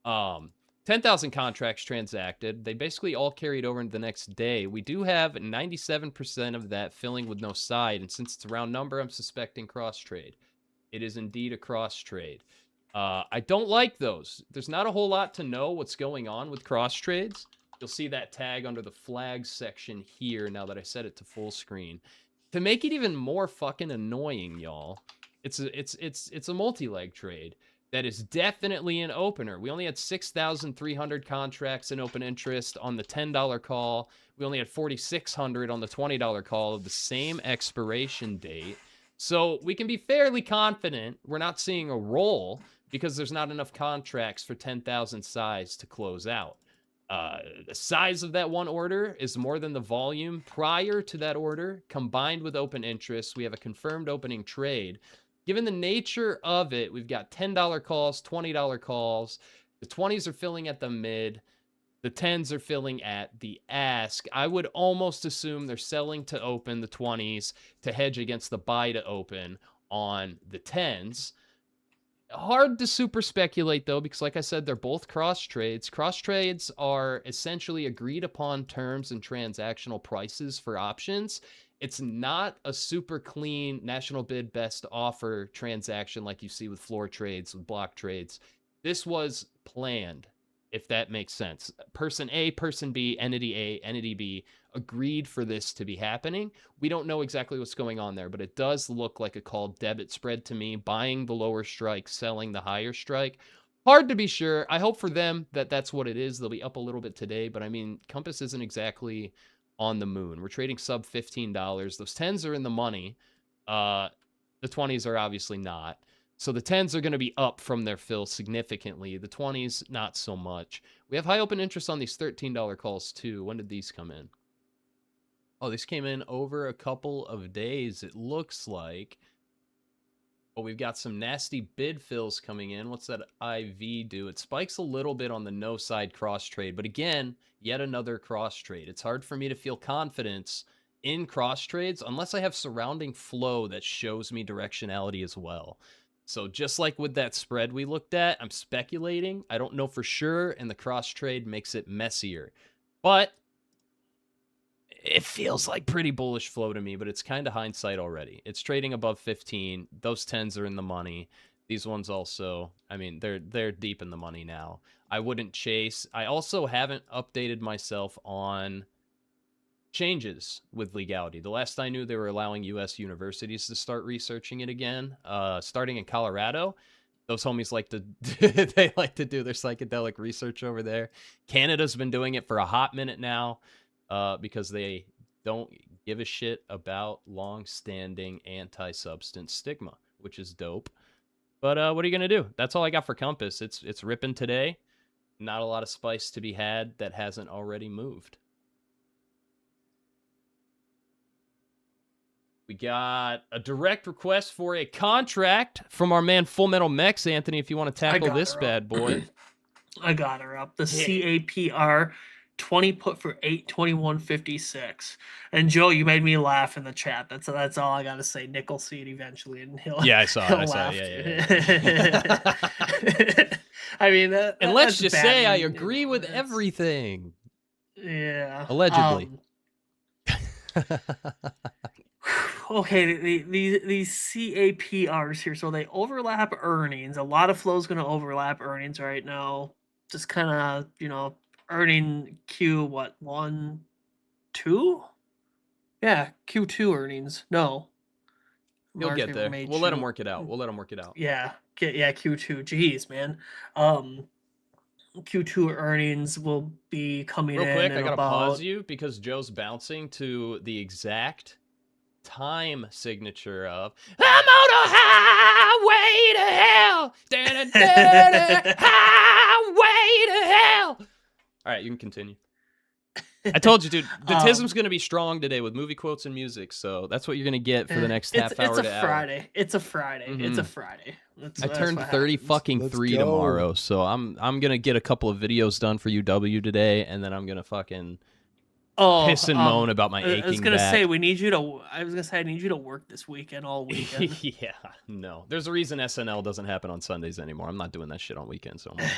10,000 contracts transacted. They basically all carried over into the next day. We do have 97% of that filling with no side, and since it's a round number, I'm suspecting cross trade. It is indeed a cross trade. I don't like those. There's not a whole lot to know what's going on with cross trades. You'll see that tag under the flags section here now that I set it to full screen. To make it even more fucking annoying, y'all, it's a multi-leg trade that is definitely an opener. We only had 6,300 contracts in open interest on the $10 call. We only had 4,600 on the $20 call of the same expiration date. So we can be fairly confident we're not seeing a roll because there's not enough contracts for 10,000 size to close out. The size of that one order is more than the volume prior to that order. Combined with open interest, we have a confirmed opening trade. Given the nature of it, we've got $10 calls, $20 calls. The 20s are filling at the mid. The 10s are filling at the ask. I would almost assume they're selling to open the 20s to hedge against the buy to open on the 10s. Hard to super speculate, though, because like I said, they're both cross trades. Cross trades are essentially agreed upon terms and transactional prices for options. It's not a super clean national bid best offer transaction like you see with floor trades, with block trades. This was planned, if that makes sense. Person A, person B, entity A, entity B agreed for this to be happening. We don't know exactly what's going on there, but it does look like a called debit spread to me, buying the lower strike, selling the higher strike. Hard to be sure. I hope for them that that's what it is. They'll be up a little bit today, but I mean, Compass isn't exactly on the moon. We're trading sub $15. Those 10s are in the money. The 20s are obviously not. So the 10s are going to be up from their fill significantly. The 20s, not so much. We have high open interest on these $13 calls too. When did these come in? Oh, these came in over a couple of days, it looks like. But we've got some nasty bid fills coming in. What's that IV do? It spikes a little bit on the no side cross trade. But again, yet another cross trade. It's hard for me to feel confidence in cross trades unless I have surrounding flow that shows me directionality as well. So just like with that spread we looked at, I'm speculating. I don't know for sure, and the cross trade makes it messier. But it feels like pretty bullish flow to me, but it's kind of hindsight already. It's trading above 15. Those 10s are in the money. These ones also, I mean, they're deep in the money now. I wouldn't chase. I also haven't updated myself on changes with legality. The last I knew, they were allowing U.S. universities to start researching it again, starting in Colorado. Those homies like to they like to do their psychedelic research over there. Canada's been doing it for a hot minute now because they don't give a shit about long-standing anti-substance stigma, which is dope. But what are you gonna do? That's all I got for Compass. It's ripping today. Not a lot of spice to be had that hasn't already moved. We got a direct request for a contract from our man Full Metal Mex. Anthony, if you want to tackle this bad boy. I got her up. The CAPR 20 put for 821.56. And Joe, you made me laugh in the chat. That's all I gotta say. Nickel seed eventually, and yeah, I saw it. Yeah. I mean, and let's just say I agree with everything. Yeah, allegedly. Okay, these CAPRs here, so they overlap earnings. A lot of flow is going to overlap earnings right now. Just kind of, earning Q, what, 1, 2? Yeah, Q2 earnings. No. You'll March, get April, there. May, We'll let them work it out. Yeah, Q2. Jeez, man. Q2 earnings will be coming in. Real quick, I gotta about... pause you because Joe's bouncing to the exact time signature of I'm on a highway to hell. Highway to hell. All right, you can continue. I told you, dude, the tism's going to be strong today with movie quotes and music, so that's what you're going to get for the next half hour to hour. It's a Friday. Mhm. It's a Friday. I turned 30 fucking 3 tomorrow, so I'm going to get a couple of videos done for UW today, and then I'm going to fucking piss and moan about my aching back. I was going to say, I need you to work this weekend, all weekend. Yeah, no. There's a reason SNL doesn't happen on Sundays anymore. I'm not doing that shit on weekends so much.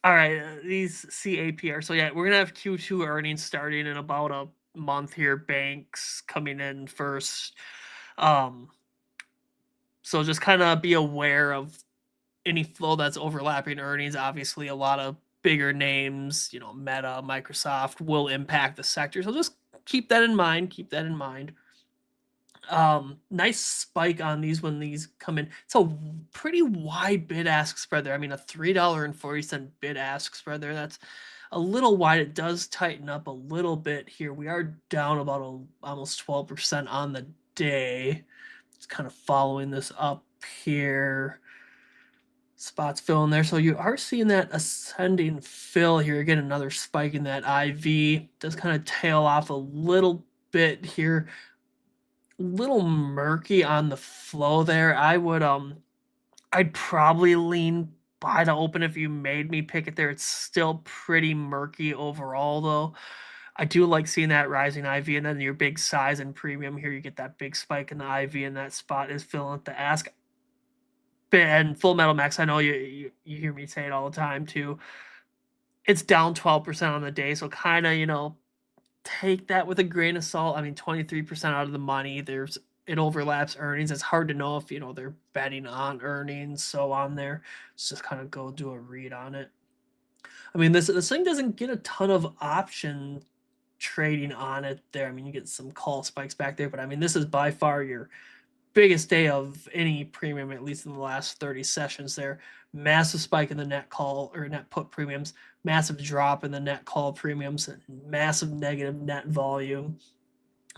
All right, these CAPR. So yeah, we're gonna have Q2 earnings starting in about a month here. Banks coming in first. So just kind of be aware of any flow that's overlapping earnings. Obviously, a lot of bigger names, Meta, Microsoft, will impact the sector. So just keep that in mind. Nice spike on these when these come in. It's a pretty wide bid-ask spread there. I mean, a $3.40 bid-ask spread there. That's a little wide. It does tighten up a little bit here. We are down about almost 12% on the day. It's kind of following this up here. Spots filling there. So you are seeing that ascending fill here. Again, another spike in that IV. Does kind of tail off a little bit here. Little murky on the flow there. I'd probably lean buy to open if you made me pick it there. It's still pretty murky overall though. I do like seeing that rising IV, and then your big size and premium here, you get that big spike in the IV, and that spot is filling at the ask. And Full Metal Max, I know you hear me say it all the time too. It's down 12% on the day, so kind of, take that with a grain of salt. I mean, 23% out of the money. It overlaps earnings. It's hard to know if they're betting on earnings. So on there, let's just kind of go do a read on it. I mean, this thing doesn't get a ton of option trading on it there. I mean, you get some call spikes back there, but I mean, this is by far your biggest day of any premium, at least in the last 30 sessions there. Massive spike in the net call or net put premiums, massive drop in the net call premiums, and massive negative net volume.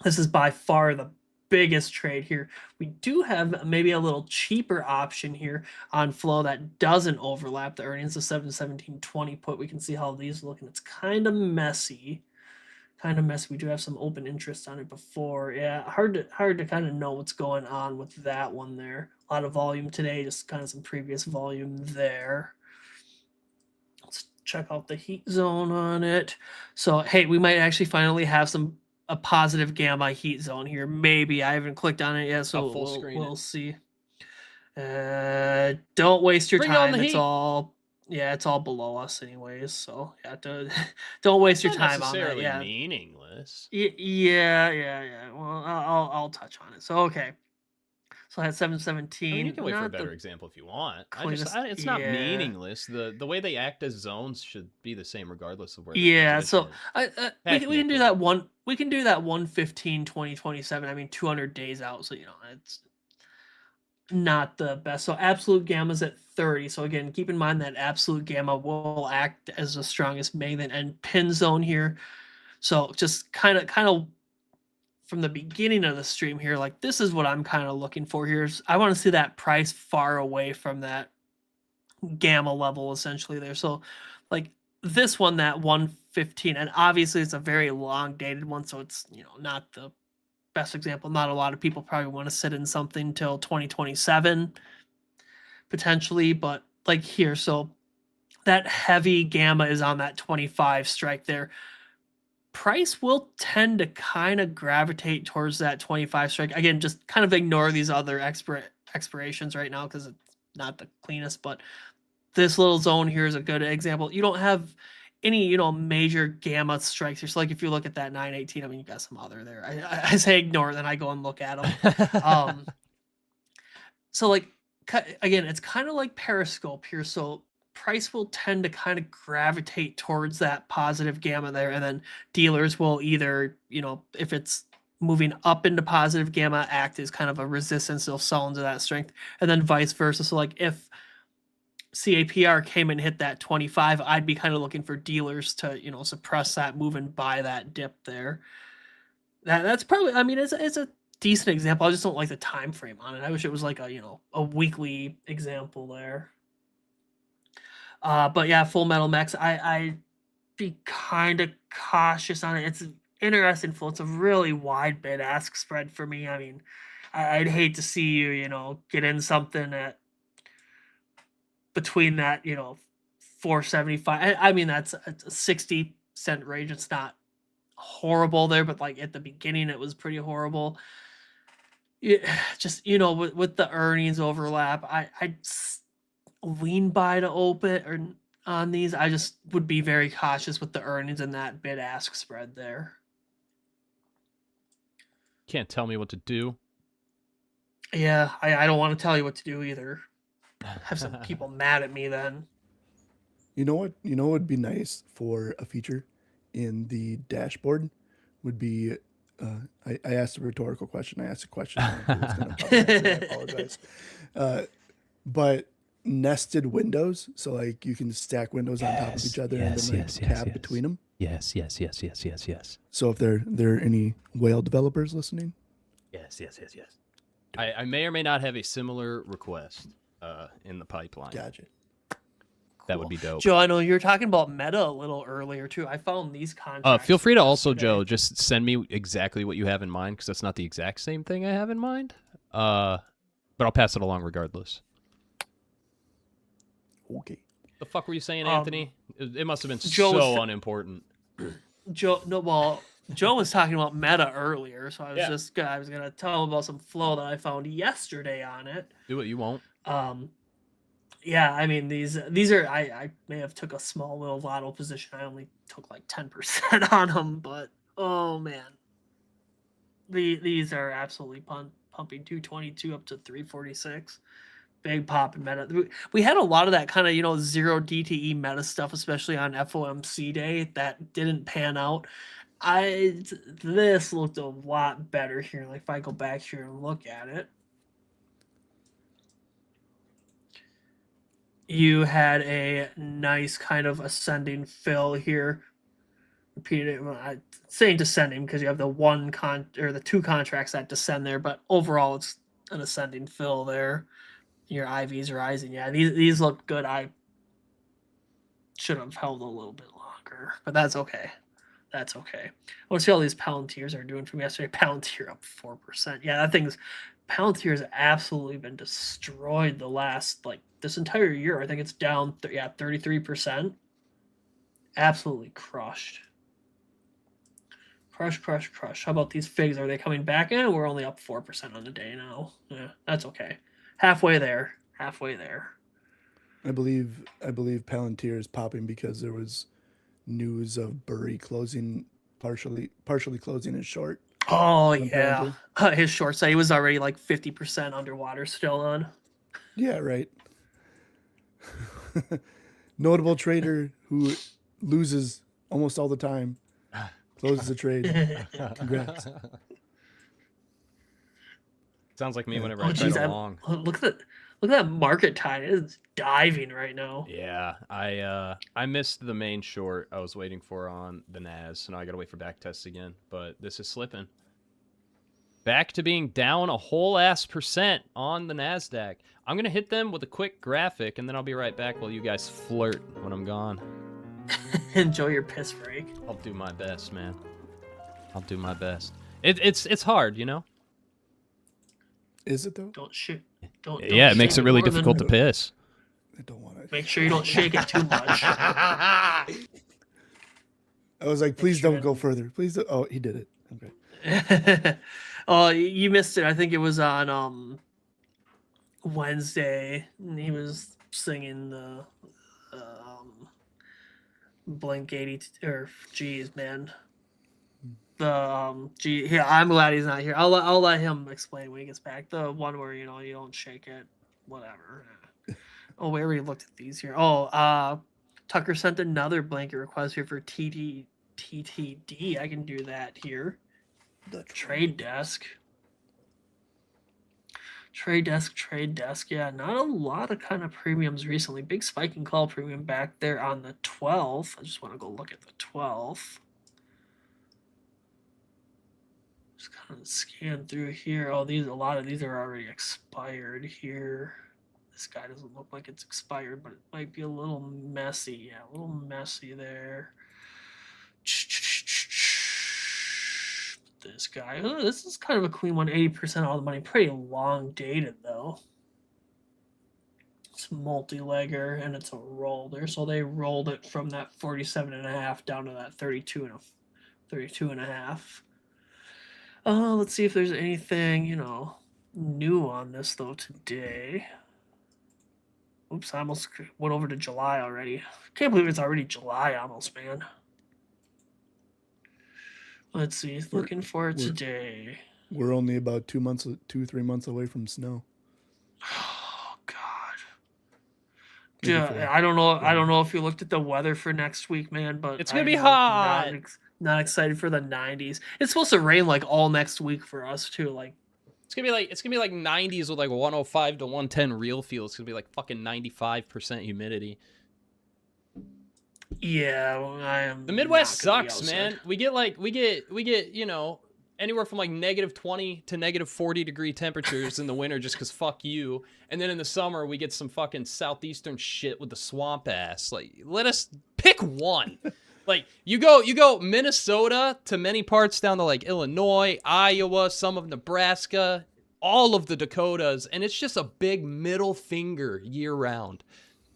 This is by far the biggest trade here. We do have maybe a little cheaper option here on flow that doesn't overlap the earnings, the 717.20 put. We can see how these look, and it's kind of messy. We do have some open interest on it before. Yeah, hard to kind of know what's going on with that one there. A lot of volume today, just kind of some previous volume there. Let's check out the heat zone on it. So, hey, we might actually finally have a positive gamma heat zone here. Maybe. I haven't clicked on it yet, so we'll see. Don't waste your time. It's all... Yeah, it's all below us anyways, so yeah, don't waste your time on that. Yeah, meaningless. Yeah. Well, I'll touch on it. So okay, so I had 717. I mean, you can wait for a better example if you want. It's not meaningless. The way they act as zones should be the same regardless of where. Yeah, so we can do that one. We can do that 1/15/2027. I mean, 200 days out, so it's not the best. So absolute gamma's at 30. So again, keep in mind that absolute gamma will act as the strongest magnet and pin zone here. So just kind of from the beginning of the stream here, like this is what I'm kind of looking for here. I want to see that price far away from that gamma level essentially there. So like this one, that 115, and obviously it's a very long dated one, so it's not the best example. Not a lot of people probably want to sit in something till 2027 potentially, but like here, so that heavy gamma is on that 25 strike there. Price will tend to kind of gravitate towards that 25 strike. Again, just kind of ignore these other expirations right now because it's not the cleanest, but this little zone here is a good example. You don't have any, major gamma strikes here. So like if you look at that 918, I mean, you got some other there. I say ignore, then I go and look at them. So like, again, it's kind of like Periscope here. So price will tend to kind of gravitate towards that positive gamma there. And then dealers will either, if it's moving up into positive gamma, act as kind of a resistance. They'll sell into that strength, and then vice versa. So like if CAPR came and hit that 25, I'd be kind of looking for dealers to, suppress that move and buy that dip there. That's probably. I mean, it's a decent example. I just don't like the time frame on it. I wish it was like a weekly example there. But yeah, Full Metal Max. I'd be kind of cautious on it. It's an interesting flow. It's a really wide bid ask spread for me. I mean, I'd hate to see you get in something at between that 475. I mean, that's a 60-cent range. It's not horrible there, but like at the beginning, it was pretty horrible. Just with the earnings overlap, I'd lean buy to open or on these. I just would be very cautious with the earnings and that bid ask spread there. Can't tell me what to do. Yeah, I don't want to tell you what to do either. Have some people mad at me then. You know what? You know what would be nice for a feature in the dashboard would be. I asked a rhetorical question. I asked a question. I was gonna probably answer, I apologize. But nested windows, so like you can stack windows on top of each other and then tab between them. Yes. So if there are any whale developers listening, Yes. I may or may not have a similar request in the pipeline. gotcha. That would be dope. Joe, I know you were talking about meta a little earlier too. I found these contracts. Feel free to also, Joe, just send me exactly what you have in mind, because that's not the exact same thing I have in mind. But I'll pass it along regardless. Okay. The fuck were you saying, Anthony? It must have been Joe so unimportant. Joe was talking about meta earlier, so I was gonna tell him about some flow that I found yesterday on it. Do what you won't. Yeah, I mean these are I may have took a small little lotto position. I only took like 10% on them, but oh man, these are absolutely pumping 222 up to 346. Big pop in meta. We had a lot of that kind of zero DTE meta stuff, especially on FOMC day, that didn't pan out. This looked a lot better here. Like if I go back here and look at it, you had a nice kind of ascending fill here. Repeated it. I'm saying descending because you have the two contracts that descend there, but overall it's an ascending fill there. Your IVs rising. Yeah, these look good. I should have held a little bit longer, but that's okay. That's okay. I want to see how these Palantirs are doing from yesterday. Palantir up 4%. Yeah, Palantir has absolutely been destroyed the last, this entire year. I think it's down, 33%. Absolutely crushed. Crush. How about these figs? Are they coming back in? We're only up 4% on the day now. Yeah, that's okay. Halfway there. I believe Palantir is popping because there was news of Burry partially closing his short. Oh yeah, his short side, he was already like 50% underwater still on. Yeah, right. Notable trader who loses almost all the time closes a trade. Congrats. Sounds like me whenever I trade along. Look at that market tide. It's diving right now. Yeah, I missed the main short I was waiting for on the Nas, so now I gotta wait for back tests again. But this is slipping. Back to being down a whole ass % on the NASDAQ. I'm gonna hit them with a quick graphic, and then I'll be right back while you guys flirt when I'm gone. Enjoy your piss break. I'll do my best, man. I'll do my best. It's hard, Is it though? Don't shoot. Yeah, it makes it really difficult to piss. I don't want to. Make sure you don't shake it too much. I was like, please don't go further. Please don't. Oh, he did it. Okay. Oh, you missed it. I think it was on Wednesday. And he was singing the Blink 80 or geez, man. Yeah, I'm glad he's not here. I'll let him explain when he gets back. The one where you don't shake it, whatever. Oh, we already looked at these here. Oh, Tucker sent another blanket request here for TTD. I can do that here. The trade desk. Trade desk. Yeah, not a lot of kind of premiums recently. Big spike in call premium back there on the 12th. I just want to go look at the 12th. Just kind of scan through here. Oh, a lot of these are already expired here. This guy doesn't look like it's expired, but it might be a little messy. Yeah, a little messy there. This guy. Oh, this is kind of a clean one. 80% of all the money. Pretty long dated, though. It's multi-legger, and it's a roll there. So they rolled it from that 47.5 down to that 32.5. Let's see if there's anything, new on this, though, today. Oops, I almost went over to July already. Can't believe it's already July almost, man. Let's see. Looking for it today. We're only about 3 months away from snow. Oh, God. Yeah, I don't know. I don't know if you looked at the weather for next week, man, but It's going to be hot. Not excited for the 90s. It's supposed to rain like all next week for us too. Like it's gonna be like 90s with like 105 to 110 real feel. It's gonna be like fucking 95% humidity. Yeah, I am. The Midwest sucks, man. We get anywhere from like -20 to -40 degree temperatures in the winter just because fuck you. And then in the summer we get some fucking southeastern shit with the swamp ass. Like, let us pick one. Like, you go Minnesota to many parts down to like Illinois, Iowa, some of Nebraska, all of the Dakotas, and it's just a big middle finger year round.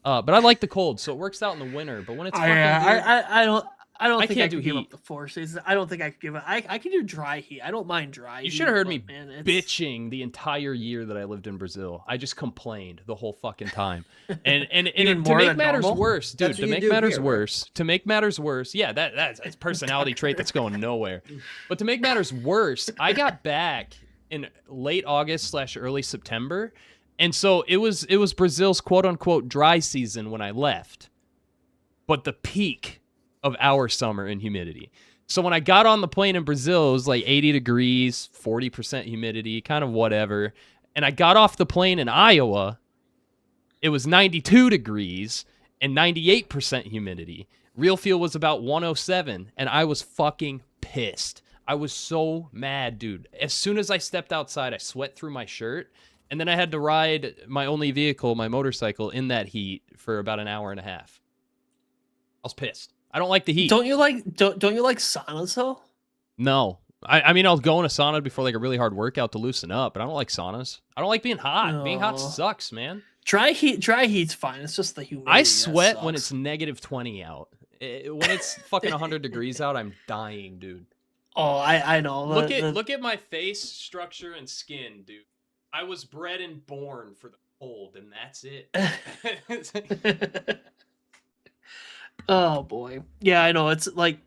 But I like the cold, so it works out in the winter. But when it's fucking I don't think I do could give heat. up the 4 seasons. I don't think I could give it. I can do dry heat. I don't mind dry heat. You should have heard me man, bitching the entire year that I lived in Brazil. I just complained the whole fucking time. And to make matters worse, dude, to make matters worse, yeah, that's a personality trait that's going nowhere. But to make matters worse, I got back in late August / early September. And so it was Brazil's quote unquote dry season when I left. But the peak of our summer in humidity. So when I got on the plane in Brazil, it was like 80 degrees, 40% humidity, kind of whatever. And I got off the plane in Iowa, it was 92 degrees and 98% humidity. Real feel was about 107, and I was fucking pissed. I was so mad, dude. As soon as I stepped outside, I sweat through my shirt, and then I had to ride my only vehicle, my motorcycle, in that heat for about an hour and a half. I was pissed. I don't like the heat. Don't you like saunas though? No. I mean, I'll go in a sauna before like a really hard workout to loosen up, but I don't like saunas. I don't like being hot. No. Being hot sucks, man. Dry heat's fine. It's just the humidity. I sweat when it's -20 out. When it's fucking 100 degrees out, I'm dying, dude. Oh, I know. Look at my face structure and skin, dude. I was bred and born for the cold, and that's it. Oh boy. Yeah, I know. It's like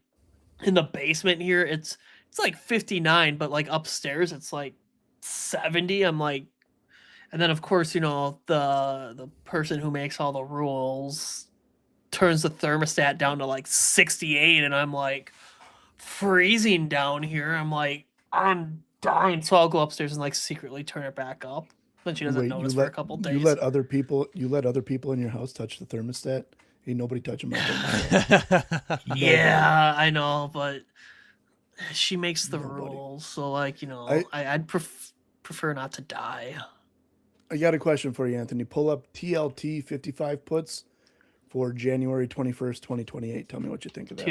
in the basement here, it's like 59, but like upstairs it's like 70. I'm like, and then of course, the person who makes all the rules turns the thermostat down to like 68, and I'm like freezing down here. I'm like, I'm dying. So I'll go upstairs and like secretly turn it back up. Then she doesn't notice for a couple days. You let other people in your house touch the thermostat? Ain't nobody touching my thermostat. Yeah, I know, but she makes the rules. So like, I'd prefer not to die. I got a question for you, Anthony. Pull up TLT 55 puts for January 21st, 2028. Tell me what you think of that.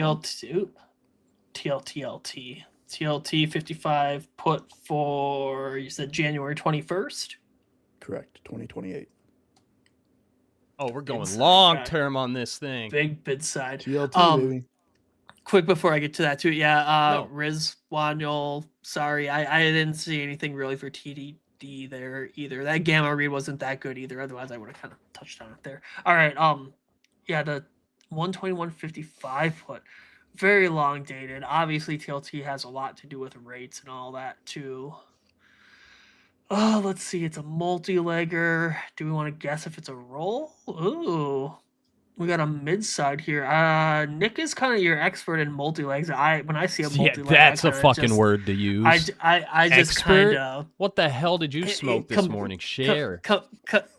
TLT 55 put for, you said January 21st? Correct, 2028. Oh, we're going long term on this thing. Big bid side. TLT, baby. Quick before I get to that too. Yeah, Riz Wanyol, sorry. I didn't see anything really for TDD there either. That gamma read wasn't that good either. Otherwise I would have kind of touched on it there. All right, yeah, the 121.55 put. Very long dated. Obviously TLT has a lot to do with rates and all that too. Oh, let's see. It's a multi-legger. Do we want to guess if it's a roll? Ooh, we got a mid-side here. Nick is kind of your expert in multi-legs. When I see a multi-leg, that's a fucking word to use. I just kind of. What the hell did you smoke this morning? Share.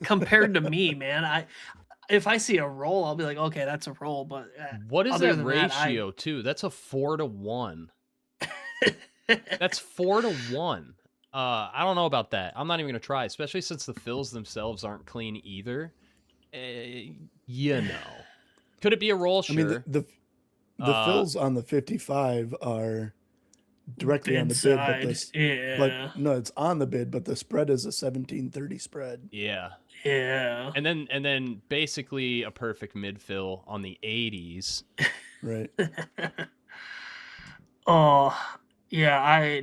Compared to me, man, if I see a roll, I'll be like, okay, that's a roll. But what is that ratio too? That's a 4 to 1. That's 4-1. I don't know about that. I'm not even gonna try, especially since the fills themselves aren't clean either. You know, could it be a roll? Sure. I mean, the fills on the 55 are directly on the bid, but no, it's on the bid, but the spread is a 1730 spread. Yeah. Yeah. And then basically a perfect mid-fill on the 80s. Right. Oh, yeah,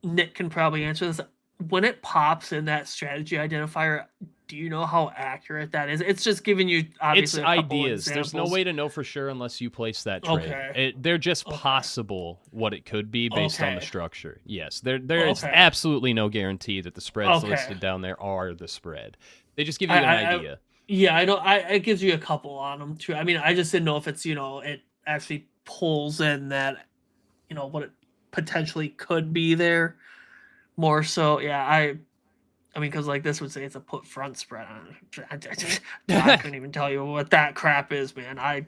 Nick can probably answer this. When it pops in that strategy identifier, do you know how accurate that is? It's just giving you obviously it's a couple ideas. examples. There's no way to know for sure unless you place that trade. Okay. They're just possible what it could be based on the structure. Yes, there is Okay. absolutely no guarantee that the spreads listed down there are the spread. They just give you an idea. Yeah, I know. It gives you a couple on them too. I mean, I just didn't know if it's it actually pulls in that what it potentially could be there more so. Yeah, I mean, because like this would say it's a put front spread. I couldn't even tell you what that crap is, man.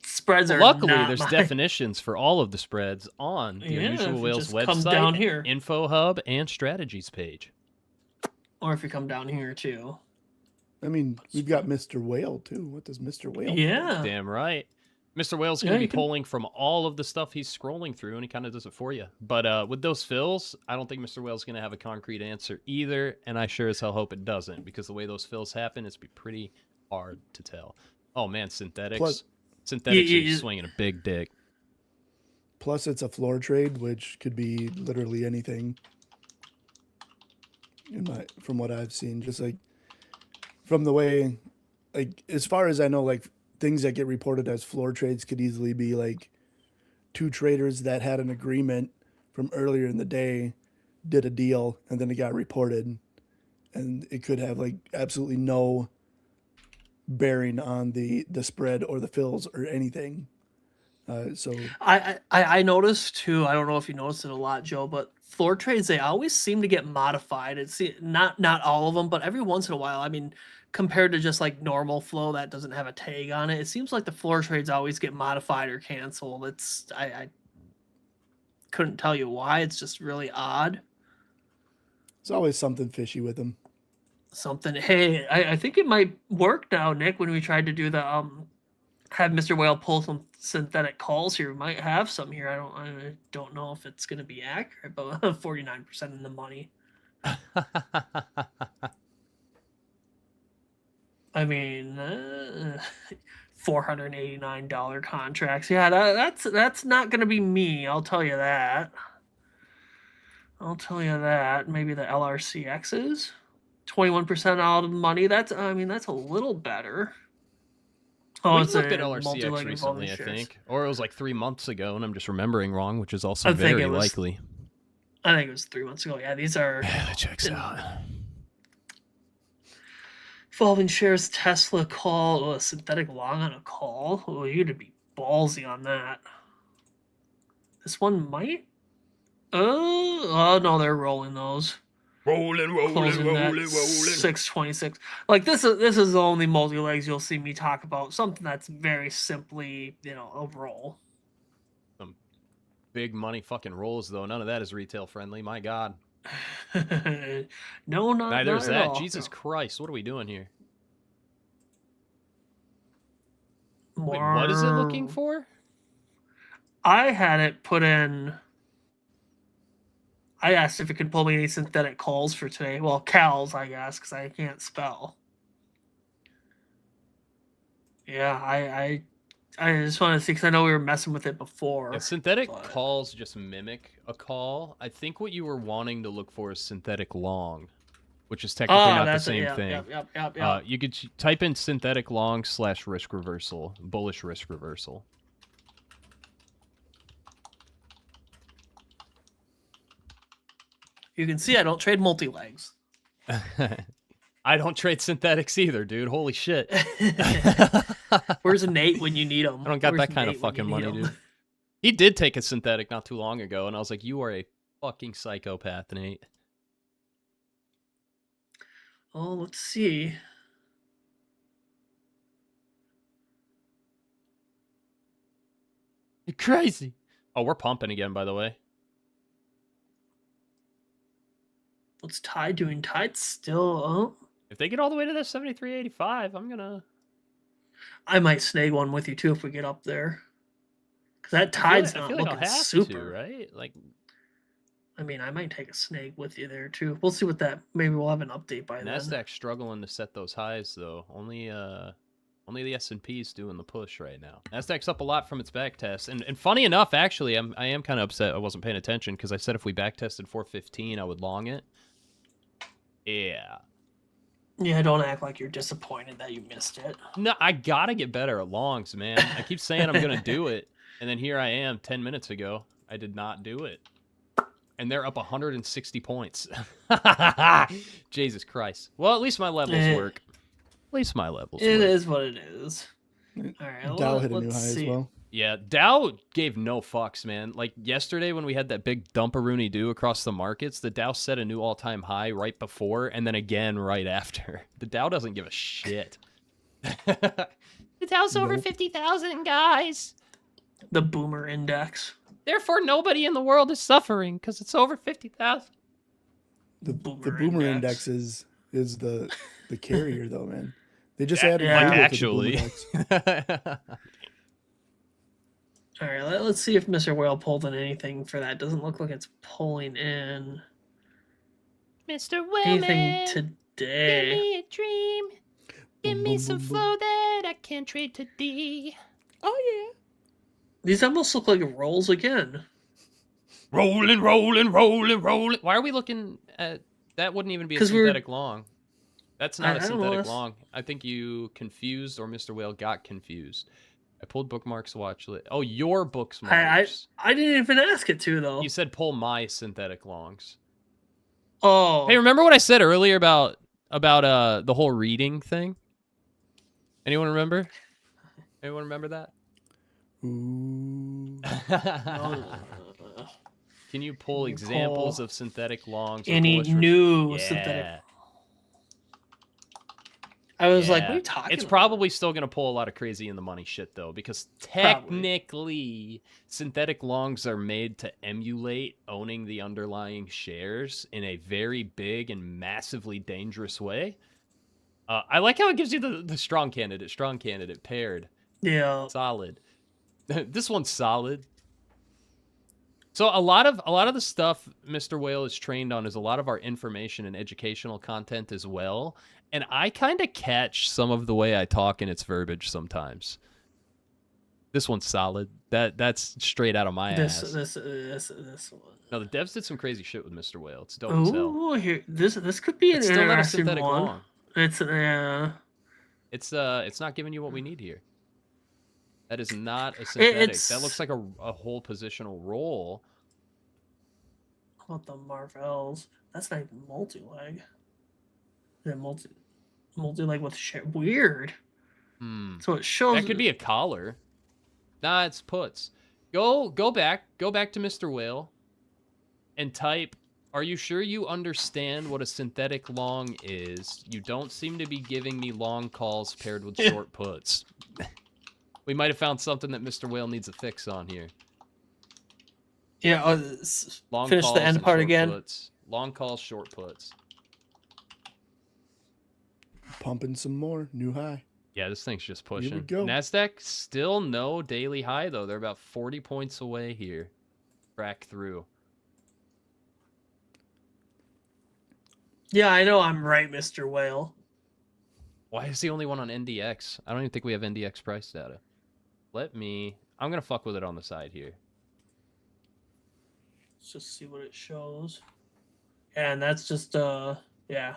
Spreads are luckily not there's definitions for all of the spreads on the Unusual Whales website, come down here. Info Hub, and Strategies page. Or if you come down here too. I mean, we've got Mr. Whale too. What does Mr. Whale? Yeah, damn right. Mr. Whale's going to be pulling from all of the stuff he's scrolling through, and he kind of does it for you. But with those fills, I don't think Mr. Whale's going to have a concrete answer either, and I sure as hell hope it doesn't, because the way those fills happen, it's be pretty hard to tell. Oh, man, synthetics. Synthetics are swinging a big dick. Plus, it's a floor trade, which could be literally anything. From what I've seen, just like from the way, like as far as I know, like things that get reported as floor trades could easily be like two traders that had an agreement from earlier in the day, did a deal, and then it got reported, and it could have like absolutely no bearing on the spread or the fills or anything. So I noticed too. I don't know if you noticed it a lot, Joe, but floor trades, they always seem to get modified. It's not all of them, but every once in a while. I mean, compared to just like normal flow that doesn't have a tag on it, it seems like the floor trades always get modified or canceled. I couldn't tell you why. It's just really odd. There's always something fishy with them. Hey, I think it might work now, Nick. When we tried to do the have Mr. Whale pull some synthetic calls here, we might have some here. I don't know if it's going to be accurate, but 49% in the money. I mean, $489 contracts. Yeah, that's not going to be me. I'll tell you that. Maybe the LRCXs, 21% out of the money. That's a little better. Oh, we looked at LRCX recently, I think, or it was like 3 months ago, and I'm just remembering wrong, which is also very likely. I think it was 3 months ago. Yeah, these are. Yeah, that checks out. Evolving shares Tesla call, a synthetic long on a call. Oh, you'd be ballsy on that. This one might. Oh no, they're rolling those. Rolling. 626. Like this is the only multi-legs you'll see me talk about. Something that's very simply, a roll. Some big money fucking rolls though. None of that is retail friendly. My God. No, not neither is that. All. Jesus Christ, what are we doing here? Wait, what is it looking for? I had it put in. I asked if it could pull me any synthetic calls for today. Well, CALs, I guess, because I can't spell. Yeah, I just want to see, because I know we were messing with it before. Yeah, synthetic calls just mimic a call. I think what you were wanting to look for is synthetic long, which is technically not the same thing. Yep. You could type in synthetic long / risk reversal, bullish risk reversal. You can see I don't trade multi-legs. I don't trade synthetics either, dude. Holy shit. Where's Nate when you need him? I don't got that kind of fucking money, dude. He did take a synthetic not too long ago, and I was like, you are a fucking psychopath, Nate. Oh, let's see. You're crazy. Oh, we're pumping again, by the way. What's Tide doing? Tide's still... Oh. If they get all the way to that 73.85, I'm gonna... I might snag one with you, too, if we get up there. Because that Tide's not looking super. Right? Like... I mean, I might take a snag with you there, too. We'll see what that... Maybe we'll have an update by then. NASDAQ's struggling to set those highs, though. Only the S&P's doing the push right now. NASDAQ's up a lot from its back test. And funny enough, actually, I am kind of upset I wasn't paying attention because I said if we back tested 415, I would long it. Yeah. Yeah, don't act like you're disappointed that you missed it. No, I gotta get better at longs, man. I keep saying I'm gonna do it, and then here I am 10 minutes ago. I did not do it. And they're up 160 points. Jesus Christ. Well, at least my levels work. At least my levels work. It is what it is. All right, Dow hit a new high as well. Yeah, Dow gave no fucks, man. Like yesterday when we had that big dump-a-rooney do across the markets, the Dow set a new all-time high right before and then again right after. The Dow doesn't give a shit. The Dow's over 50,000, guys. The boomer index. Therefore, nobody in the world is suffering because it's over 50,000. The boomer index is the carrier, though, man. They just added actually. All right, let's see if Mr. Whale pulled in anything for that. Doesn't look like it's pulling in Mr. Whale anything today. Give me a dream. Give me some flow that I can trade to D. Oh, yeah. These almost look like rolls again. Rolling. Why are we looking at... That wouldn't even be a synthetic long. That's not a synthetic long. I think you confused or Mr. Whale got confused. I pulled bookmarks watch list. Oh, your bookmarks. I didn't even ask it to, though. You said pull my synthetic longs. Oh. Hey, remember what I said earlier about the whole reading thing? Anyone remember? Anyone remember that? Ooh. Can you pull examples of synthetic longs? Any new synthetic? I was like, what are you talking It's about? probably still going to pull a lot of crazy in the money shit, though, because technically synthetic longs are made to emulate owning the underlying shares in a very big and massively dangerous way. I like how it gives you the strong candidate paired. Yeah. Solid. This one's solid. So a lot of the stuff Mr. Whale is trained on is a lot of our information and educational content as well. And I kind of catch some of the way I talk in its verbiage sometimes. This one's solid. That's straight out of my ass. This one. No, the devs did some crazy shit with Mr. Whale. It's dope as hell. Oh, here this could be an It's still not a interesting synthetic one. long. It's It's not giving you what we need here. That is not a synthetic. That looks like a whole positional roll. How about the Marvels? That's not even multi-leg. Yeah, multi-leg with share. Weird. So it shows that could be a collar. Nah, it's puts. Go back to Mr. Whale and type, are you sure you understand what a synthetic long is? You don't seem to be giving me long calls paired with short puts. We might have found something that Mr. Whale needs a fix on here. Yeah, long finish calls the end part again. Puts. Long calls, short puts. Pumping some more. New high. Yeah, this thing's just pushing. Here we go. NASDAQ, still no daily high, though. They're about 40 points away here. Crack through. Yeah, I know I'm right, Mr. Whale. Why is the only one on NDX? I don't even think we have NDX price data. I'm going to fuck with it on the side here. Let's just see what it shows. And that's just, yeah.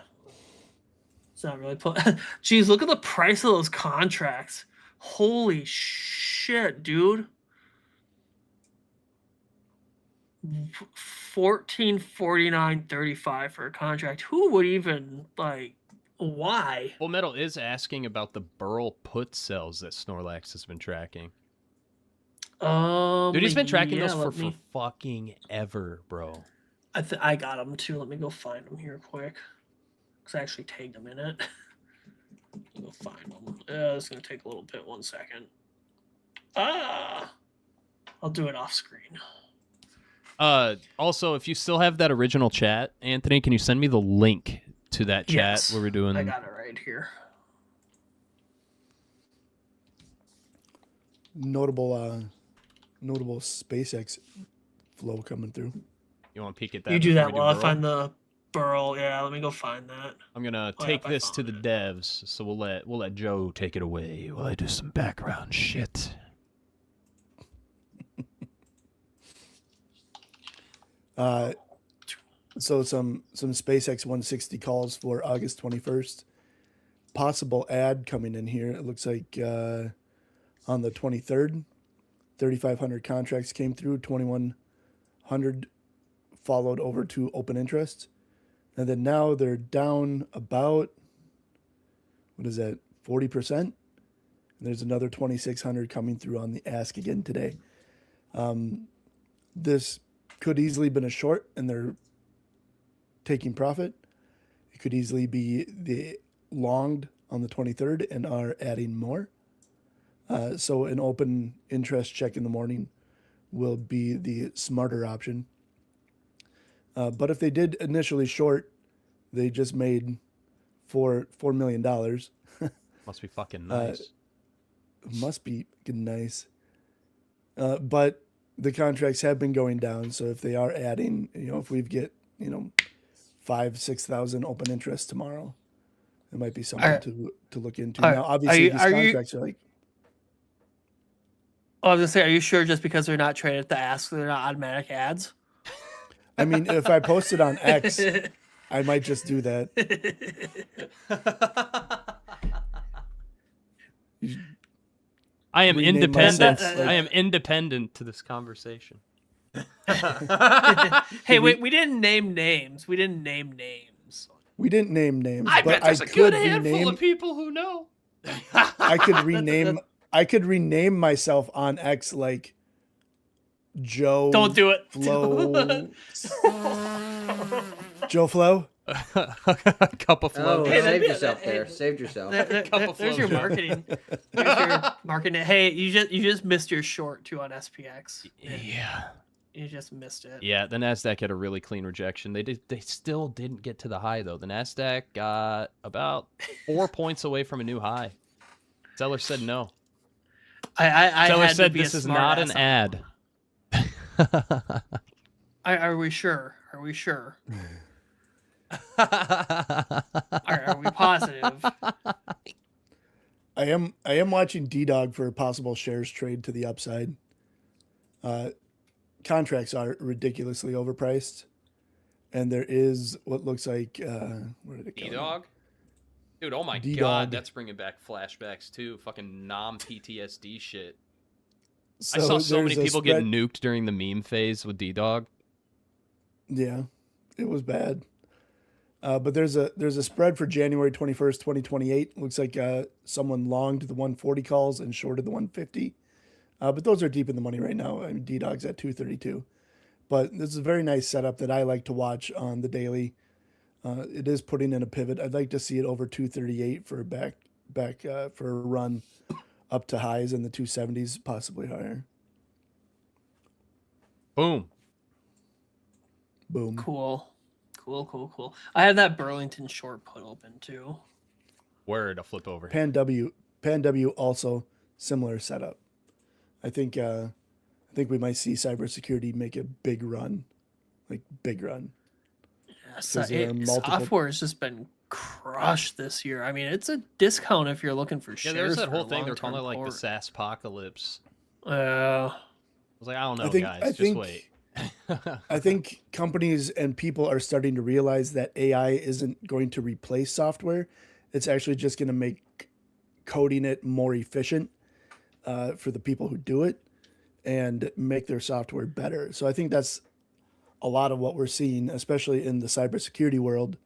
It's not really Jeez, look at the price of those contracts. Holy shit, dude. 1449.35 for a contract. Who would even why? Full Metal is asking about the Burl put sells that Snorlax has been tracking. Dude, he's been tracking those for fucking ever, bro. I got them too. Let me go find them here quick. Because I actually tagged them in it. Let me go find them. It's going to take a little bit. 1 second. I'll do it off screen. Also, if you still have that original chat, Anthony, can you send me the link to that chat Yes, where we're doing? I got it right here. Notable SpaceX flow coming through. You want to peek at that? You do before that we while I Burl? find the burl. Yeah, let me go find that. I'm gonna Oh, take yep, I this to found the devs, so we'll let Joe take it away while I do some background shit. So some SpaceX 160 calls for August 21st. Possible ad coming in here. It looks like on the 23rd, 3,500 contracts came through. 2,100 followed over to open interest, and then now they're down about, what is that, 40%. There's another 2,600 coming through on the ask again today. This could easily been a short, and they're taking profit. It could easily be the longed on the 23rd and are adding more. So an open interest check in the morning will be the smarter option. But if they did initially short, they just made $4 million. Must be fucking nice. Must be nice. But the contracts have been going down. So if they are adding, if we get, 5,000-6,000 open interest tomorrow, it might be something to look into. Now, obviously, these contracts are like. Oh, I was gonna say, are you sure just because they're not traded at the ask, they're not automatic ads? I mean, if I post it on X, I might just do that. I am rename independent. myself, I am independent to this conversation. Hey, wait, we didn't name names. We didn't name names. We didn't name names. I but bet there's I a good could handful rename. of people who know. I could rename myself on X like Joe. Don't do it. Flo. Joe Flo. Cup of flow. Oh, Hey, that'd saved be- yourself hey, there. Saved yourself. There's your marketing. There's your marketing. Hey, you just missed your short too on SPX. Yeah. You just missed it. Yeah, the Nasdaq had a really clean rejection. They still didn't get to the high though. The Nasdaq got about 4 points away from a new high. Seller said no. I Seller had to said be a this is smart not an ass. ad. Are we sure? Are we sure? Are we positive? I am watching D-Dog for a possible shares trade to the upside. Contracts are ridiculously overpriced, and there is what looks like where did it go? D-Dog? Dude, oh my D-Dog. god, that's bringing back flashbacks too. Fucking PTSD shit. I So saw so many there's a people spread- get nuked during the meme phase with D-Dog. Yeah, it was bad. But there's a spread for January 21st, 2028. Looks like someone longed the 140 calls and shorted the 150. But those are deep in the money right now. I mean, D-Dog's at 232. But this is a very nice setup that I like to watch on the daily. It is putting in a pivot. I'd like to see it over 238 for a back for a run up to highs in the 270s, possibly higher. Boom. Boom. Cool. I have that Burlington short put open too. Word, I'll flip over. Pan W also similar setup. I think we might see cybersecurity make a big run, like big run. Yeah, 'Cause there are multiple- software has just been crushed this year. I mean, it's a discount if you're looking for Yeah, shares. there's that for whole a thing. They're calling it long-term like the port. SaaS apocalypse. Uh, I was like, I don't know, think- guys. I Just think- wait. I think companies and people are starting to realize that AI isn't going to replace software. It's actually just going to make coding it more efficient for the people who do it and make their software better. So I think that's a lot of what we're seeing, especially in the cybersecurity world.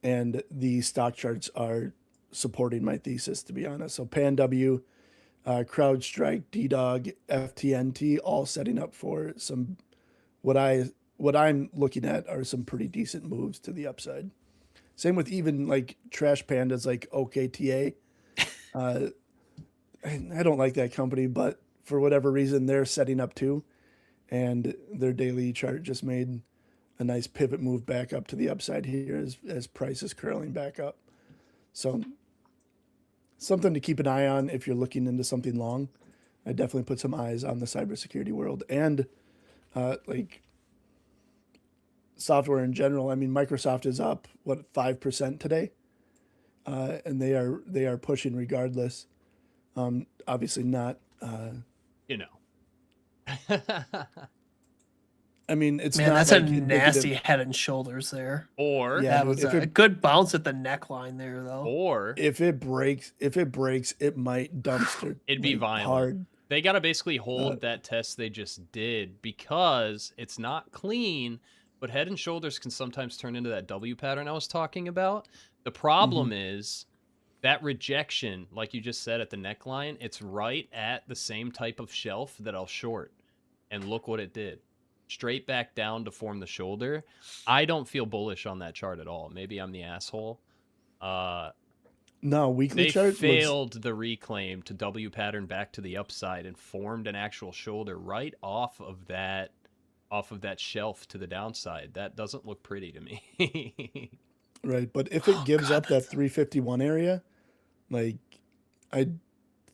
And the stock charts are supporting my thesis, to be honest. So Pan W, CrowdStrike, D-Dog, FTNT, all setting up for some what I'm looking at are some pretty decent moves to the upside. Same with even like trash pandas like OKTA. I don't like that company, but for whatever reason, they're setting up too, and their daily chart just made a nice pivot move back up to the upside here as price is curling back up. So something to keep an eye on if you're looking into something long. I definitely put some eyes on the cybersecurity world and like software in general. I mean, Microsoft is up 5% today, and they are pushing regardless. Obviously not. I mean, it's Man, not that's like a indicative- nasty Head and Shoulders there. Or Yeah, That was if a it- good bounce at the neckline there, though. or If it breaks, it might dumpster. It'd be like, violent. hard. they got to basically hold that test they just did because it's not clean, but Head and Shoulders can sometimes turn into that W pattern I was talking about. The problem is that rejection, like you just said at the neckline, it's right at the same type of shelf that I'll short. And look what it did. Straight back down to form the shoulder. I don't feel bullish on that chart at all. Maybe I'm the asshole. No, weekly They chart failed the reclaim to W pattern back to the upside and formed an actual shoulder right off of that shelf to the downside. That doesn't look pretty to me. right. But if it gives up that 351 area, like I'd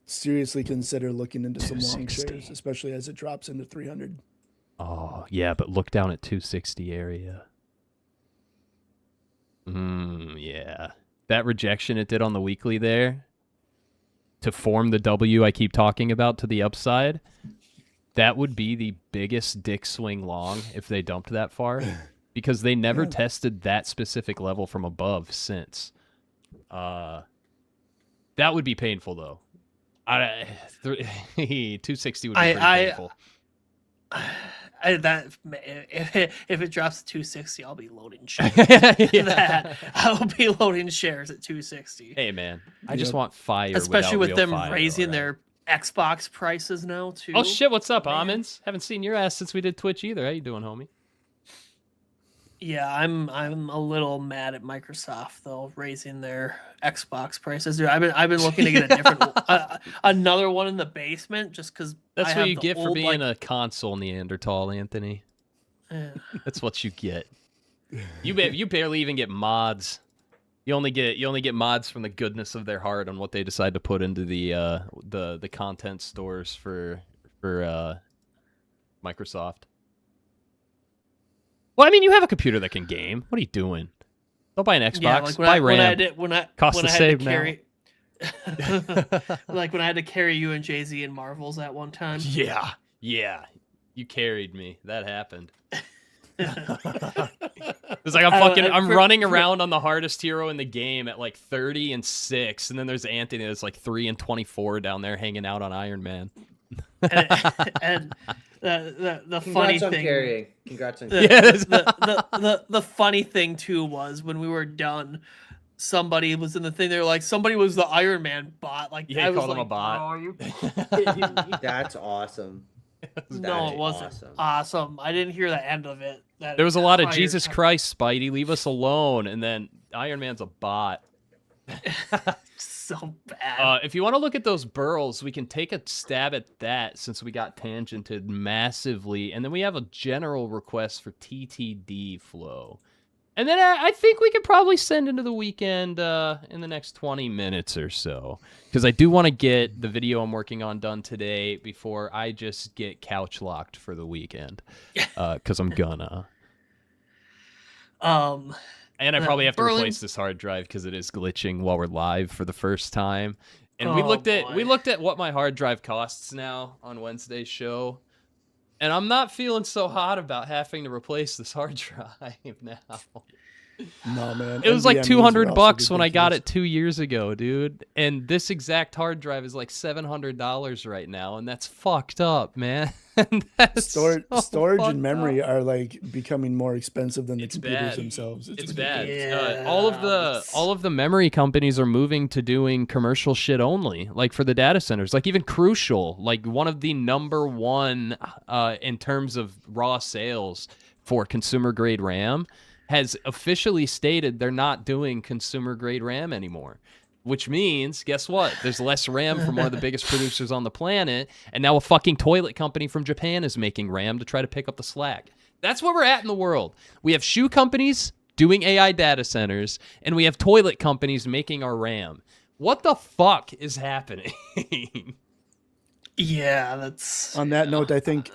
seriously consider looking into some long 260. shares, especially as it drops into 300. Oh, yeah, but look down at 260 area. Yeah. That rejection it did on the weekly there to form the W I keep talking about to the upside, that would be the biggest dick swing long if they dumped that far because they never tested that specific level from above since. That would be painful, though. 260 would be pretty painful. If it drops to 260, I'll be loading shares. Yeah. I'll be loading shares at 260. Hey, man, I just want fire. Especially without with real them fire, raising alright? their Xbox prices now too. Oh shit! What's up, Man. Almonds? Haven't seen your ass since we did Twitch either. How you doing, homie? Yeah, I'm a little mad at Microsoft though, raising their Xbox prices. Dude, I've been looking to get a different another one in the basement just because That's what you get for being a console Neanderthal, Anthony. That's what you get. You barely even get mods. You only get mods from the goodness of their heart on what they decide to put into the content stores for Microsoft. Well, I mean, you have a computer that can game. What are you doing? Don't buy an Xbox. Yeah, like buy RAM. Cost when to I had save to now. carry, like when I had to carry you and Jay-Z and Marvels at one time. Yeah. You carried me. That happened. It's like I'm running around on the hardest hero in the game at like 30-6, and then there's Anthony that's like 3-24 down there hanging out on Iron Man. and the funny Congrats on thing, carrying. Congrats on the funny thing too was when we were done, somebody was in the thing. They were like, somebody was the Iron Man bot. Like, Yeah, I you was called him like, a bot. "Oh, are you kidding me?" That's awesome. No, it wasn't awesome. I didn't hear the end of it. There was a lot of entire Jesus time. Christ, Spidey, leave us alone, and then Iron Man's a bot. So bad. If you want to look at those burls, we can take a stab at that since we got tangented massively. And then we have a general request for TTD flow. And then I think we could probably send into the weekend in the next 20 minutes or so. Because I do want to get the video I'm working on done today before I just get couch locked for the weekend. Because I'm gonna. And I probably have to replace this hard drive because it is glitching while we're live for the first time. And we looked at what my hard drive costs now on Wednesday's show. And I'm not feeling so hot about having to replace this hard drive now. No, man. It was like NVMEs are $200 also when I got ridiculous. it 2 years ago, dude. And this exact hard drive is like $700 right now, and that's fucked up, man. That's Storage fucked and memory up. are like becoming more expensive than the It's computers bad. themselves. It's bad. Yeah, All of the memory companies are moving to doing commercial shit only, like for the data centers. Like even Crucial, like one of the number one in terms of raw sales for consumer grade RAM, has officially stated they're not doing consumer grade RAM anymore. which means, guess what? There's less RAM from one of the biggest producers on the planet, and now a fucking toilet company from Japan is making RAM to try to pick up the slack. That's where we're at in the world. We have shoe companies doing AI data centers, and we have toilet companies making our RAM. What the fuck is happening? Yeah, that's... On that note, I think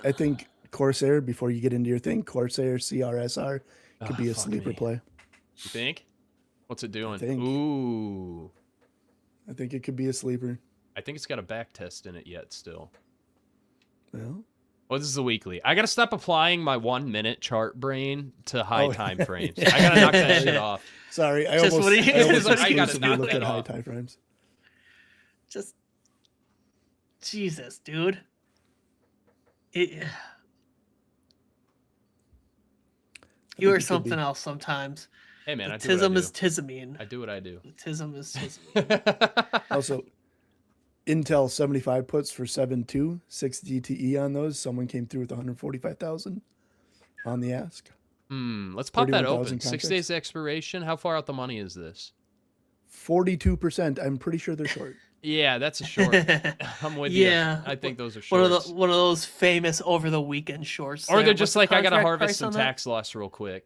Corsair, before you get into your thing, Corsair CRSR could be a sleeper play. You think? What's it doing? I think. Ooh. I think it could be a sleeper. I think it's got a back test in it yet still. Well, This is the weekly. I gotta stop applying my 1 minute chart brain to high time frames. I gotta knock that shit off. Sorry, I Just almost, what do you- I almost I gotta exclusively knock look that at high off. time frames. Just... Jesus, dude. You are it could something be. else sometimes. Hey man, I do Tism what I is do. tismine. I do what I do. Tism is tismine. Also, Intel 75 puts for 7.2, 6 GTE on those. Someone came through with 145,000 on the ask. Let's pop that 31,000 open. 6 contracts. days expiration. How far out the money is this? 42%. I'm pretty sure they're short. Yeah, that's a short. I'm with Yeah. you. I think those are One shorts. of those famous over the weekend shorts. Or there. they're What's just the like, I gotta contract harvest price some on that? tax loss real quick.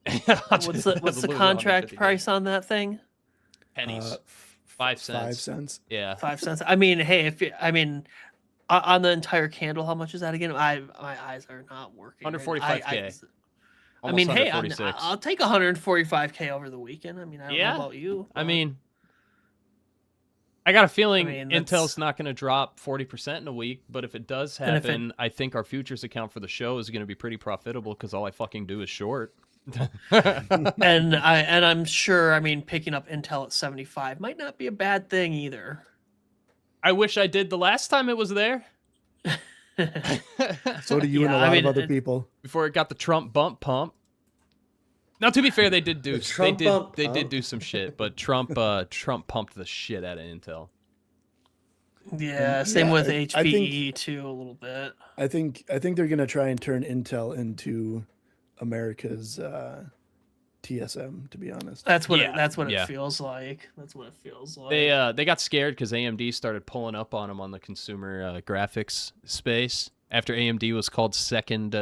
What's the contract price on that thing? Pennies. 5 cents. 5 cents. Yeah. 5 cents. I mean, hey, on the entire candle, how much is that again? My eyes are not working. 145K. I mean, hey, 146. I'll take 145K over the weekend. I mean, I don't know about you. I but- mean, I got a feeling mean, Intel's that's- not going to drop 40% in a week, but if it does And if it- happen, I think our futures account for the show is going to be pretty profitable because all I fucking do is short. and I'm sure. I mean, picking up Intel at 75 might not be a bad thing either. I wish I did the last time it was there. So do you and a Yeah, lot I mean, of other people. Before it got the Trump bump pump. Now, to be fair, they did do Trump bump they did pump. do some shit, but Trump pumped the shit out of Intel. Yeah, same Yeah, with I HPE too, a little bit. I think they're gonna try and turn Intel into America's TSM. To be honest, That's what Yeah, it yeah. feels like. That's what it feels like. They got scared because AMD started pulling up on them on the consumer graphics space after AMD was called second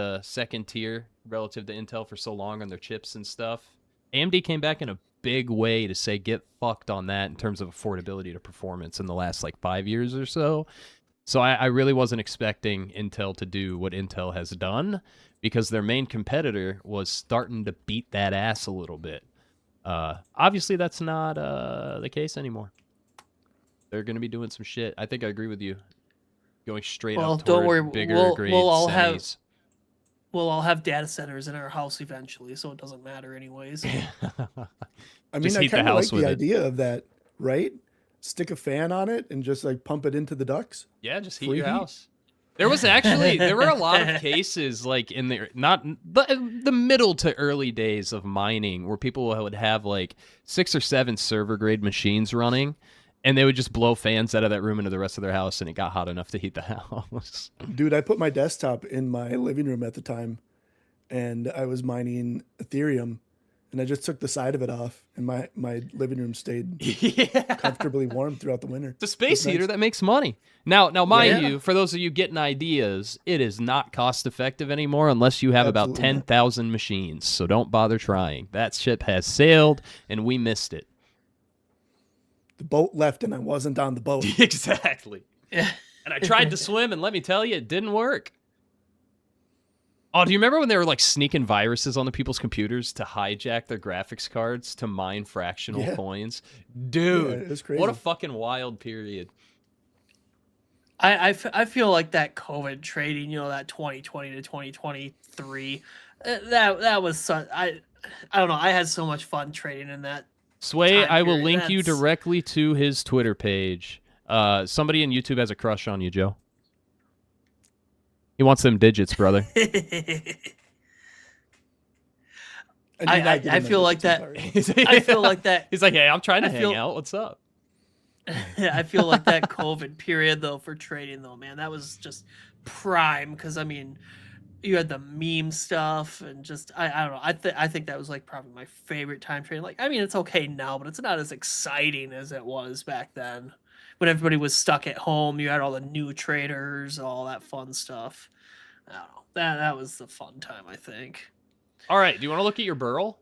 tier relative to Intel for so long on their chips and stuff. AMD came back in a big way to say get fucked on that in terms of affordability to performance in the last like 5 years or so. So I really wasn't expecting Intel to do what Intel has done because their main competitor was starting to beat that ass a little bit. Obviously, that's not the case anymore. They're going to be doing some shit. I think I agree with you. Going straight Well, up don't toward worry, bigger we'll grade all have- semis. We'll all have data centers in our house eventually, so it doesn't matter anyways. I mean, Just I heat the kind of house like with the it. idea of that, right? Stick a fan on it and just like pump it into the ducts. Yeah, just heat Free your heat? house. There were a lot of cases like in the middle to early days of mining where people would have like 6 or 7 server grade machines running and they would just blow fans out of that room into the rest of their house and it got hot enough to heat the house. Dude, I put my desktop in my living room at the time and I was mining Ethereum and I just took the side of it off and my living room stayed Yeah. comfortably warm throughout the winter. It's a space That's heater nice. that makes money. Now, mind Yeah. you, for those of you getting ideas, it is not cost effective anymore unless you have about Absolutely not. 10,000 machines. So don't bother trying. That ship has sailed and we missed it. The boat left and I wasn't on the boat. Exactly. Yeah. And I tried to swim, and let me tell you, it didn't work. Oh, do you remember when they were like sneaking viruses onto people's computers to hijack their graphics cards to mine fractional Yeah. coins? Yeah, Dude, it was crazy. what a fucking wild period. I feel like that COVID trading, that 2020 to 2023, that was I don't know. I had so much fun trading in that. Sway, Time I will period, link you that's- directly to his Twitter page. Somebody in YouTube has a crush on you, Joe. He wants them digits, brother. I feel like that. I I feel like that. He's like, hey, I'm trying to I hang feel- out. What's up? I feel like that COVID period though for trading though, man, that was just prime because I mean, you had the meme stuff and just I don't know. I think that was like probably my favorite time trading. Like, I mean, it's okay now, but it's not as exciting as it was back then when everybody was stuck at home. You had all the new traders, all that fun stuff. I don't know. That was the fun time, I think. All right, do you want to look at your Burl?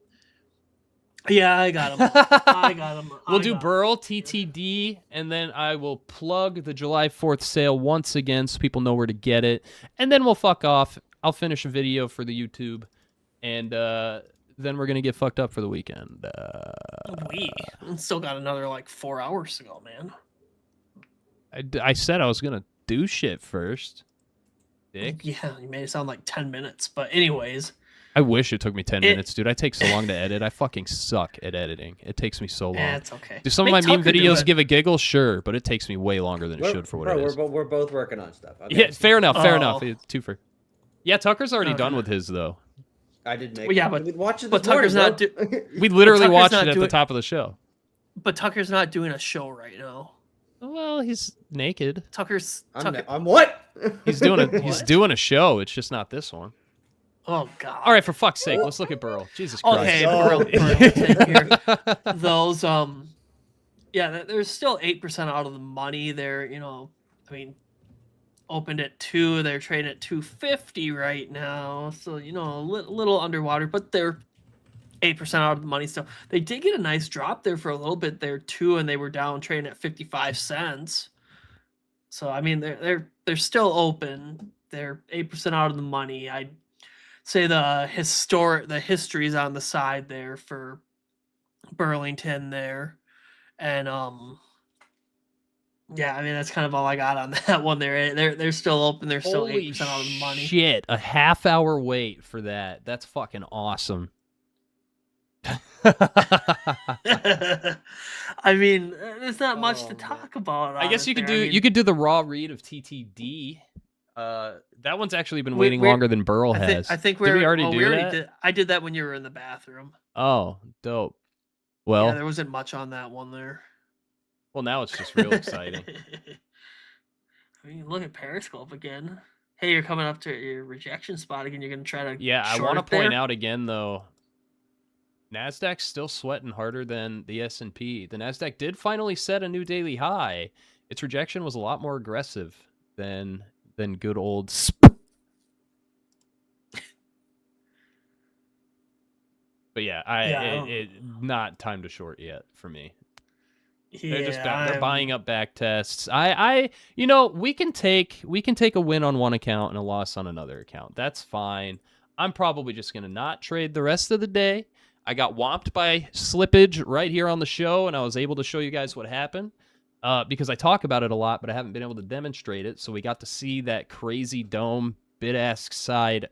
Yeah, I got him. I got him. We'll do Burl, TTD, and then I will plug the July 4th sale once again so people know where to get it. And then we'll fuck off. I'll finish a video for the YouTube, and then we're going to get fucked up for the weekend. We still got another, like, 4 hours to go, man. I said I was going to do shit first. Dick. Yeah, you made it sound like 10 minutes. But anyways... I wish it took me 10 minutes, dude. I take so long to edit. I fucking suck at editing. It takes me so long. Yeah, it's okay. Do some of my meme videos give a giggle? Sure, but it takes me way longer than it should for what it is. We're both working on stuff. Okay. Yeah, fair enough, fair enough. It's twofer. Yeah, Tucker's already done with his, though. I did make well, yeah, but, watch it but Tucker's not we literally watched it at the top of the show. But Tucker's not doing a show right now. Well, he's naked. I'm what? He's doing a show. It's just not this one. Oh God! All right, for fuck's sake, let's look at Burl. Jesus Christ. Okay, Burl, here. Those yeah, there's still 8% out of the money. They're I mean, opened at 2. They're trading at 250 right now, so a little underwater, but they're 8% out of the money still. They did get a nice drop there for a little bit there too, and they were down trading at 55 cents. So I mean, they're still open. They're 8% out of the money. I'd say the history's on the side there for Burlington there, and yeah, I mean that's kind of all I got on that one there. They're still open. They're still 8% out of the money. Shit, a half-hour wait for that. That's fucking awesome. I mean, there's not much to talk about. I guess you could do the raw read of TTD. That one's actually been waiting longer than Burl has. I think did we already do that? I did that when you were in the bathroom. Oh, dope. Well, yeah, there wasn't much on that one there. Well, now it's just real exciting. I mean, look at Periscope again. Hey, you're coming up to your rejection spot again. You're gonna try to. Yeah, I want to point out again though. Nasdaq's still sweating harder than the S&P. The Nasdaq did finally set a new daily high. Its rejection was a lot more aggressive than good old. But yeah, not time to short yet for me. Yeah, they're buying up back tests. We can take a win on one account and a loss on another account. That's fine. I'm probably just gonna not trade the rest of the day. I got whomped by slippage right here on the show, and I was able to show you guys what happened because I talk about it a lot, but I haven't been able to demonstrate it. So we got to see that crazy dome bid-ask side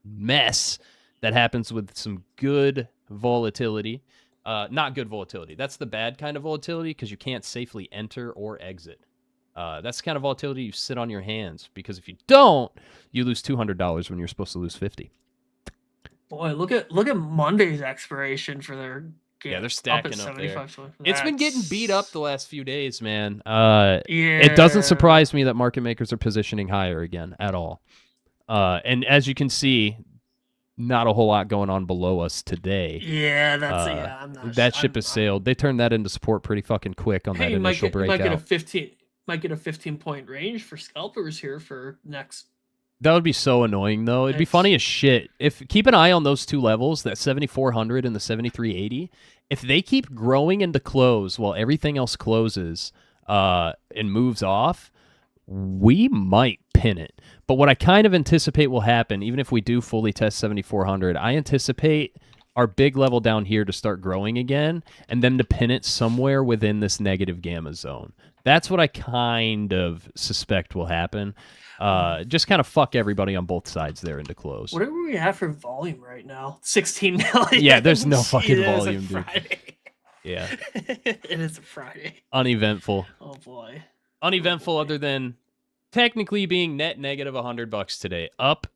mess that happens with some good volatility. Not good volatility. That's the bad kind of volatility because you can't safely enter or exit. That's the kind of volatility you sit on your hands because if you don't, you lose $200 when you're supposed to lose $50. Boy, look at Monday's expiration for their yeah, they're stacking up there. It's been getting beat up the last few days, man. Yeah. It doesn't surprise me that market makers are positioning higher again at all. And as you can see, not a whole lot going on below us today. Yeah, that ship has sailed. They turned that into support pretty fucking quick on that initial breakout. Might get a 15-point range for scalpers here for next. That would be so annoying, though. It'd be funny as shit. Keep an eye on those two levels, that 7,400 and the 7,380. If they keep growing into close while everything else closes and moves off, we might pin it. But what I kind of anticipate will happen, even if we do fully test 7,400, I anticipate our big level down here to start growing again and then to pin it somewhere within this negative gamma zone. That's what I kind of suspect will happen. Just kind of fuck everybody on both sides there into close. What are we at for volume right now? 16 million. Yeah, there's no fucking volume, dude. Yeah. It is a Friday. Uneventful. Oh boy. Uneventful other than technically being net negative $100 today. Up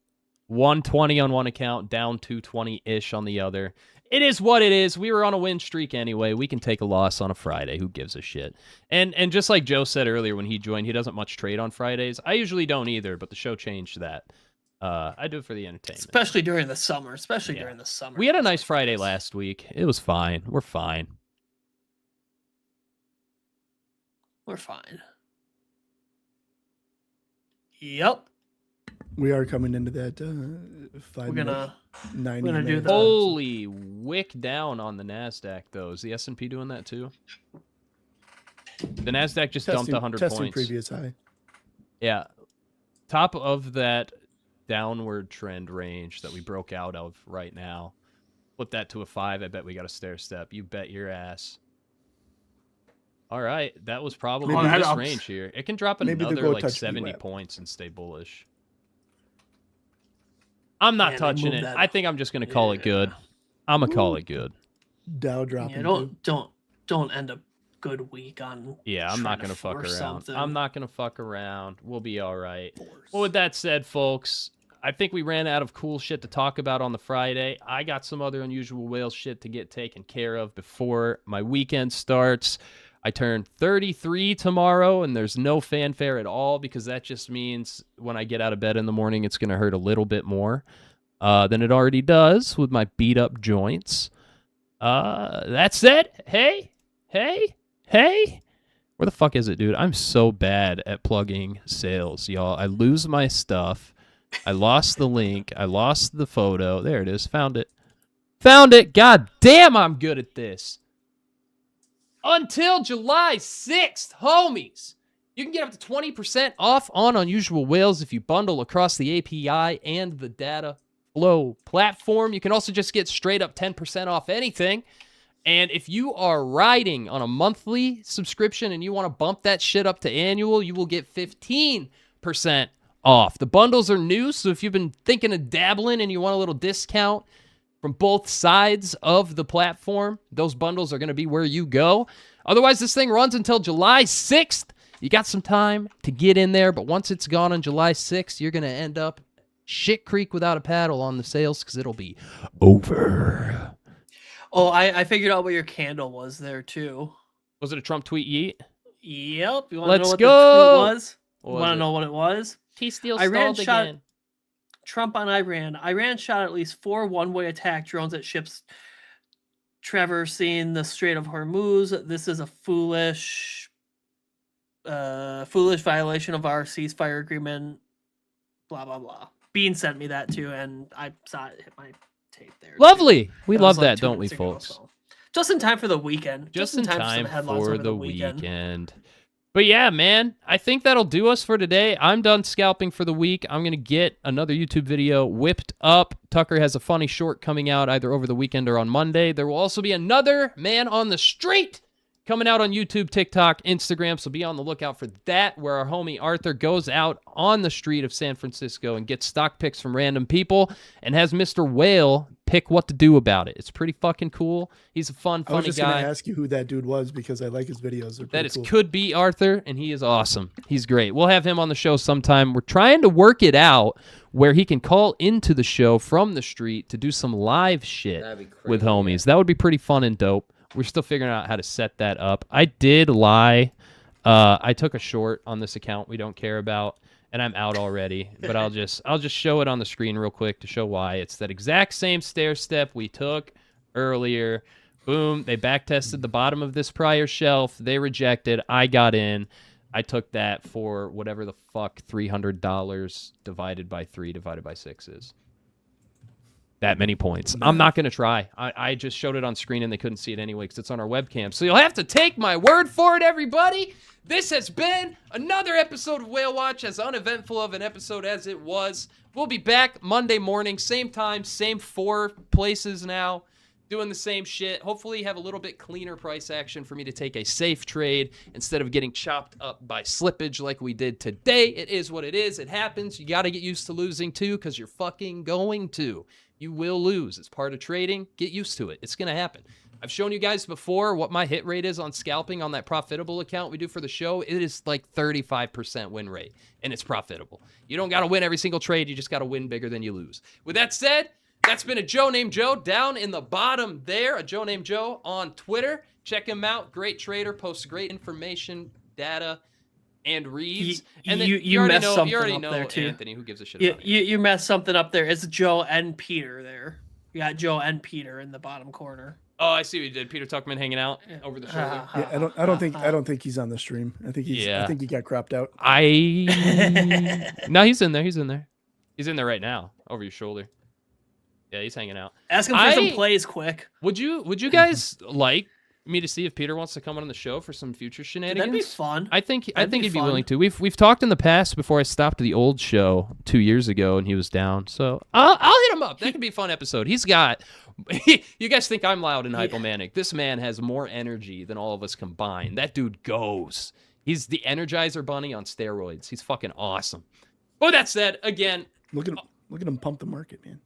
120 on one account, down 220-ish on the other. It is what it is. We were on a win streak anyway. We can take a loss on a Friday. Who gives a shit? And just like Joe said earlier when he joined, he doesn't much trade on Fridays. I usually don't either, but the show changed that. I do it for the entertainment. Especially during the summer. We had a nice Friday last week. It was fine. We're fine. We're fine. Yep. We are coming into that We're gonna 90 do the- Holy wick down on the NASDAQ, though. Is the S&P doing that too? The NASDAQ just dumped 100 testing points. previous high. Yeah. Top of that downward trend range that we broke out of right now. Put that to a 5. I bet we got a stair step. You bet your ass. All right. That was probably Maybe this that range here. It can drop Maybe the another go like touch 70 VWAP. points and stay bullish. I'm not Man, they touching moved it. that I up. think I'm just going to call it good. I'm going to call it good. Dow dropping. Yeah, don't end a good week on. Yeah, I'm not trying going to fuck around. force something. I'm not going to fuck around. We'll be all right. Well, with that said, folks, I think we ran out of cool shit to talk about on the Friday. I got some other unusual whale shit to get taken care of before my weekend starts. I turn 33 tomorrow, and there's no fanfare at all because that just means when I get out of bed in the morning, it's going to hurt a little bit more than it already does with my beat-up joints. That's it. Hey. Where the fuck is it, dude? I'm so bad at plugging sales, y'all. I lose my stuff. I lost the link. I lost the photo. There it is. Found it. God damn, I'm good at this. Until July 6th, homies. You can get up to 20% off on Unusual Whales if you bundle across the API and the data flow platform. You can also just get straight up 10% off anything. And if you are riding on a monthly subscription and you want to bump that shit up to annual, you will get 15% off. The bundles are new, so if you've been thinking of dabbling and you want a little discount from both sides of the platform, those bundles are going to be where you go. Otherwise, this thing runs until July 6th. You got some time to get in there, but once it's gone on July 6th, you're going to end up shit creek without a paddle on the sales because it'll be over. Oh, I figured out what your candle was there too. Was it a Trump tweet yeet? Yep. You want to Let's know what go. the tweet was? What You was want it? to know what it was? T-Steel Iran stalled shot- again. Trump on Iran. Iran shot at least 4 one-way attack drones at ships traversing the Strait of Hormuz. This is a foolish violation of our ceasefire agreement. Blah blah blah. Bean sent me that too, and I saw it hit my tape there. too. Lovely. We That love was like that, 2 don't we, minutes ago, folks? so. Just in time for the weekend. Just in time some headlines for over the weekend. weekend. But yeah, man, I think that'll do us for today. I'm done scalping for the week. I'm going to get another YouTube video whipped up. Tucker has a funny short coming out either over the weekend or on Monday. There will also be another Man on the Street coming out on YouTube, TikTok, Instagram, so be on the lookout for that, where our homie Arthur goes out on the street of San Francisco and gets stock picks from random people and has Mr. Whale pick what to do about it. It's pretty fucking cool. He's a fun, I was funny just going guy. to ask you who that dude was because I like his videos. They're That pretty is cool. Could Be Arthur, and he is awesome. He's great. We'll have him on the show sometime. We're trying to work it out where he can call into the show from the street to do some live shit That'd be crazy, with homies. That would be pretty fun and dope. We're still figuring out how to set that up. I did lie. I took a short on this account we don't care about, and I'm out already. But I'll just show it on the screen real quick to show why. It's that exact same stair step we took earlier. Boom. They back tested the bottom of this prior shelf. They rejected. I got in. I took that for whatever the fuck $300 divided by 3 divided by 6 is. That many points. I'm not going to try. I just showed it on screen and they couldn't see it anyway because it's on our webcam. So you'll have to take my word for it, everybody. This has been another episode of Whale Watch, as uneventful of an episode as it was. We'll be back Monday morning, same time, same 4 places now, doing the same shit. Hopefully have a little bit cleaner price action for me to take a safe trade instead of getting chopped up by slippage like we did today. It is what it is. It happens. You got to get used to losing too, because you're fucking going to. You will lose. It's part of trading. Get used to it. It's going to happen. I've shown you guys before what my hit rate is on scalping on that profitable account we do for the show. It is like 35% win rate, and it's profitable. You don't got to win every single trade. You just got to win bigger than you lose. With that said, that's been a Joe Named Joe down in the bottom there. A Joe Named Joe on Twitter. Check him out. Great trader. Posts great information, data, and reads. You- And then you already messed know, something you already up know there, too. Anthony. Who gives a shit You, about you it? you messed something up there. It's Joe and Peter there. You got Joe and Peter in the bottom corner. Oh, I see what you did. Peter Tuckman hanging out over the shoulder. Yeah, I don't think he's on the stream. I think Yeah. I think he got cropped out. No, he's in there. He's in there. He's in there right now, over your shoulder. Yeah, he's hanging out. Ask him for some plays quick. Would you guys like me to see if Peter wants to come on the show for some future shenanigans? That'd be fun. I think That'd he'd be be fun. willing to. We've talked in the past before I stopped the old show 2 years ago and he was down. So I'll hit him up. That could be a fun episode. He's got. You guys think I'm loud and hypomanic? This man has more energy than all of us combined. That dude goes. He's the Energizer Bunny on steroids. He's fucking awesome. But that said, again, Look at him pump the market, man.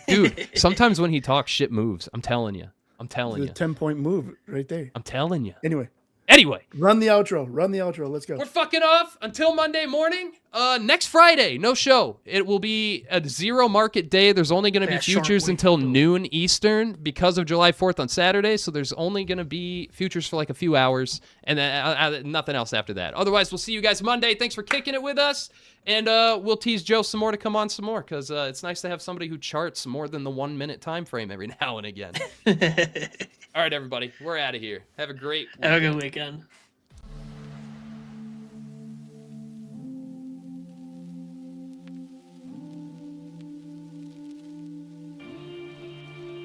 dude. Sometimes when he talks, shit moves. I'm telling you. It's a 10-point move right there. I'm telling you. Anyway, Anyway, run the outro. Let's go. we're fucking off until Monday morning. Next Friday, no show. It will be a zero market day. There's only going to be Short futures week. until noon Eastern because of July 4th on Saturday. So there's only going to be futures for like a few hours and then nothing else after that. Otherwise, we'll see you guys Monday. Thanks for kicking it with us. And we'll tease Joe some more to come on some more because it's nice to have somebody who charts more than the 1 minute time frame every now and again. All right, everybody. We're out of here. Have a great weekend. Have a good weekend.